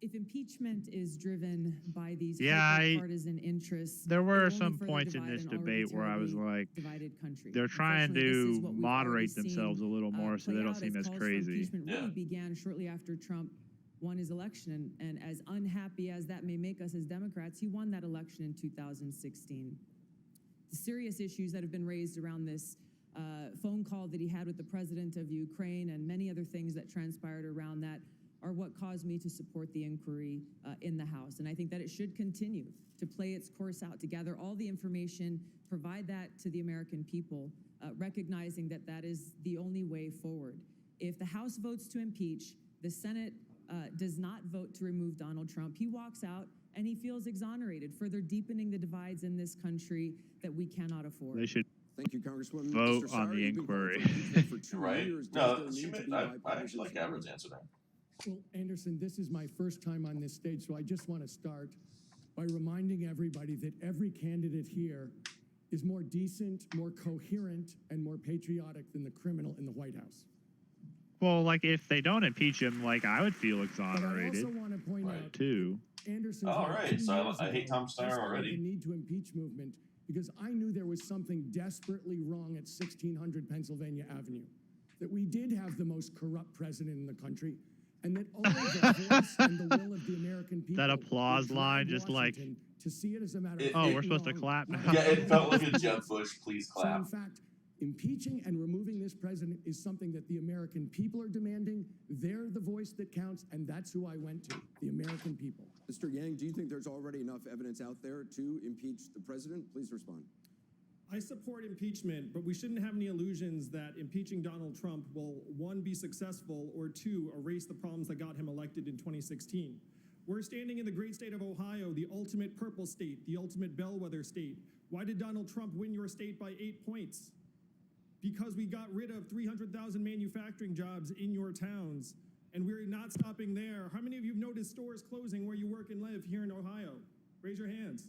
If impeachment is driven by these Yeah, partisan interests, there it were will some only further points in divide this an already debate where I was terribly like, divided country. they're trying Unfortunately, this is to what we've already moderate seen, themselves a little more so play they don't out seem as calls for crazy. impeachment really began shortly after Trump won his election, and as unhappy as that may make us as Democrats, he won that election in 2016. The serious issues that have been raised around this phone call that he had with the president of Ukraine and many other things that transpired around that are what caused me to support the inquiry in the House. And I think that it should continue to play its course out, to gather all the information, provide that to the American people, recognizing that that is the only way forward. If the House votes to impeach, the Senate does not vote to remove Donald Trump, he walks out and he feels exonerated, further deepening the divides in this country that we cannot afford. They should Thank you, Congresswoman. vote Mr. on Sauer, the you've been calling for inquiry. impeachment for 2 Right? years. Does No, there need to be I bipartisan actually like support? Gabbard's answer there. Well, Anderson, this is my first time on this stage, so I just want to start by reminding everybody that every candidate here is more decent, more coherent, and more patriotic than the criminal in the White House. Well, like if they don't impeach him, like I would feel But I exonerated also want to point out too. Anderson. All right, so I hate Tom Steyer already. The need to impeach movement because I knew there was something desperately wrong at 1600 Pennsylvania Avenue, that we did have the most corrupt president in the country, and that only the voice and the will of the American people. That applause will line, drive just like, Washington to see it as a matter of oh, right we're and supposed to wrong, clap now. not Yeah, it felt like a anything Jeb else. Bush, please So in clap. fact, impeaching and removing this president is something that the American people are demanding. They're the voice that counts, and that's who I went to, the American people. Mr. Yang, do you think there's already enough evidence out there to impeach the president? Please respond. I support impeachment, but we shouldn't have any illusions that impeaching Donald Trump will, one, be successful, or two, erase the problems that got him elected in 2016. We're standing in the great state of Ohio, the ultimate purple state, the ultimate bellwether state. Why did Donald Trump win your state by 8 points? Because we got rid of 300,000 manufacturing jobs in your towns, and we're not stopping there. How many of you have noticed stores closing where you work and live here in Ohio? Raise your hands.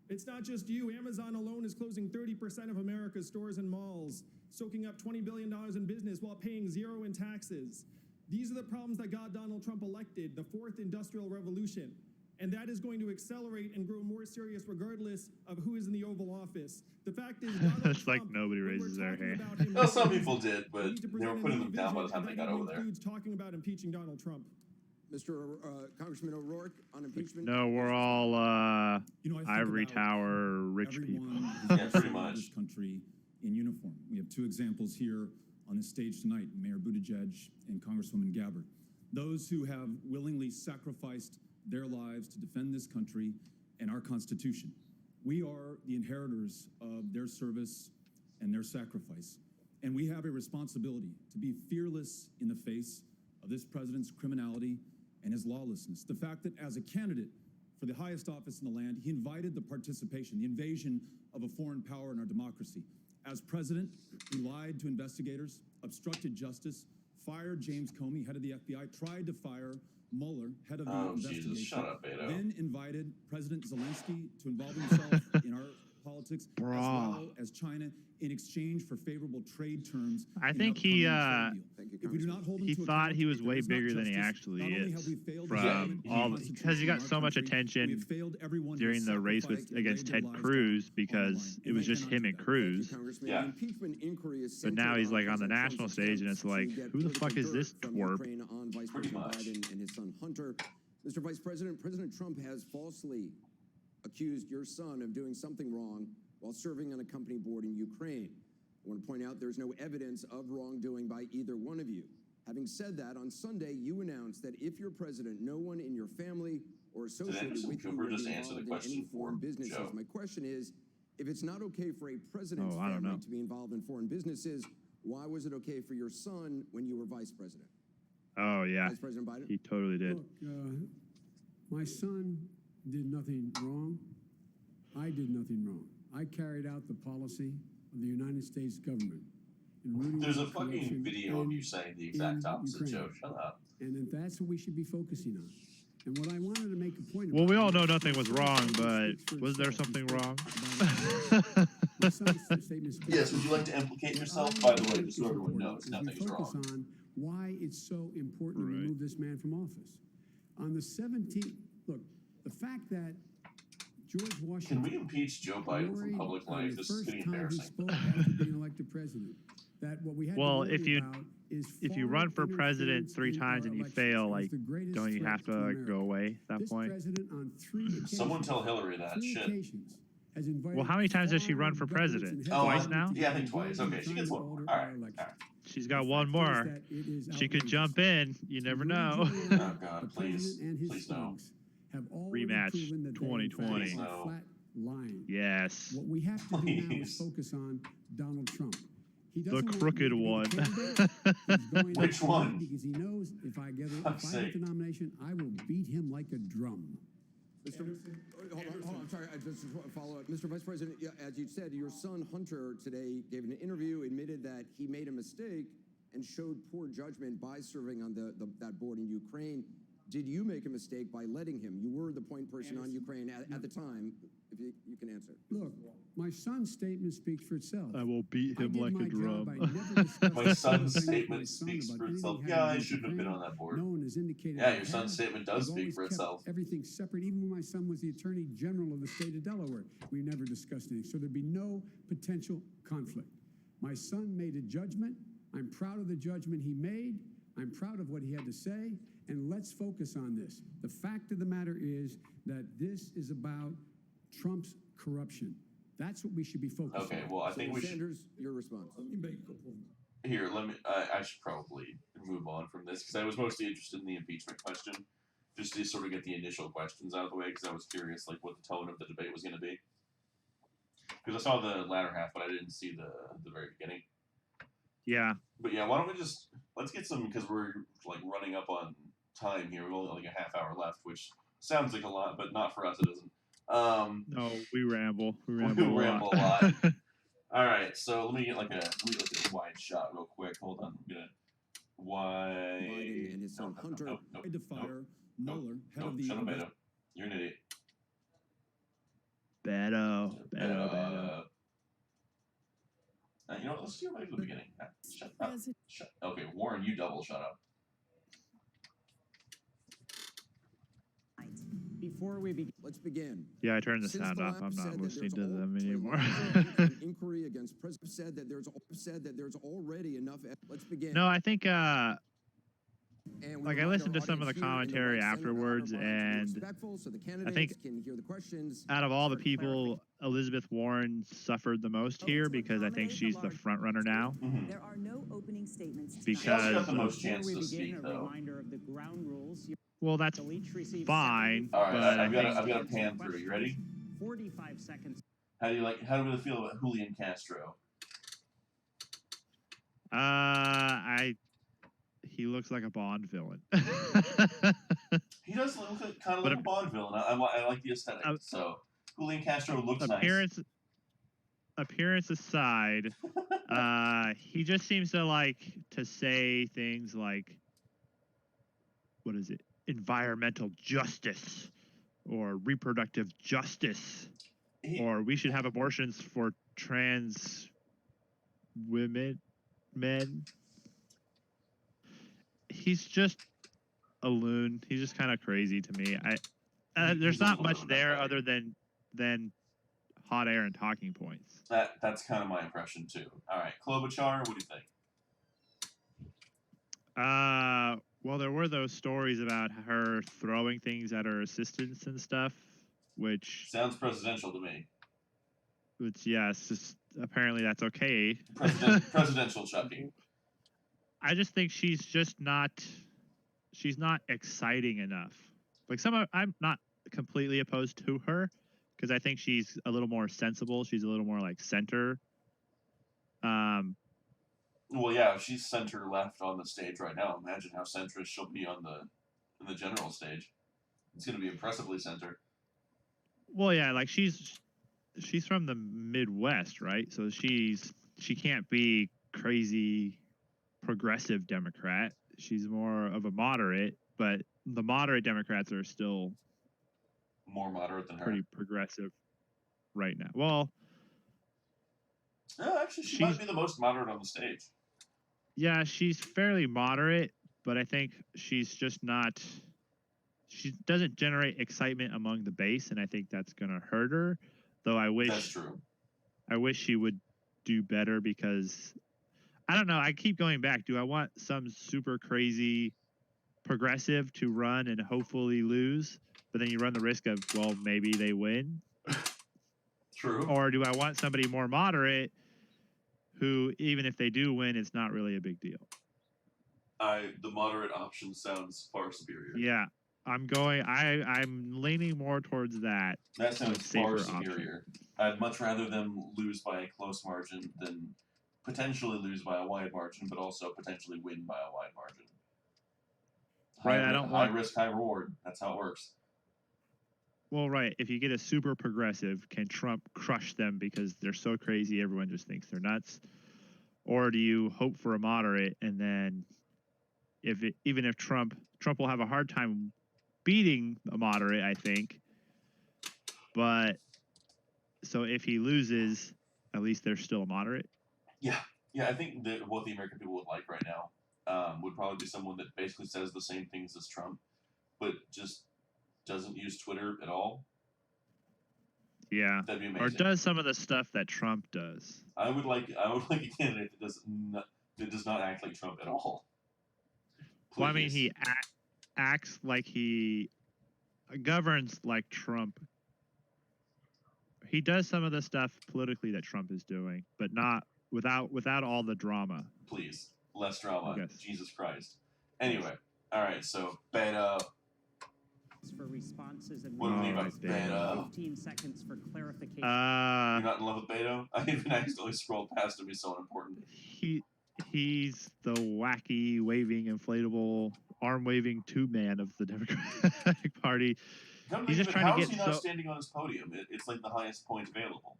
It's not just you. Amazon alone is closing 30% of America's stores and malls, soaking up $20 billion in business while paying zero in taxes. These are the problems that got Donald Trump elected, the fourth industrial revolution. And that is going to accelerate and grow more serious regardless of who is in the Oval Office. The fact is, Donald It's Trump, like nobody raises their hand. Well, some people did, but they were putting them down by the time they got over there. Includes talking about impeaching Donald Trump. Mr. Congressman O'Rourke, on impeachment? No, we're all I think ivory about tower rich people. everyone Yeah, pretty much. This country in uniform. We have two examples here on the stage tonight, Mayor Buttigieg and Congresswoman Gabbard. Those who have willingly sacrificed their lives to defend this country and our Constitution. We are the inheritors of their service and their sacrifice. And we have a responsibility to be fearless in the face of this president's criminality and his lawlessness. The fact that as a candidate for the highest office in the land, he invited the participation, the invasion of a foreign power in our democracy. As president, he lied to investigators, obstructed justice, fired James Comey, head of the FBI, tried to fire Mueller, head of the investigation, Jesus, shut up, Beto. then invited President Zelensky to involve himself in our politics, as well as China, in exchange for favorable trade terms. I in think an he upcoming trade deal. If we do not hold him he to thought account, he was if there way is not bigger than he justice, actually not only is have we failed from the government and all the because he Constitution got of so our much country, we attention have failed everyone who during the race sacrificed and against laid their Ted lives Cruz down because on the it was line. just And they him and cannot do that. Cruz. Congressman, Yeah. the impeachment inquiry is But now centered he's like on the President national Trump's stage, and it's attempts to like, get who the fuck is political this dirt from twerp? Ukraine on Vice Pretty President much. Biden and his son Hunter. Mr. Vice President, President Trump has falsely accused your son of doing something wrong while serving on a company board in Ukraine. I want to point out there's no evidence of wrongdoing by either one of you. Having said that, on Sunday, you announced that if you're president, no one in your family or associated Anderson with you Cooper will just be answer the involved in any question foreign for businesses. Joe? My question is, if it's not okay for a president's I don't family know. to be involved in foreign businesses, why was it okay for your son when you were vice president? Oh yeah, Vice President Biden? he totally did. Look, my son did nothing wrong. I did nothing wrong. I carried out the policy of the United States government. in rooting There's a out fucking corruption video of in- you saying the exact in opposite, Ukraine. Joe. Shut up. And then that's what we should be focusing on. And what I wanted to make a point Well, we all know about nothing was wrong, but speaks for was there itself. something wrong? My son's statement speaks Yes, for would you like to itself. implicate What yourself? I By the think way, is just so everyone important knows, is we nothing's focus wrong. on why it's so important Right. to remove this man from office. On the 17th, look, the fact that George Can Washington we impeach Joe Biden from public on life? the This is first getting time he embarrassing. spoke after being elected president, that what we had to Well, worry if you about is if you foreign run for president interference 3 in times our and you elections. fail, It was like, the greatest don't you threat have to America. go away at that This point? president on 3 occasions, Someone tell Hillary that. 3 Shit. occasions, has invited Well, how many times does she run foreign for governments president? and Oh, Twice heads now? Yeah, I think twice. engaged in Okay, she trying gets to one more. alter All our right. elections. She's The got one fact is more. that it is She could outrageous. jump in. You never know. Oh, God, The please. president and his Please no. thugs have already Rematch proven that they, in 2020. fact, are No. flat lying. Yes. What we have to do now Please. is focus on Donald Trump. He The doesn't want me crooked to be the one. candidate. He's going Which after me one? Because he knows if I get Fuck's sake. the nomination, I will beat him like a drum. Hold on, I'm sorry, I just want to follow up. Mr. Vice President, yeah, as you said, your son Hunter today gave an interview, admitted that he made a mistake and showed poor judgment by serving on that board in Ukraine. Did you make a mistake by letting him? You were the point person on Ukraine at the time, if you can answer. Look, my son's statement speaks for itself. I will beat I him did like my a job. drum. I never discussed My a son's single thing with my statement son speaks about for anything itself. having Yeah, to I do with shouldn't have been Ukraine. on that board. No one has indicated Yeah, I your son's have. statement does I've speak always for kept itself. everything separate. Even when my son was the Attorney General of the state of Delaware, we never discussed anything. So there'd be no potential conflict. My son made a judgment. I'm proud of the judgment he made. I'm proud of what he had to say, and let's focus on this. The fact of the matter is that this is about Trump's corruption. That's what we should be focused on. Okay, well, I think we should. Sanders, your response. Here, let me. I should probably move on from this because I was mostly interested in the impeachment question, just to sort of get the initial questions out of the way because I was curious, like, what the tone of the debate was going to be. Because I saw the latter half, but I didn't see the very beginning. Yeah. But yeah, why don't we just let's get some because we're like running up on time here. We've only like a half hour left, which sounds like a lot, but not for us. It doesn't. No, we ramble. We We ramble, ramble a lot. All right, so let me get like a wide shot real quick. Hold on, I'm gonna wide. Biden and his son Hunter tried to fire Mueller, head of the shut up, Beto. You're an idiot. Beto. You know what? Let's do it right from the beginning. Shut up. Okay, Warren, you double shut up. Before we begin, let's begin. Yeah, I turned the Since sound the off. lab I'm not said that listening there's to them anymore. an inquiry against President said that there's already enough. Let's begin. No, I think And we like I remind listened our to some of the audience here in commentary White Center, afterwards, Honor Biden, to be and respectful so the I candidates think can hear the questions. out of all the people, Elizabeth Warren suffered the most here because I think she's the front runner now. There are no opening statements tonight. She also got the Because most chance to speak, a though. reminder of the ground rules. well, that's fine. All right, but I've got I to pan through. You ready? 45 seconds. How do we feel about Julian Castro? he looks like a Bond villain. He does look kind of like a Bond villain. I like the aesthetic. So Julian Castro looks nice. Appearance aside, he just seems to like to say things like, what is it? Environmental justice or reproductive justice, or we should have abortions for trans men. He's just a loon. He's just kind of crazy to me. There's not much there other than hot air and talking points. That's kind of my impression too. All right, Klobuchar, what do you think? Well, there were those stories about her throwing things at her assistants and stuff, which sounds presidential to me. Which, yes, apparently that's okay. Presidential chucking. I just think she's not exciting enough. Like I'm not completely opposed to her because I think she's a little more sensible. She's a little more like center. Well, yeah, if she's center left on the stage right now, imagine how centrist she'll be in the general stage. It's going to be impressively center. Well, yeah, like she's from the Midwest, right? So she can't be crazy progressive Democrat. She's more of a moderate, but the moderate Democrats are still more moderate than her. Pretty progressive right now. Well, actually, she might be the most moderate on the stage. Yeah, she's fairly moderate, but I think she's just not. She doesn't generate excitement among the base, and I think that's going to hurt her. Though I wish that's true. I wish she would do better because I don't know. I keep going back. Do I want some super crazy progressive to run and hopefully lose, but then you run the risk of, well, maybe they win? True. Or do I want somebody more moderate who, even if they do win, it's not really a big deal? The moderate option sounds far superior. Yeah. I'm leaning more towards that. That sounds far superior. I'd much rather them lose by a close margin than potentially lose by a wide margin, but also potentially win by a wide margin. Right, high risk, high reward. That's how it works. Well, right. If you get a super progressive, can Trump crush them because they're so crazy everyone just thinks they're nuts? Or do you hope for a moderate, and then even if Trump will have a hard time beating a moderate, I think. But so if he loses, at least they're still a moderate. Yeah. I think that what the American people would like right now would probably be someone that basically says the same things as Trump, but just doesn't use Twitter at all. Yeah. That'd be amazing. Or does some of the stuff that Trump does. I would like a candidate that does not act like Trump at all. Well, I mean, he acts like he governs like Trump. He does some of the stuff politically that Trump is doing, but not without all the drama. Please, less drama. Yes. Jesus Christ. Anyway, all right. So Beto. For responses and What do you think about Beto? 15 seconds for clarification. You're not in love with Beto? I even accidentally scrolled past him. He's so unimportant. He's the wacky, waving, inflatable, arm-waving tube man of the Democratic Party. He's just trying to get. How is he not standing on his podium? It's like the highest point available.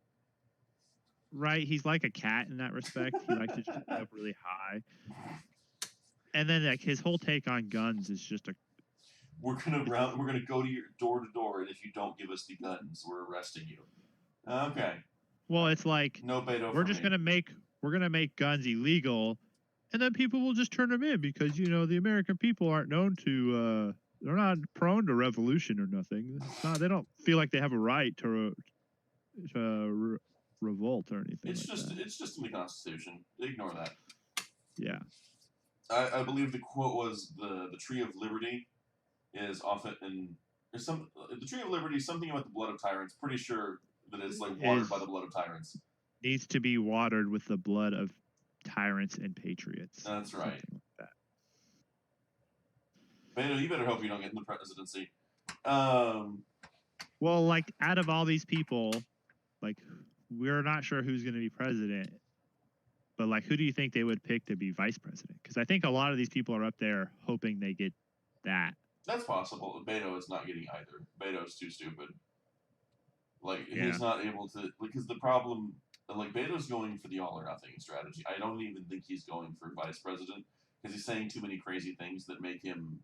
Right, he's like a cat in that respect. He likes to just go up really high. And then like his whole take on guns is just a. We're gonna go to your door to door, and if you don't give us the guns, we're arresting you. Okay. Well, it's like no Beto. We're gonna make guns illegal, and then people will just turn them in because the American people aren't known to. They're not prone to revolution or nothing. They don't feel like they have a right to revolt or anything. It's just in the Constitution. Ignore that. Yeah. I believe the quote was the Tree of Liberty is often the Tree of Liberty, something about the blood of tyrants. Pretty sure that it's like watered by the blood of tyrants. Needs to be watered with the blood of tyrants and patriots. That's right. Like that. Beto, you better hope you don't get in the presidency. Well, like out of all these people, like we're not sure who's going to be president, but like who do you think they would pick to be vice president? Because I think a lot of these people are up there hoping they get that. That's possible. Beto is not getting either. Beto's too stupid. Like he's not able to, because the problem, like Beto's going for the all or nothing strategy. I don't even think he's going for vice president because he's saying too many crazy things that make him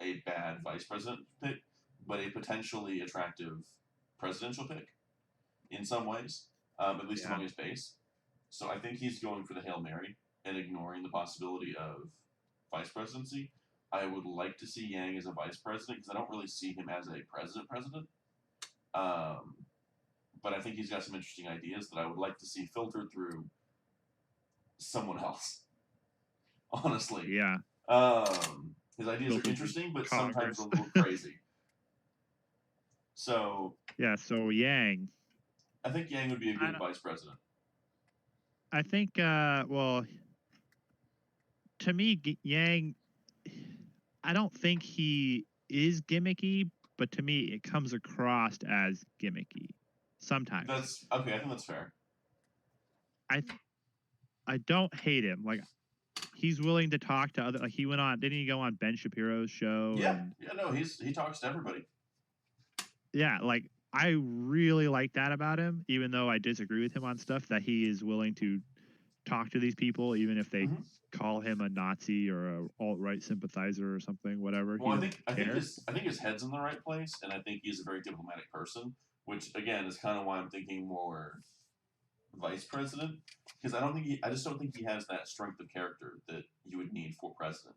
a bad vice president pick, but a potentially attractive presidential pick in some ways, at least among his base. So I think he's going for the Hail Mary and ignoring the possibility of vice presidency. I would like to see Yang as a vice president because I don't really see him as a president. But I think he's got some interesting ideas that I would like to see filtered through someone else. Honestly. Yeah. His ideas are interesting, but sometimes a little crazy. So. Yeah, so Yang. I think Yang would be a good vice president. I think, well, to me, Yang, I don't think he is gimmicky, but to me, it comes across as gimmicky sometimes. That's okay. I think that's fair. I don't hate him. Like, he's willing to talk to other. Like, didn't he go on Ben Shapiro's show? Yeah, no, he talks to everybody. Yeah, like I really like that about him, even though I disagree with him on stuff, that he is willing to talk to these people, even if they call him a Nazi or a alt-right sympathizer or something, whatever. Well, I think his head's in the right place, and I think he's a very diplomatic person, which again is kind of why I'm thinking more vice president, because I just don't think he has that strength of character that you would need for president.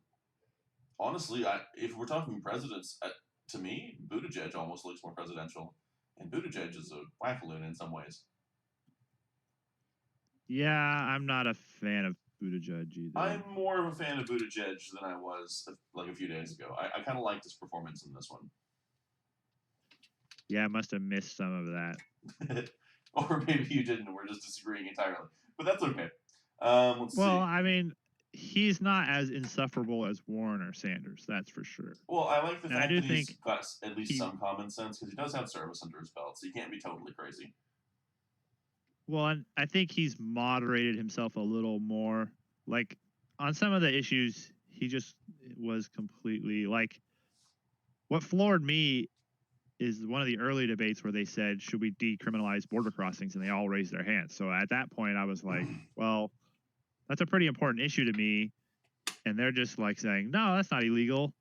Honestly, if we're talking presidents, to me, Buttigieg almost looks more presidential, and Buttigieg is a waffaloon in some ways. Yeah, I'm not a fan of Buttigieg either. I'm more of a fan of Buttigieg than I was like a few days ago. I kind of liked his performance in this one. Yeah, I must have missed some of that. Or maybe you didn't, and we're just disagreeing entirely. But that's okay. Let's see. I mean, he's not as insufferable as Warren or Sanders, that's for sure. Well, I like the fact that he's got at least some common sense, because he does have service under his belt, so you can't be totally crazy. Well, and I think he's moderated himself a little more. Like, on some of the issues, he just was completely, like, what floored me is one of the early debates where they said, should we decriminalize border crossings? And they all raised their hands. So at that point, I was like, well, that's a pretty important issue to me. And they're just like saying, no, that's not illegal.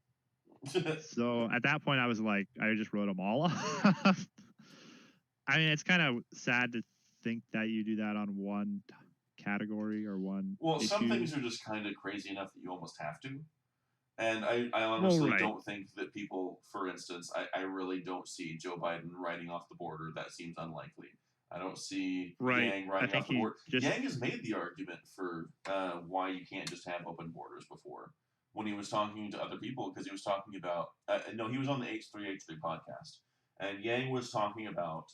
So at that point, I was like, I just wrote them all off. I mean, it's kind of sad to think that you do that on one category or one issue. Some things are just kind of crazy enough that you almost have to. And I honestly don't think that people, for instance, I really don't see Joe Biden writing off the border. That seems unlikely. I don't see Yang writing off the border. Yang has made the argument for why you can't just have open borders before. when he was talking to other people, because he was talking about no, he was on the H3 podcast, and Yang was talking about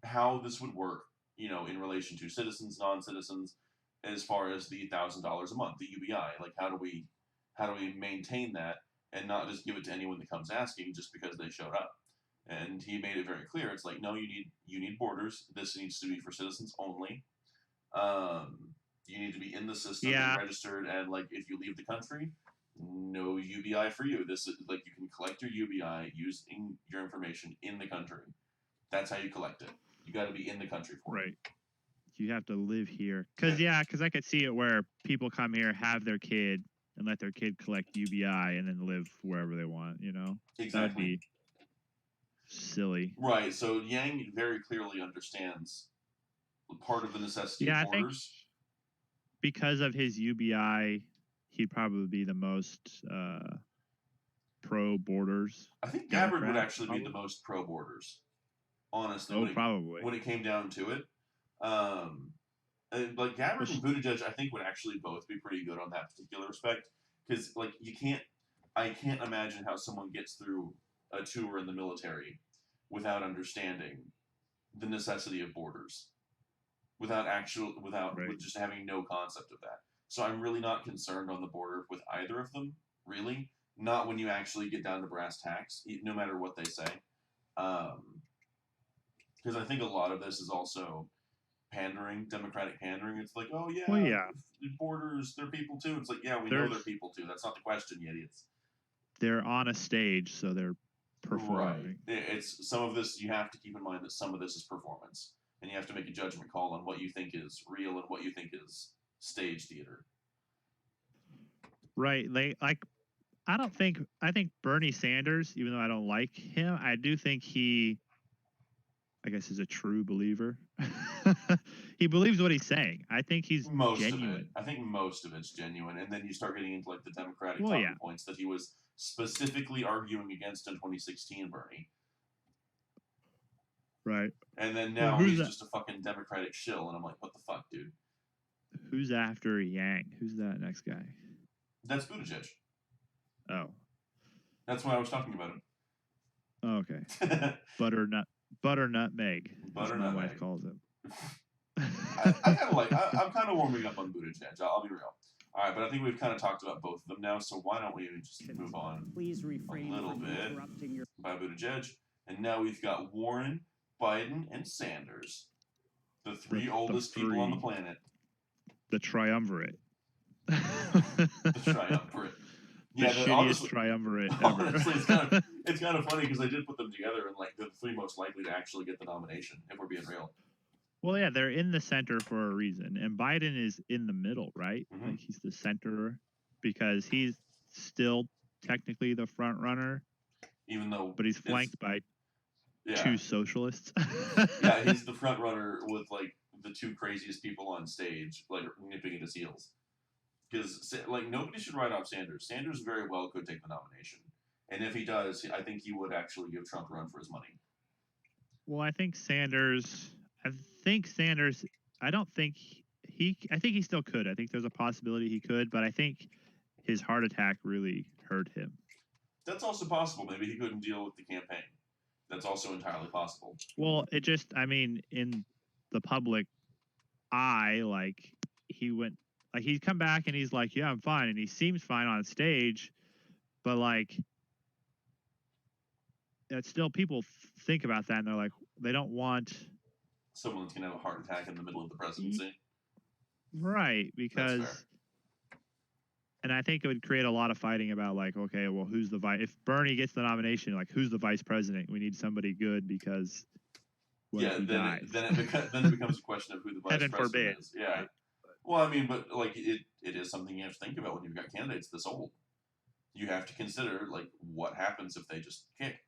how this would work, in relation to citizens, non-citizens, as far as the $1,000 a month, the UBI. Like, how do we maintain that and not just give it to anyone that comes asking just because they showed up? And he made it very clear. It's like, no, you need borders. This needs to be for citizens only. You need to be in the system and registered, and like if you leave the country, no UBI for you. This is like, you can collect your UBI using your information in the country. That's how you collect it. You got to be in the country for it. Right. You have to live here. Because I could see it where people come here, have their kid, and let their kid collect UBI and then live wherever they want, Exactly. That would be silly. Right. So Yang very clearly understands part of the necessity of borders. I think because of his UBI, he'd probably be the most pro-borders. I think Gabbard would actually be the most pro-borders. Honestly, probably. When it came down to it, like Gabbard and Buttigieg, I think would actually both be pretty good on that particular respect, because like I can't imagine how someone gets through a tour in the military without understanding the necessity of borders, with just having no concept of that. So I'm really not concerned on the border with either of them, really. Not when you actually get down to brass tacks, no matter what they say. Because I think a lot of this is also pandering, democratic pandering. It's like, oh yeah, borders, they're people too. It's like, yeah, we know they're people too. That's not the question, you idiots. They're on a stage, so they're performing. Right. It's some of this, you have to keep in mind that some of this is performance, and you have to make a judgment call on what you think is real and what you think is stage theater. Right. I think Bernie Sanders, even though I don't like him, I do think he, I guess, is a true believer. He believes what he's saying. I think he's genuine. I think most of it's genuine, and then you start getting into like the Democratic talking points that he was specifically arguing against in 2016, Bernie. Right. And then now he's just a fucking Democratic shill, and I'm like, what the fuck, dude? Who's after Yang? Who's that next guy? That's Buttigieg. Oh. That's why I was talking about him. Oh, okay. Butternut Meg. Butternut my wife Meg. calls him. I'm kind of warming up on Buttigieg. I'll be real. All right, but I think we've kind of talked about both of them now, so why don't we just move on a little bit by Buttigieg. And now we've got Warren, Biden, and Sanders, the three oldest people on the planet. The triumvirate. The triumvirate. The shittiest triumvirate ever. Honestly, it's kind of funny because they did put them together, and like they're the three most likely to actually get the nomination, if we're being real. Well, yeah, they're in the center for a reason, and Biden is in the middle, right? Mm-hmm. Like he's the center because he's still technically the front runner, but he's flanked by two socialists. Yeah, he's the front runner with like the two craziest people on stage, like nipping at his heels. Because like nobody should write off Sanders. Sanders very well could take the nomination, and if he does, I think he would actually give Trump a run for his money. Well, I think Sanders. I think he still could. I think there's a possibility he could, but I think his heart attack really hurt him. That's also possible. Maybe he couldn't deal with the campaign. That's also entirely possible. Well, in the public eye, like he's come back and he's like, yeah, I'm fine. And he seems fine on stage, but like, it's still people think about that and they're like, they don't want someone that's going to have a heart attack in the middle of the presidency. Right. Because, and I think it would create a lot of fighting about like, okay, well, who's the if Bernie gets the nomination, like who's the vice president? We need somebody good because then it becomes a question of who the vice president is. Yeah. Well, I mean, but like it is something you have to think about when you've got candidates this old. You have to consider like what happens if they just kick.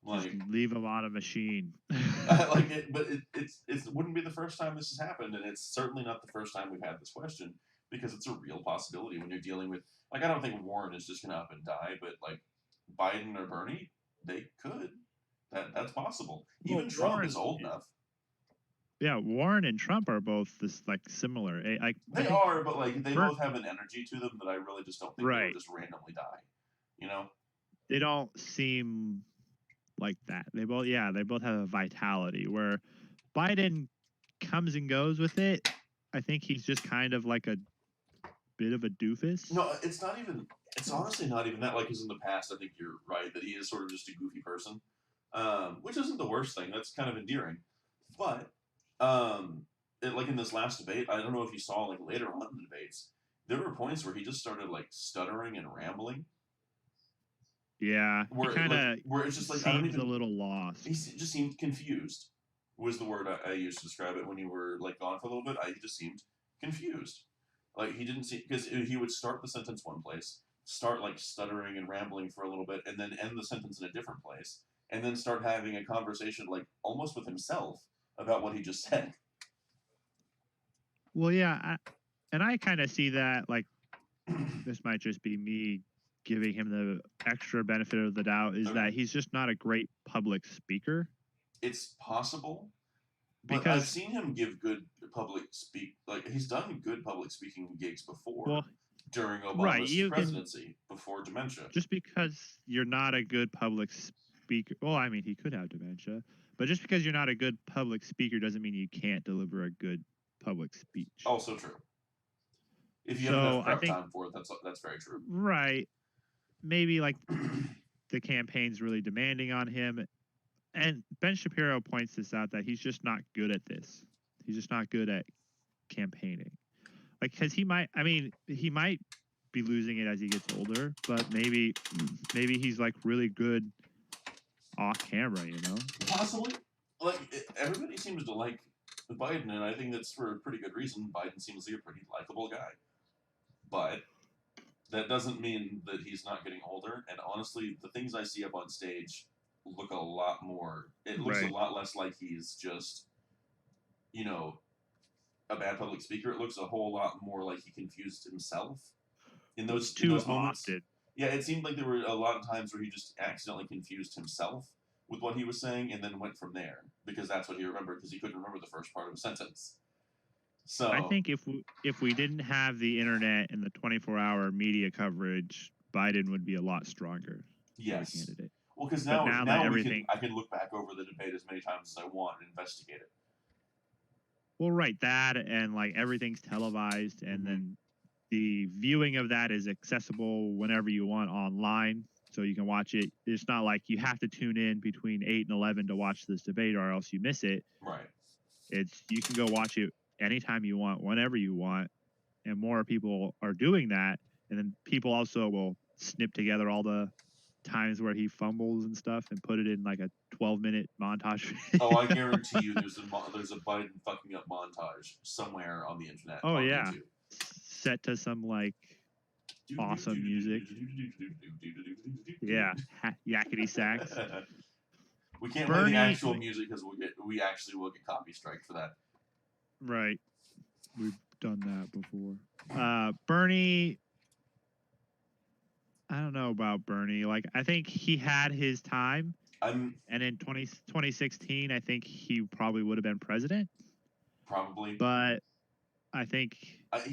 Like, just leave them on a machine. It wouldn't be the first time this has happened, and it's certainly not the first time we've had this question because it's a real possibility when you're dealing with like I don't think Warren is just gonna up and die, but like Biden or Bernie, they could. That's possible. Even Trump is old enough. yeah, Warren and Trump are both this like similar. Like They are, but like they both have an energy to them that I really just don't think they Right. would just randomly die. You know? They don't seem like that. They both have a vitality where Biden comes and goes with it. I think he's just kind of like a bit of a doofus. No, it's not even. It's honestly not even that. Like, because in the past, I think you're right that he is sort of just a goofy person, which isn't the worst thing. That's kind of endearing. But, like in this last debate, I don't know if you saw like later on in the debates, there were points where he just started like stuttering and rambling. Yeah, Where he kind of like, where it's just like seems I don't even. a little lost. He just seemed confused. Was the word I used to describe it when you were like gone for a little bit. He just seemed confused. Like he didn't see because he would start the sentence one place, start like stuttering and rambling for a little bit, and then end the sentence in a different place, and then start having a conversation like almost with himself about what he just said. Well, yeah, I kind of see that like this might just be me giving him the extra benefit of the doubt is that he's just not a great public speaker. It's possible, but I've seen him give good public speak. Like he's done good public speaking gigs before during Obama's presidency before dementia. Just because you're not a good public speaker, well, I mean, he could have dementia, but just because you're not a good public speaker doesn't mean you can't deliver a good public speech. Also true. If you have enough prep time for it, that's very true. Right. Maybe like the campaign's really demanding on him. And Ben Shapiro points this out that he's just not good at this. He's just not good at campaigning. Like, because he might be losing it as he gets older, but maybe he's like really good off camera, you know? Possibly. Like, everybody seems to like Biden, and I think that's for a pretty good reason. Biden seems like a pretty likable guy. But that doesn't mean that he's not getting older. And honestly, the things I see up on stage look a lot more. It looks a lot less like he's just, you know, a bad public speaker. It looks a whole lot more like he confused himself in those moments. Yeah, it seemed like there were a lot of times where he just accidentally confused himself with what he was saying and then went from there because that's what he remembered because he couldn't remember the first part of a sentence. So I think if we didn't have the internet and the 24-hour media coverage, Biden would be a lot stronger. Yes. Candidate. Well, because now I can look back over the debate as many times as I want and investigate it. Well, right, that and like everything's televised, and then the viewing of that is accessible whenever you want online, so you can watch it. It's not like you have to tune in between 8 and 11 to watch this debate, or else you miss it. Right. You can go watch it anytime you want, whenever you want, and more people are doing that. And then people also will snip together all the times where he fumbles and stuff and put it in like a 12-minute montage. Oh, I guarantee you there's a Biden fucking up montage somewhere on the internet. Oh, yeah. YouTube. Set to some like awesome music. Yeah. Yakety sax. We can't play the actual music because we actually will get copy strike for that. Right. We've done that before. Bernie, I don't know about Bernie. Like, I think he had his time. And in 2016, I think he probably would have been president. Probably. But I think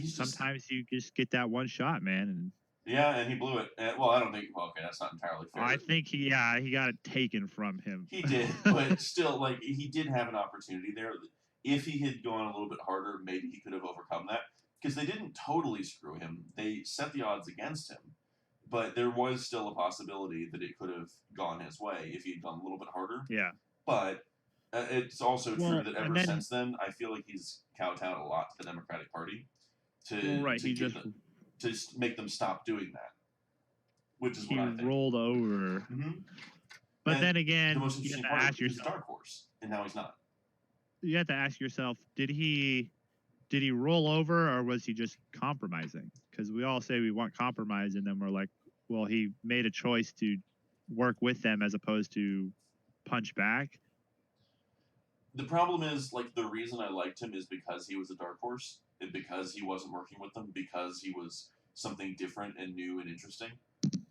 sometimes you just get that one shot, man. And yeah, and he blew it. Well, I don't think. Well, okay, that's not entirely fair. I think he got it taken from him. He did, but still, like he did have an opportunity there. If he had gone a little bit harder, maybe he could have overcome that. Because they didn't totally screw him. They set the odds against him. But there was still a possibility that it could have gone his way if he had gone a little bit harder. Yeah. But it's also true that ever since then, I feel like he's kowtowed a lot to the Democratic Party to make them stop doing that. Which is what I think. He rolled over. Mm-hmm. But then again, the most interesting part is the dark horse, and now he's not. You have to ask yourself, did he roll over or was he just compromising? Because we all say we want compromise, and then we're like, well, he made a choice to work with them as opposed to punch back. The problem is, like, the reason I liked him is because he was a dark horse, and because he wasn't working with them, because he was something different and new and interesting.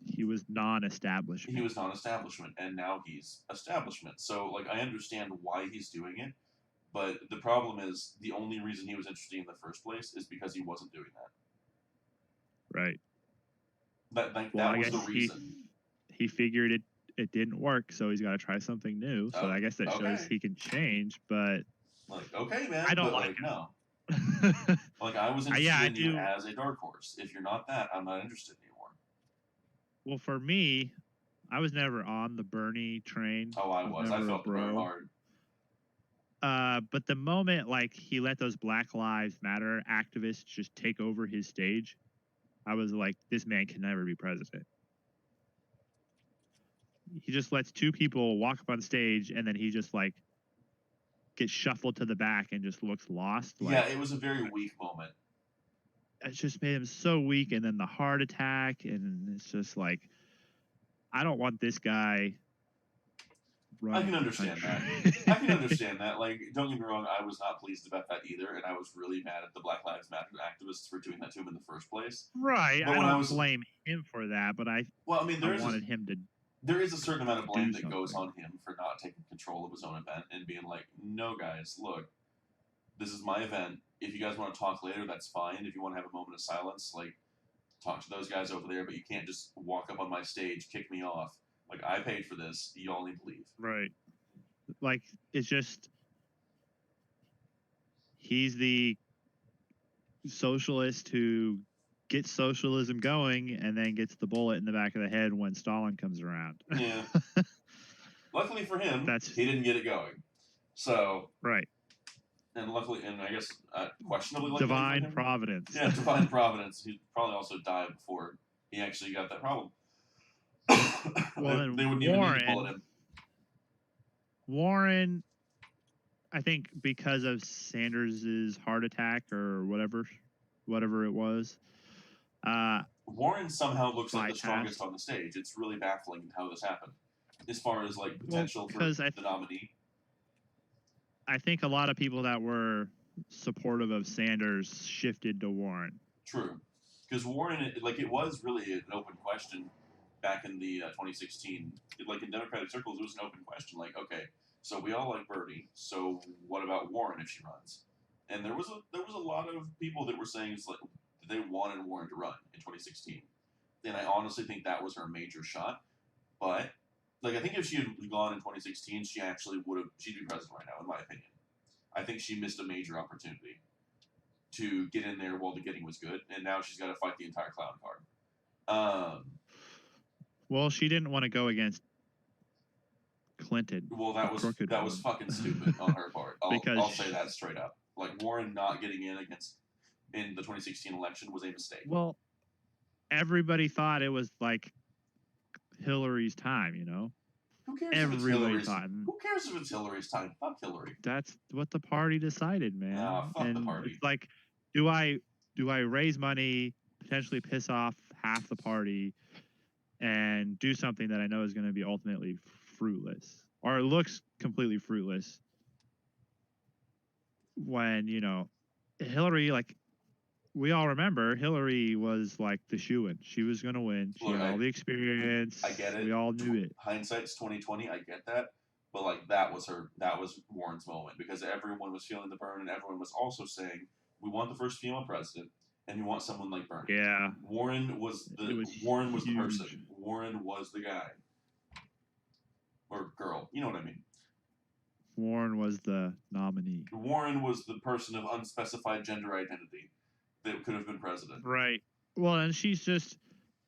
He was non-establishment. And now he's establishment. So, like, I understand why he's doing it, But the problem is the only reason he was interested in the first place is because he wasn't doing that. Right. That was the reason. He figured it didn't work, so he's got to try something new. So I guess that shows he can change. But like, okay, man, I don't but like no. Like, I was interested in you as a dark horse. If you're not that, I'm not interested anymore. Well, for me, I was never on the Bernie train. Oh, I was. I felt the burn hard. But the moment like he let those Black Lives Matter activists just take over his stage, I was like, this man can never be president. He just lets two people walk up on stage and then he just like gets shuffled to the back and just looks lost. Like, yeah, it was a very weak moment. It just made him so weak, and then the heart attack, and it's just like, I don't want this guy. I can understand that. I can understand that. Like, don't get me wrong, I was not pleased about that either, and I was really mad at the Black Lives Matter activists for doing that to him in the first place. Right. But I don't blame him for that, but I wanted him to. There is a certain amount of blame that goes on him for not taking control of his own event and being like, no, guys, look, this is my event. If you guys want to talk later, that's fine. If you want to have a moment of silence, like, talk to those guys over there, but you can't just walk up on my stage, kick me off. Like, I paid for this. You all need to leave. Right. Like, it's just, he's the socialist who gets socialism going and then gets the bullet in the back of the head when Stalin comes around. Yeah. Luckily for him, he didn't get it going. So. Right. And luckily, and I guess questionably luckily divine for him. Providence. Yeah, divine providence. He probably also died before he actually got that problem. Well, then they wouldn't even need to bullet him. Warren, I think because of Sanders's heart attack or whatever it was. Warren somehow looks like the strongest on the stage. It's really baffling how this happened. As far as like potential for the nominee. I think a lot of people that were supportive of Sanders shifted to Warren. True. Because Warren, like, it was really an open question back in the 2016. Like, in Democratic circles, it was an open question. Like, okay, so we all like Bernie, so what about Warren if she runs? And there was a lot of people that were saying it's like they wanted Warren to run in 2016. And I honestly think that was her major shot. But, like, I think if she had gone in 2016, she'd be president right now, in my opinion. I think she missed a major opportunity to get in there while the getting was good, and now she's got to fight the entire clown card. Well, she didn't want to go against Clinton. Well, that was fucking stupid on her part. I'll say that straight up. Like, Warren not getting in the 2016 election was a mistake. Well, everybody thought it was like Hillary's time, you know? Who cares if it's Hillary's time? Fuck Hillary. That's what the party decided, man. Fuck the party. It's like, do I raise money, potentially piss off half the party, and do something that I know is going to be ultimately fruitless, or it looks completely fruitless? When, you know, Hillary, like, we all remember Hillary was like the shoo-in. She was going to win. She had all the experience. I get it. We all knew it. Hindsight's 20/20. I get that. But, like, that was Warren's moment, because everyone was feeling the burn, and everyone was also saying, we want the first female president, and we want someone like Bernie. Yeah. Warren was the person. Warren was the guy. Or girl. You know what I mean. Warren was the nominee. Warren was the person of unspecified gender identity that could have been president. Right. Well, and she's just,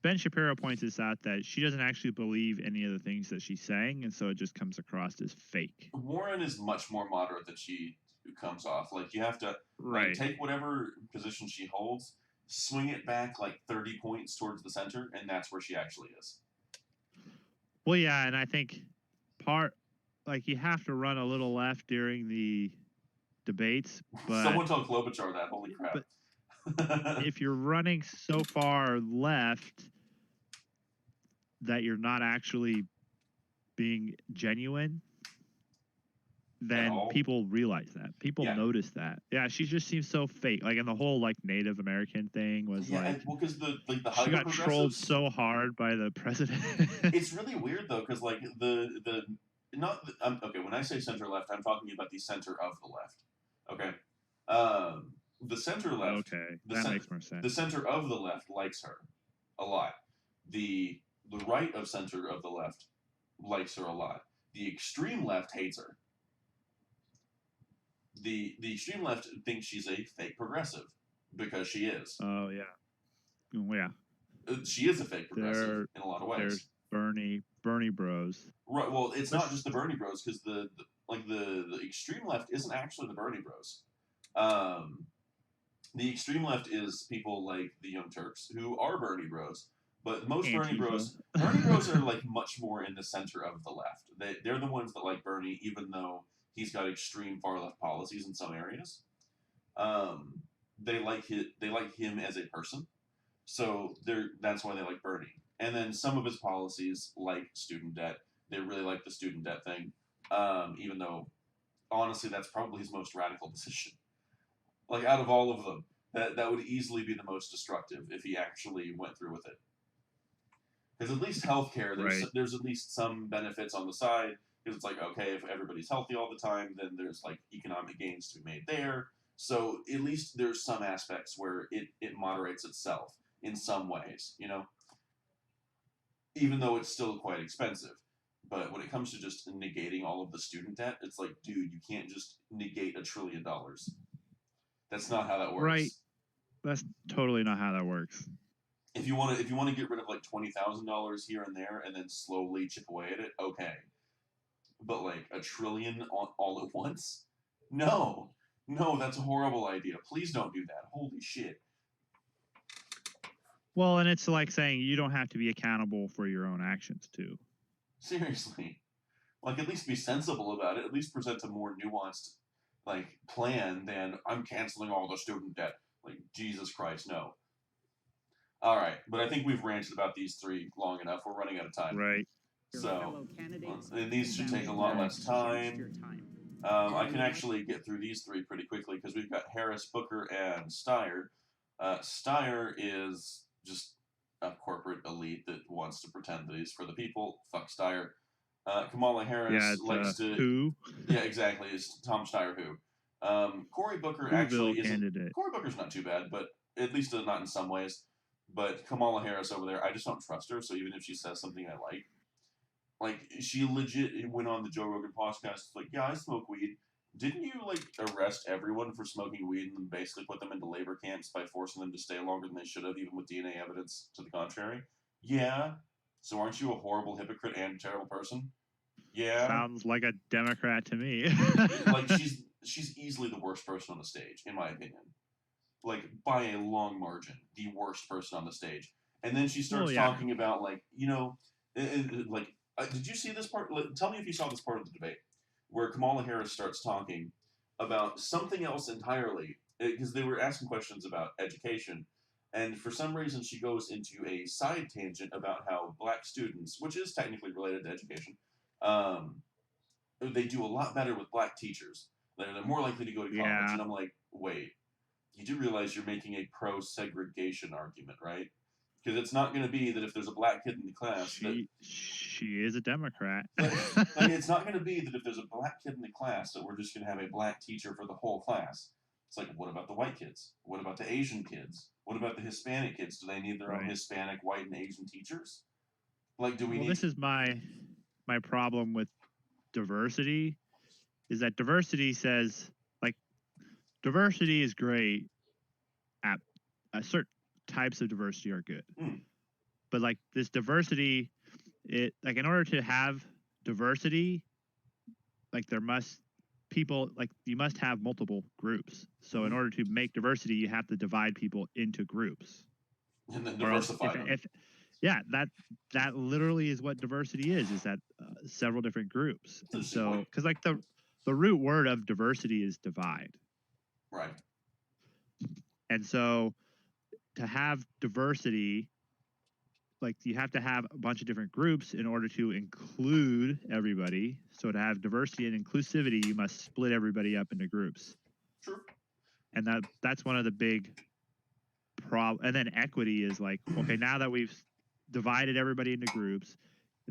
Ben Shapiro points this out, that she doesn't actually believe any of the things that she's saying, and so it just comes across as fake. Warren is much more moderate than she comes off. Like, you have to like, take whatever position she holds, swing it back like 30 points towards the center, and that's where she actually is. Well, yeah, and I think you have to run a little left during the debates, but someone told Klobuchar that. Holy crap. If you're running so far left that you're not actually being genuine, then people realize that. People notice that. Yeah, she just seems so fake. Like, and the whole like Native American thing was because the she got trolled so hard by the president. It's really weird though, because like the not okay. When I say center left, I'm talking about the center of the left. Okay, the center left. Okay, the that cen- makes more sense. The center of the left likes her a lot. The right of center of the left likes her a lot. The extreme left hates her. The extreme left thinks she's a fake progressive because she is. Oh yeah, yeah. She is a fake progressive in a lot of ways. There's Bernie Bros. Right. Well, it's not just the Bernie Bros because the extreme left isn't actually the Bernie Bros. The extreme left is people like the Young Turks who are Bernie Bros. But most Bernie Bros are like much more in the center of the left. They're the ones that like Bernie, even though he's got extreme far left policies in some areas. They like him as a person, so that's why they like Bernie. And then some of his policies, like student debt, they really like the student debt thing. Even though, honestly, that's probably his most radical position. Like out of all of them, that would easily be the most destructive if he actually went through with it. Because at least healthcare, there's at least some benefits on the side. Because it's like, okay, if everybody's healthy all the time, then there's like economic gains to be made there. So at least there's some aspects where it moderates itself in some ways, you know? Even though it's still quite expensive. But when it comes to just negating all of the student debt, it's like, dude, you can't just negate $1 trillion. That's not how that works. Right. That's totally not how that works. If you want to get rid of like $20,000 here and there and then slowly chip away at it, okay. But like $1 trillion all at once? No, that's a horrible idea. Please don't do that. Holy shit. Well, and it's like saying you don't have to be accountable for your own actions too. Seriously, like at least be sensible about it. At least present a more nuanced like plan than I'm canceling all the student debt. Like Jesus Christ, no. All right, but I think we've ranted about these three long enough. We're running out of time. Right. So, and these should take a lot less time. I can actually get through these three pretty quickly because we've got Harris, Booker, and Steyer. Steyer is just a corporate elite that wants to pretend that he's for the people. Fuck Steyer. Kamala Harris likes to... Who? Yeah, exactly. It's Tom Steyer who. Cory Booker actually isn't... Cory Booker's not too bad, but at least not in some ways. But Kamala Harris over there, I just don't trust her. So even if she says something I like she legit went on the Joe Rogan podcast. Like, yeah, I smoke weed. Didn't you like arrest everyone for smoking weed and then basically put them into labor camps by forcing them to stay longer than they should have, even with DNA evidence to the contrary? Yeah. So aren't you a horrible hypocrite and a terrible person? Yeah. Sounds like a Democrat to me. Like she's easily the worst person on the stage, in my opinion. Like by a long margin, the worst person on the stage. And then she starts talking about like, you know, like, did you see this part? Tell me if you saw this part of the debate where Kamala Harris starts talking about something else entirely, because they were asking questions about education. And for some reason, she goes into a side tangent about how black students, which is technically related to education, they do a lot better with black teachers. They're more likely to go to college. Yeah. And I'm like, wait, you do realize you're making a pro-segregation argument, right? Because it's not going to be that if there's a black kid in the class... She is a Democrat. like, it's not going to be that if there's a black kid in the class that we're just going to have a black teacher for the whole class. It's like, what about the white kids? What about the Asian kids? What about the Hispanic kids? Do they need their own Hispanic, white, and Asian teachers? Like, do we need... This is my problem with diversity, is that diversity says, like, diversity is great at certain types of diversity are good. But like this diversity, it like in order to have diversity, like you must have multiple groups. So in order to make diversity, you have to divide people into groups. And then diversify them. That literally is what diversity is that several different groups. And so, because like the root word of diversity is divide. Right. And so to have diversity, like you have to have a bunch of different groups in order to include everybody. So to have diversity and inclusivity, you must split everybody up into groups. Sure. And that's one of the big problems. And then equity is like, okay, now that we've divided everybody into groups,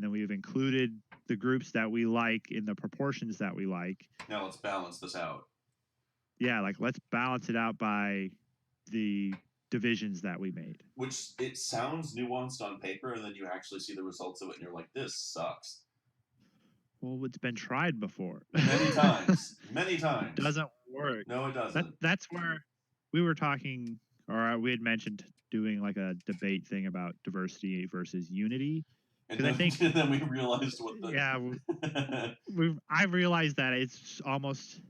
and then we've included the groups that we like in the proportions that we like. Now let's balance this out. Yeah, like let's balance it out by the divisions that we made. Which it sounds nuanced on paper, and then you actually see the results of it, and you're like, this sucks. Well, it's been tried before. Many times. Many times. It doesn't work. No, it doesn't. That's where we were talking, or we had mentioned doing like a debate thing about diversity versus unity. And then, I think, and then we realized what the... Yeah, I realized that it's almost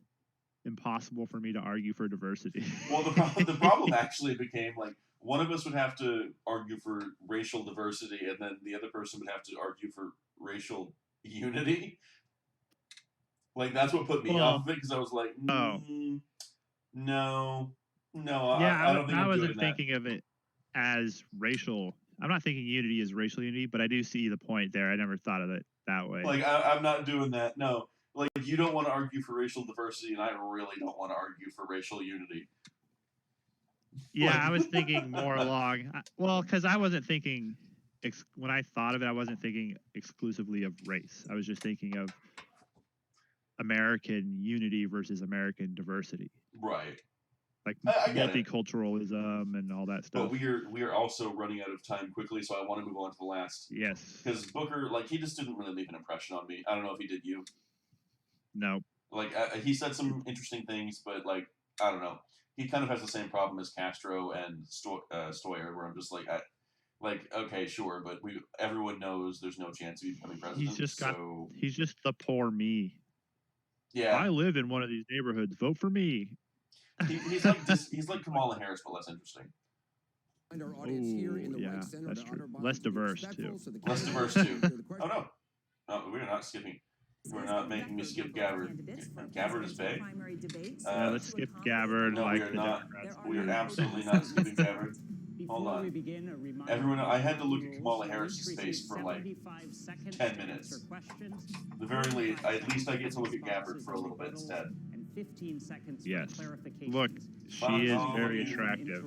impossible for me to argue for diversity. Well, the problem actually became like one of us would have to argue for racial diversity, and then the other person would have to argue for racial unity. Like that's what put me off of it, because I was like, no, yeah, I don't think I I'm wasn't doing thinking of it as racial. I'm not thinking unity is racial unity, but I do see the point there. I never thought of it that way. Like I'm not doing that. No, like you don't want to argue for racial diversity, and I really don't want to argue for racial unity. Yeah, I was thinking more along. Well, because I wasn't thinking when I thought of it, I wasn't thinking exclusively of race. I was just thinking of American unity versus American diversity. Right. Like I get it. multiculturalism and all that stuff. But we are also running out of time quickly, so I want to move on to the last. Yes. Because Booker, like, he just didn't really leave an impression on me. I don't know if he did you. No. Like, he said some interesting things, but, like, I don't know. He kind of has the same problem as Castro and Stoyer, where I'm just like, okay, sure, but everyone knows there's no chance of you becoming president. He's just the poor me. Yeah. I live in one of these neighborhoods. Vote for me. He's like Kamala Harris, but less interesting. Yeah, that's true. Less diverse too. Less diverse too. Oh no, we're not skipping. We're not making me skip Gabbard. Gabbard is big. Let's skip Gabbard. No, we are not. We are absolutely not skipping Gabbard. Hold on. Everyone, I had to look at Kamala Harris's face for like 10 minutes. The very least, at least I get to look at Gabbard for a little bit instead. 15 seconds yes. for clarification. Look, she is very attractive.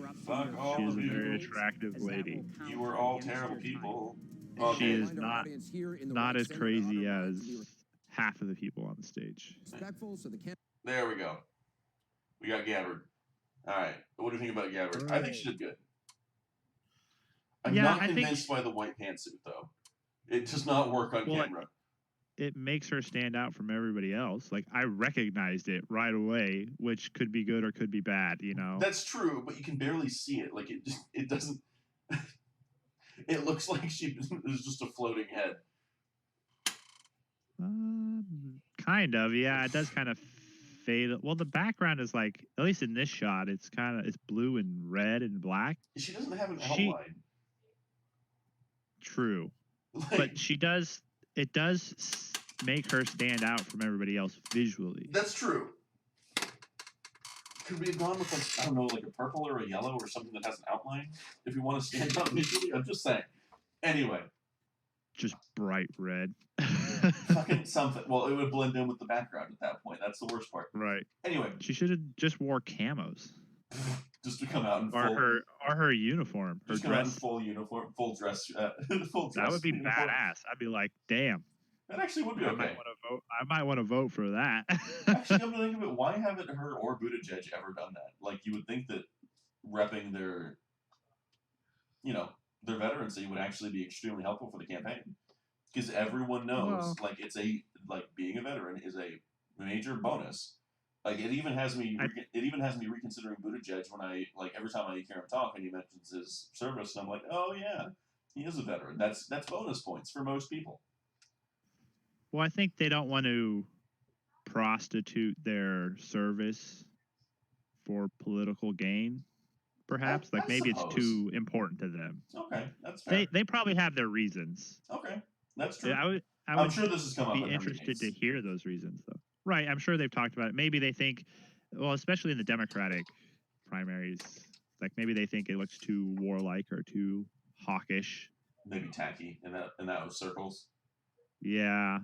She is a very attractive lady. You were all terrible people. Okay. She is not as crazy as half of the people on the stage. There we go. We got Gabbard. All right. What do you think about Gabbard? I think she did good. I'm not convinced by the white pantsuit, though. It does not work on camera. It makes her stand out from everybody else. Like, I recognized it right away, which could be good or could be bad, you know? That's true, but you can barely see it. Like, it doesn't... It looks like she is just a floating head. Kind of, yeah. It does kind of fade. Well, the background is like, at least in this shot, it's blue and red and black. She doesn't have an outline. True. But she does... It does make her stand out from everybody else visually. That's true. Could we have gone with, like, I don't know, like a purple or a yellow or something that has an outline if you want to stand out visually? I'm just saying. Anyway. Just bright red. Fucking something. Well, it would blend in with the background at that point. That's the worst part. Right. Anyway. She should have just wore camos. Just to come out in full... Or her uniform. Her just dress. Come out in full uniform, full dress. That would be uniform. Badass. I'd be like, damn. That actually would be okay. I might want to vote for that. Actually, come to think of it, why haven't her or Buttigieg ever done that? Like, you would think that repping their veterancy would actually be extremely helpful for the campaign. Because everyone knows, being a veteran is a major bonus. Like, it even has me reconsidering Buttigieg when every time I hear him talk and he mentions his service, and I'm like, oh yeah, he is a veteran. That's bonus points for most people. Well, I think they don't want to prostitute their service for political gain, perhaps. Maybe it's too important to them. Okay, that's fair. They probably have their reasons. Okay, that's true. I'm sure this has come up. Be interested to hear those reasons, though. Right, I'm sure they've talked about it. Maybe they think, well, especially in the Democratic primaries, maybe they think it looks too warlike or too hawkish. Maybe tacky in those circles. Yeah,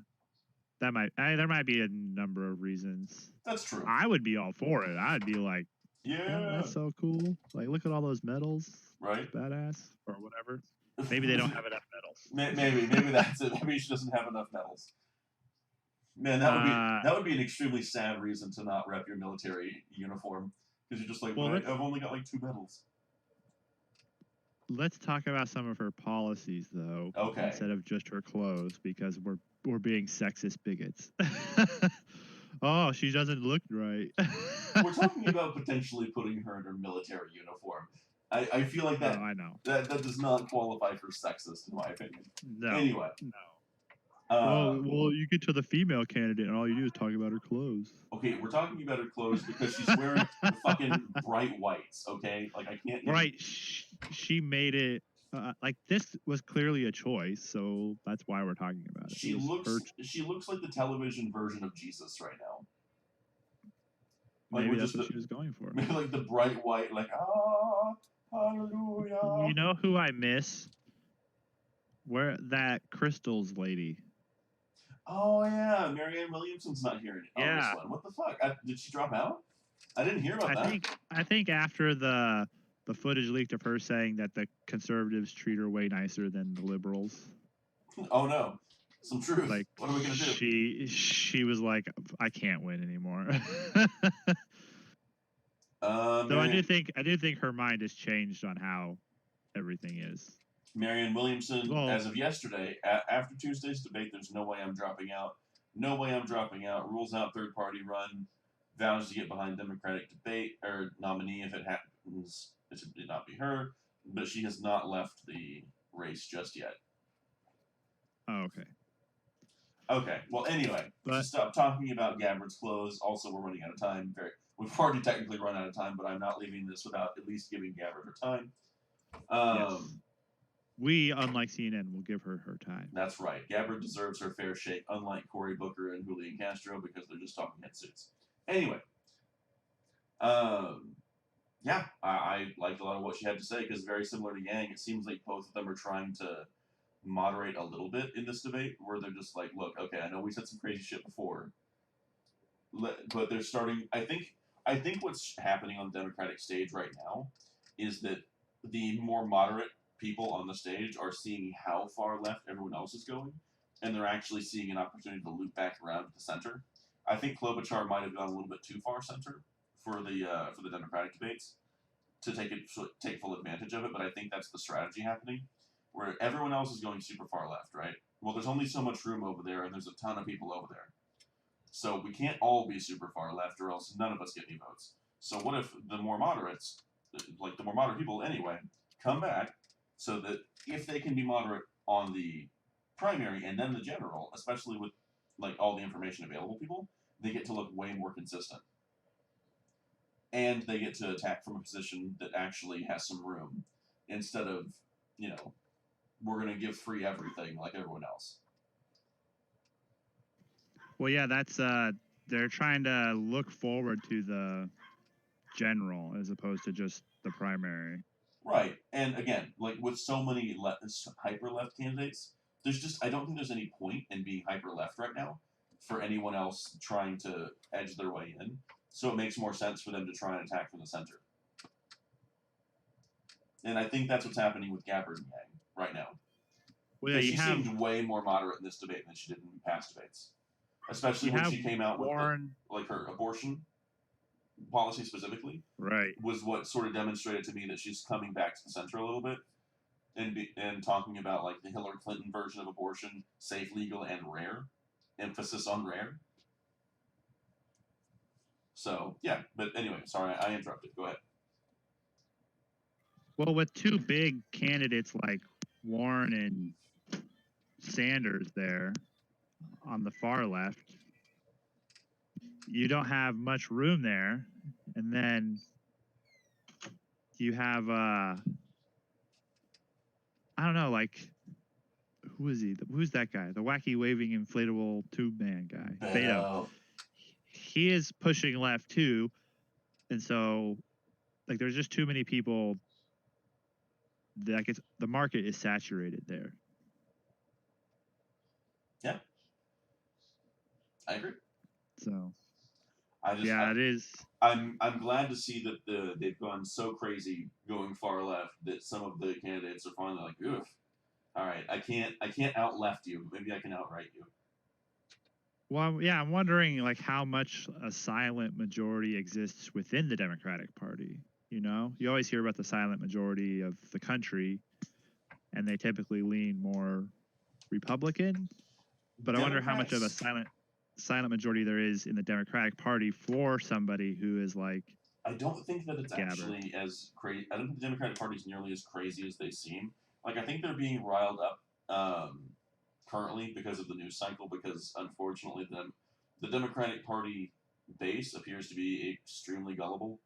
there might be a number of reasons. That's true. I would be all for it. I'd be like, yeah, that's so cool. Like, look at all those medals. Right. Badass or whatever. Maybe they don't have enough medals. Maybe that's it. Maybe she doesn't have enough medals. Man, that would be an extremely sad reason to not rep your military uniform, because you're just like, well, I've only got like 2 medals. Let's talk about some of her policies, though, okay, instead of just her clothes, because we're being sexist bigots. Oh, she doesn't look right. We're talking about potentially putting her in her military uniform. I feel like that. Oh, I know. That does not qualify for sexist, in my opinion. No. Anyway. No. Well, you get to the female candidate, and all you do is talk about her clothes. Okay, we're talking about her clothes because she's wearing fucking bright whites. Okay, like I can't. Right. She made it. Like this was clearly a choice, so that's why we're talking about it. She looks like the television version of Jesus right now. Like maybe that's what she was going for. Maybe like the bright white, like hallelujah. You know who I miss? Where that Crystals lady. Oh yeah, Marianne Williamson's not here on this one. What the fuck? Did she drop out? I didn't hear about that. I think after the footage leaked of her saying that the conservatives treat her way nicer than the liberals. Oh no, some truth. Like, what are we gonna do? She was like, I can't win anymore. So I do think her mind has changed on how everything is. Marianne Williamson, as of yesterday, after Tuesday's debate, there's no way I'm dropping out. No way I'm dropping out. Rules out third-party run. Vows to get behind Democratic debate or nominee if it happens. It did not be her, but she has not left the race just yet. Oh, okay. Okay. Well, anyway, to stop talking about Gabbard's clothes. Also, we're running out of time. We've already technically run out of time, but I'm not leaving this without at least giving Gabbard her time. Yes. We, unlike CNN, will give her her time. That's right. Gabbard deserves her fair shake, unlike Cory Booker and Julian Castro, because they're just talking head suits. Anyway, yeah, I liked a lot of what she had to say, because very similar to Yang, it seems like both of them are trying to moderate a little bit in this debate, where they're just like, look, okay, I know we said some crazy shit before, but they're starting. I think what's happening on the Democratic stage right now is that the more moderate people on the stage are seeing how far left everyone else is going, and they're actually seeing an opportunity to loop back around to the center. I think Klobuchar might have gone a little bit too far center for the Democratic debates to take full advantage of it, but I think that's the strategy happening, where everyone else is going super far left, right? Well, there's only so much room over there, and there's a ton of people over there. So we can't all be super far left, or else none of us get any votes. So what if the more moderates, like the more moderate people anyway, come back, so that if they can be moderate on the primary and then the general, especially with like all the information available people, they get to look way more consistent. And they get to attack from a position that actually has some room, instead of, we're going to give free everything like everyone else. Well, yeah, that's they're trying to look forward to the general as opposed to just the primary. Right, and again, like with so many hyper-left candidates, I don't think there's any point in being hyper-left right now for anyone else trying to edge their way in. So it makes more sense for them to try and attack from the center. And I think that's what's happening with Gabbard and Yang right now. Well, yeah, she seemed way more moderate in this debate than she did in past debates. Especially when she came out with her abortion policy specifically, right, was what sort of demonstrated to me that she's coming back to the center a little bit, and talking about like the Hillary Clinton version of abortion, safe, legal, and rare, emphasis on rare. So yeah, but anyway, sorry I interrupted. Go ahead. Well, with two big candidates like Warren and Sanders there on the far left, you don't have much room there. And then you have, I don't know, like, who is he? Who's that guy? The wacky waving inflatable tube man guy. Beto. He is pushing left too. And so, like, there's just too many people that the market is saturated there. Yeah. I agree. So, it is. I'm glad to see that they've gone so crazy going far left that some of the candidates are finally like, oof, All right, I can't out left you. Maybe I can outright you. Well, yeah, I'm wondering like how much a silent majority exists within the Democratic Party. You know, you always hear about the silent majority of the country, and they typically lean more Republican. But I wonder how much of a silent majority there is in the Democratic Party for somebody who is like. I don't think that it's Gabbard. actually as crazy. I don't think the Democratic Party is nearly as crazy as they seem. Like, I think they're being riled up currently because of the news cycle, because unfortunately the Democratic Party base appears to be extremely gullible,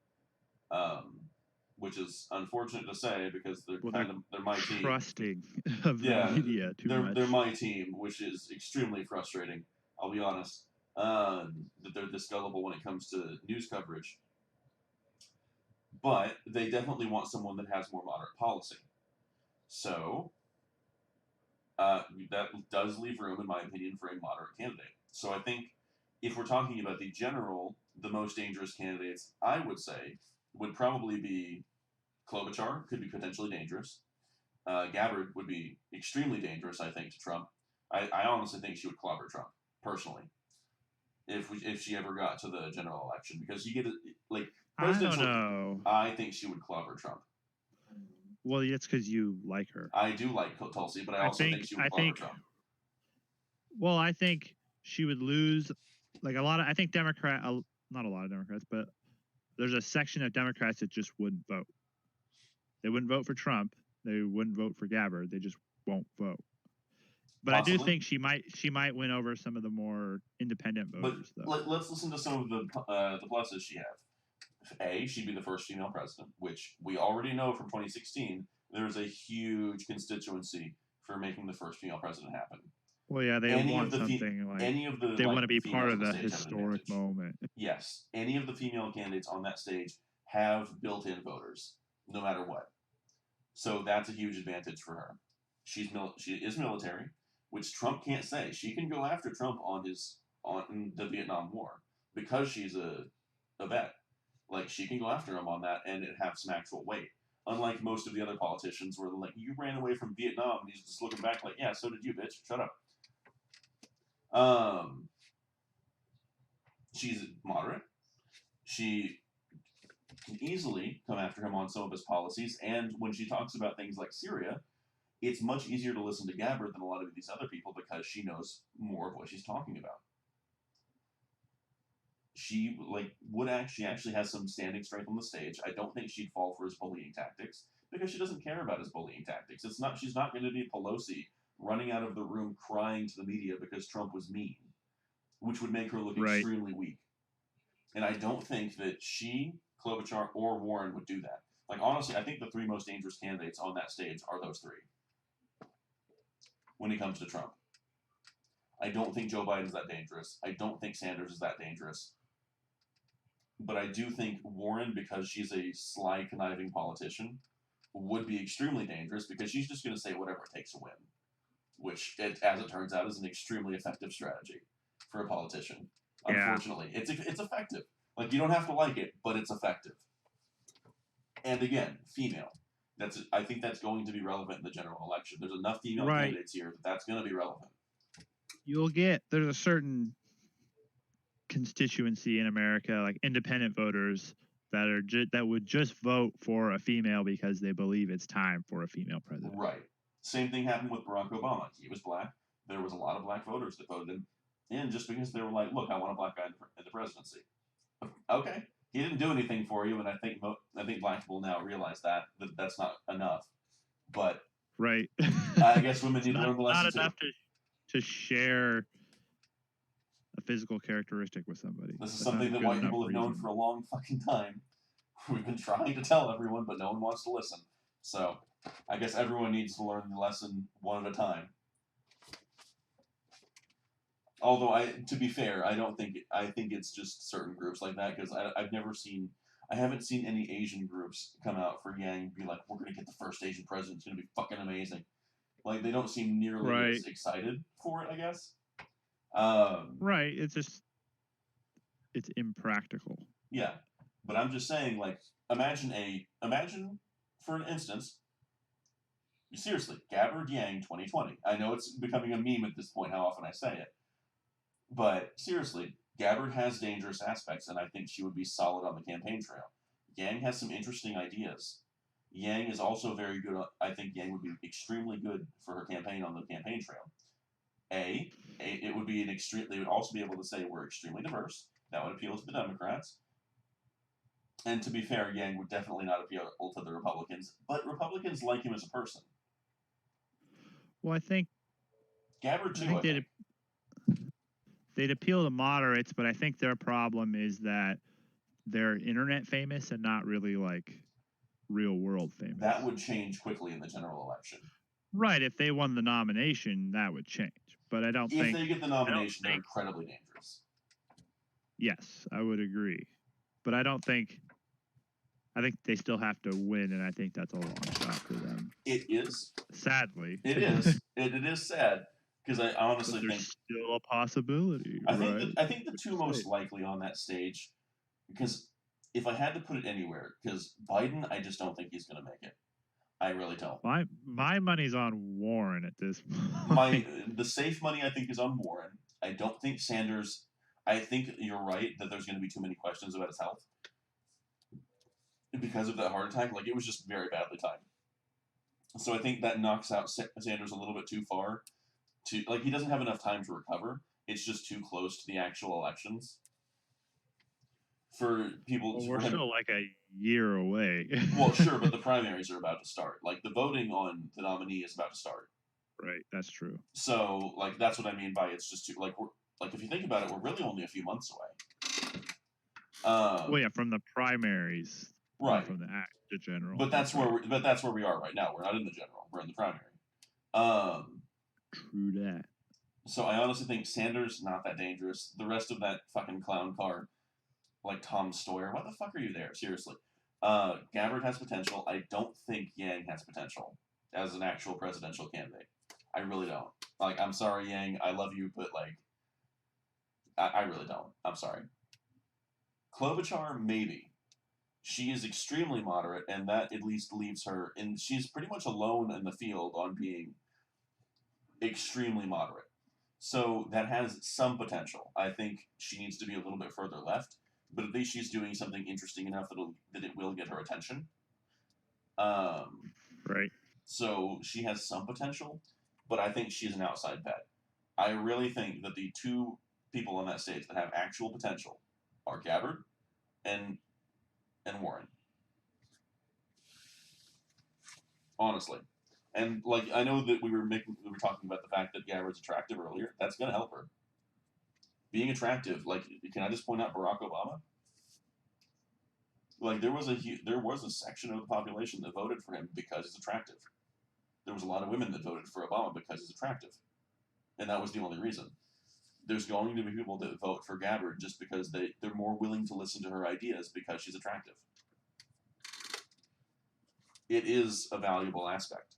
which is unfortunate to say because they're they're my team. Trusting of the media too much. They're my team, which is extremely frustrating. I'll be honest. That they're this gullible when it comes to news coverage. But they definitely want someone that has more moderate policy. So that does leave room, in my opinion, for a moderate candidate. So I think if we're talking about the most dangerous candidates, I would say, would probably be Klobuchar, could be potentially dangerous. Gabbard would be extremely dangerous, I think, to Trump. I honestly think she would clobber Trump, personally, if she ever got to the general election, because you get like. I don't know. I think she would clobber Trump. Well, it's because you like her. I do like Tulsi, but I also think she would clobber Trump. Well, I think she would lose. Like I think not a lot of Democrats, but there's a section of Democrats that just wouldn't vote. They wouldn't vote for Trump. They wouldn't vote for Gabbard. They just won't vote. But possibly. I do think she might win over some of the more independent voters. But let's listen to some of the pluses she has. A, she'd be the first female president, which we already know from 2016. There's a huge constituency for making the first female president happen. Well, yeah, they want something like they want to be part of the historic moment. Yes, any of the female candidates on that stage have built-in voters, no matter what. So that's a huge advantage for her. She is military, which Trump can't say. She can go after Trump on the Vietnam War because she's a vet. Like, she can go after him on that and it have some actual weight. Unlike most of the other politicians where they're like, you ran away from Vietnam, and he's just looking back like, yeah, so did you, bitch. Shut up. She's moderate. She can easily come after him on some of his policies, and when she talks about things like Syria, it's much easier to listen to Gabbard than a lot of these other people because she knows more of what she's talking about. She actually has some standing strength on the stage. I don't think she'd fall for his bullying tactics because she doesn't care about his bullying tactics. She's not going to be Pelosi running out of the room crying to the media because Trump was mean, which would make her look extremely weak. And I don't think that she, Klobuchar, or Warren would do that. Like, honestly, I think the three most dangerous candidates on that stage are those three when it comes to Trump. I don't think Joe Biden's that dangerous. I don't think Sanders is that dangerous. But I do think Warren, because she's a sly, conniving politician, would be extremely dangerous because she's just going to say whatever it takes to win, which, as it turns out, is an extremely effective strategy for a politician. Yeah. Unfortunately, it's effective. Like, you don't have to like it, but it's effective. And again, female. I think that's going to be relevant in the general election. There's enough female candidates here that's going to be relevant. There's a certain constituency in America, like independent voters that would just vote for a female because they believe it's time for a female president. Right. Same thing happened with Barack Obama. He was black. There was a lot of black voters that voted him in just because they were like, look, I want a black guy in the presidency. Okay. He didn't do anything for you, and I think black people now realize that's not enough. But right. I guess women need to learn the lesson too. Not enough to share a physical characteristic with somebody. This is something that white people have known for a long fucking time. We've been trying to tell everyone, but no one wants to listen. So I guess everyone needs to learn the lesson one at a time. Although, to be fair, I think it's just certain groups like that, because I haven't seen any Asian groups come out for Yang and be like, we're going to get the first Asian president, it's going to be fucking amazing. Like, they don't seem nearly as excited for it, I guess. Right, it's impractical. Yeah, but I'm just saying, like, imagine for an instance, seriously, Gabbard Yang 2020. I know it's becoming a meme at this point how often I say it. But seriously, Gabbard has dangerous aspects, and I think she would be solid on the campaign trail. Yang has some interesting ideas. Yang is also very good. I think Yang would be extremely good for her campaign on the campaign trail. It would be an extreme. They would also be able to say we're extremely diverse. That would appeal to the Democrats. And to be fair, Yang would definitely not appeal to the Republicans, but Republicans like him as a person. Well, I think Gabbard too. They'd appeal to moderates, but I think their problem is that they're internet famous and not really like real world famous. That would change quickly in the general election. Right, if they won the nomination, that would change. But I don't think... If they get the nomination, they're incredibly dangerous. Yes, I would agree. But I don't think... I think they still have to win, and I think that's a long shot for them. It is. Sadly. It is. It is sad, because I honestly think... there's still a possibility, I think the two most likely on that stage, because if I had to put it anywhere, because Biden, I just don't think he's going to make it. I really don't. My money's on Warren at this point. The safe money, I think, is on Warren. I don't think Sanders... I think you're right that there's going to be too many questions about his health. Because of that heart attack, like, it was just very badly timed. So I think that knocks out Sanders a little bit too far. He doesn't have enough time to recover. It's just too close to the actual elections. For people... Well, we're still like a year away. Well, sure, but the primaries are about to start. Like, the voting on the nominee is about to start. Right, that's true. So, like, that's what I mean by it's just too... Like, if you think about it, we're really only a few months away. Well, yeah, from the primaries. Right. From the general. But that's where we are right now. We're not in the general. We're in the primary. True that. So I honestly think Sanders not that dangerous. The rest of that fucking clown car, like Tom Stoyer, why the fuck are you there? Seriously. Gabbard has potential. I don't think Yang has potential as an actual presidential candidate. I really don't. Like, I'm sorry, Yang. I love you, but like, I really don't. I'm sorry. Klobuchar, maybe. She is extremely moderate, and that at least leaves her, and she's pretty much alone in the field on being extremely moderate. So that has some potential. I think she needs to be a little bit further left, but at least she's doing something interesting enough that it will get her attention. Right. So she has some potential, but I think she's an outside bet. I really think that the two people on that stage that have actual potential are Gabbard and Warren. Honestly. And like, I know that we were talking about the fact that Gabbard's attractive earlier. That's going to help her. Being attractive, like, can I just point out Barack Obama? Like, there was a section of the population that voted for him because he's attractive. There was a lot of women that voted for Obama because he's attractive. And that was the only reason. There's going to be people that vote for Gabbard just because they're more willing to listen to her ideas because she's attractive. It is a valuable aspect.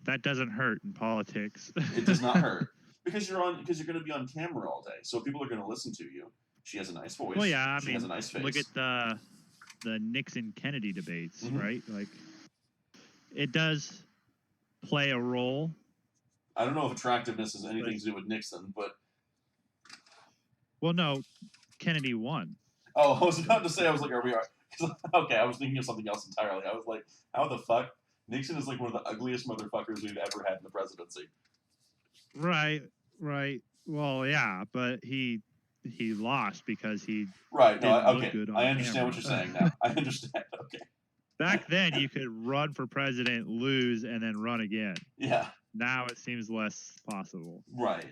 That doesn't hurt in politics. It does not hurt. Because you're going to be on camera all day. So people are going to listen to you. She has a nice voice. Well, yeah, she has a nice face. Look at the Nixon-Kennedy debates, Mm-hmm. right? Like, it does play a role. I don't know if attractiveness has anything to do with Nixon, but... Well, no, Kennedy won. Oh, I was about to say, okay, I was thinking of something else entirely. I was like, how the fuck? Nixon is like one of the ugliest motherfuckers we've ever had in the presidency. Right. Well, yeah, but he lost because he right. No, didn't okay. look good on I understand camera. what you're saying now. I understand. Okay. Back then, you could run for president, lose, and then run again. Yeah. Now it seems less possible. Right.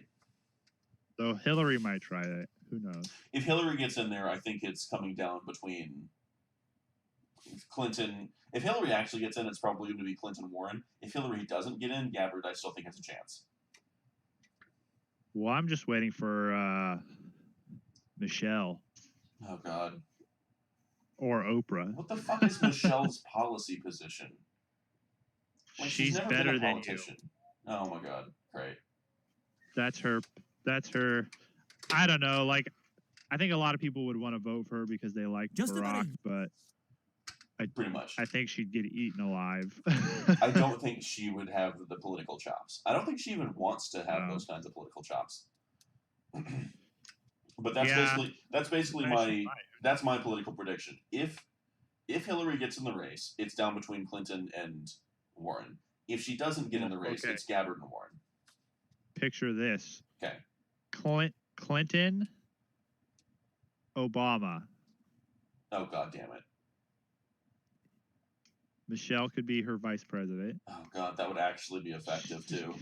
So Hillary might try that. Who knows? If Hillary gets in there, I think it's coming down between Clinton. If Hillary actually gets in, it's probably going to be Clinton-Warren. If Hillary doesn't get in, Gabbard, I still think has a chance. Well, I'm just waiting for Michelle. Oh, God. Or Oprah. What the fuck is Michelle's policy position? Like, she's never better been a than politician. Oh, my God. Great. That's her. I don't know. Like, I think a lot of people would want to vote for her because they like Barack, but pretty much. I think she'd get eaten alive. I don't think she would have the political chops. I don't think she even wants to have those kinds of political chops. But that's basically my political prediction. If Hillary gets in the race, it's down between Clinton and Warren. If she doesn't get in the race, it's Gabbard and Warren. Picture this. Okay. Clinton, Obama. Oh, God damn it. Michelle could be her vice president. Oh, God, that would actually be effective, too.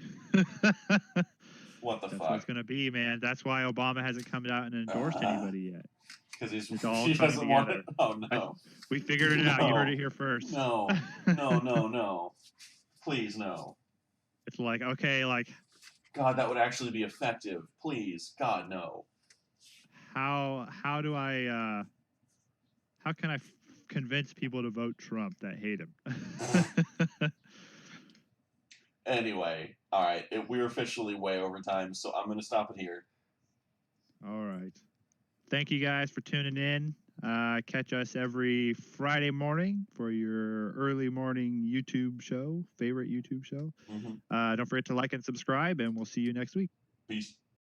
What the fuck? That's what it's going to be, man. That's why Obama hasn't come out and endorsed anybody yet. Because it's all she coming doesn't want together. it. Oh, no. We figured it out. You heard it here first. No. No. Please, no. It's like, okay, like... God, that would actually be effective. Please. God, no. How do I... how can I convince people to vote Trump that hate him? Anyway, all right. We're officially way over time, so I'm going to stop it here. All right. Thank you guys for tuning in. Catch us every Friday morning for your early morning YouTube show, favorite YouTube show. Mm-hmm. Don't forget to like and subscribe, and we'll see you next week. Peace.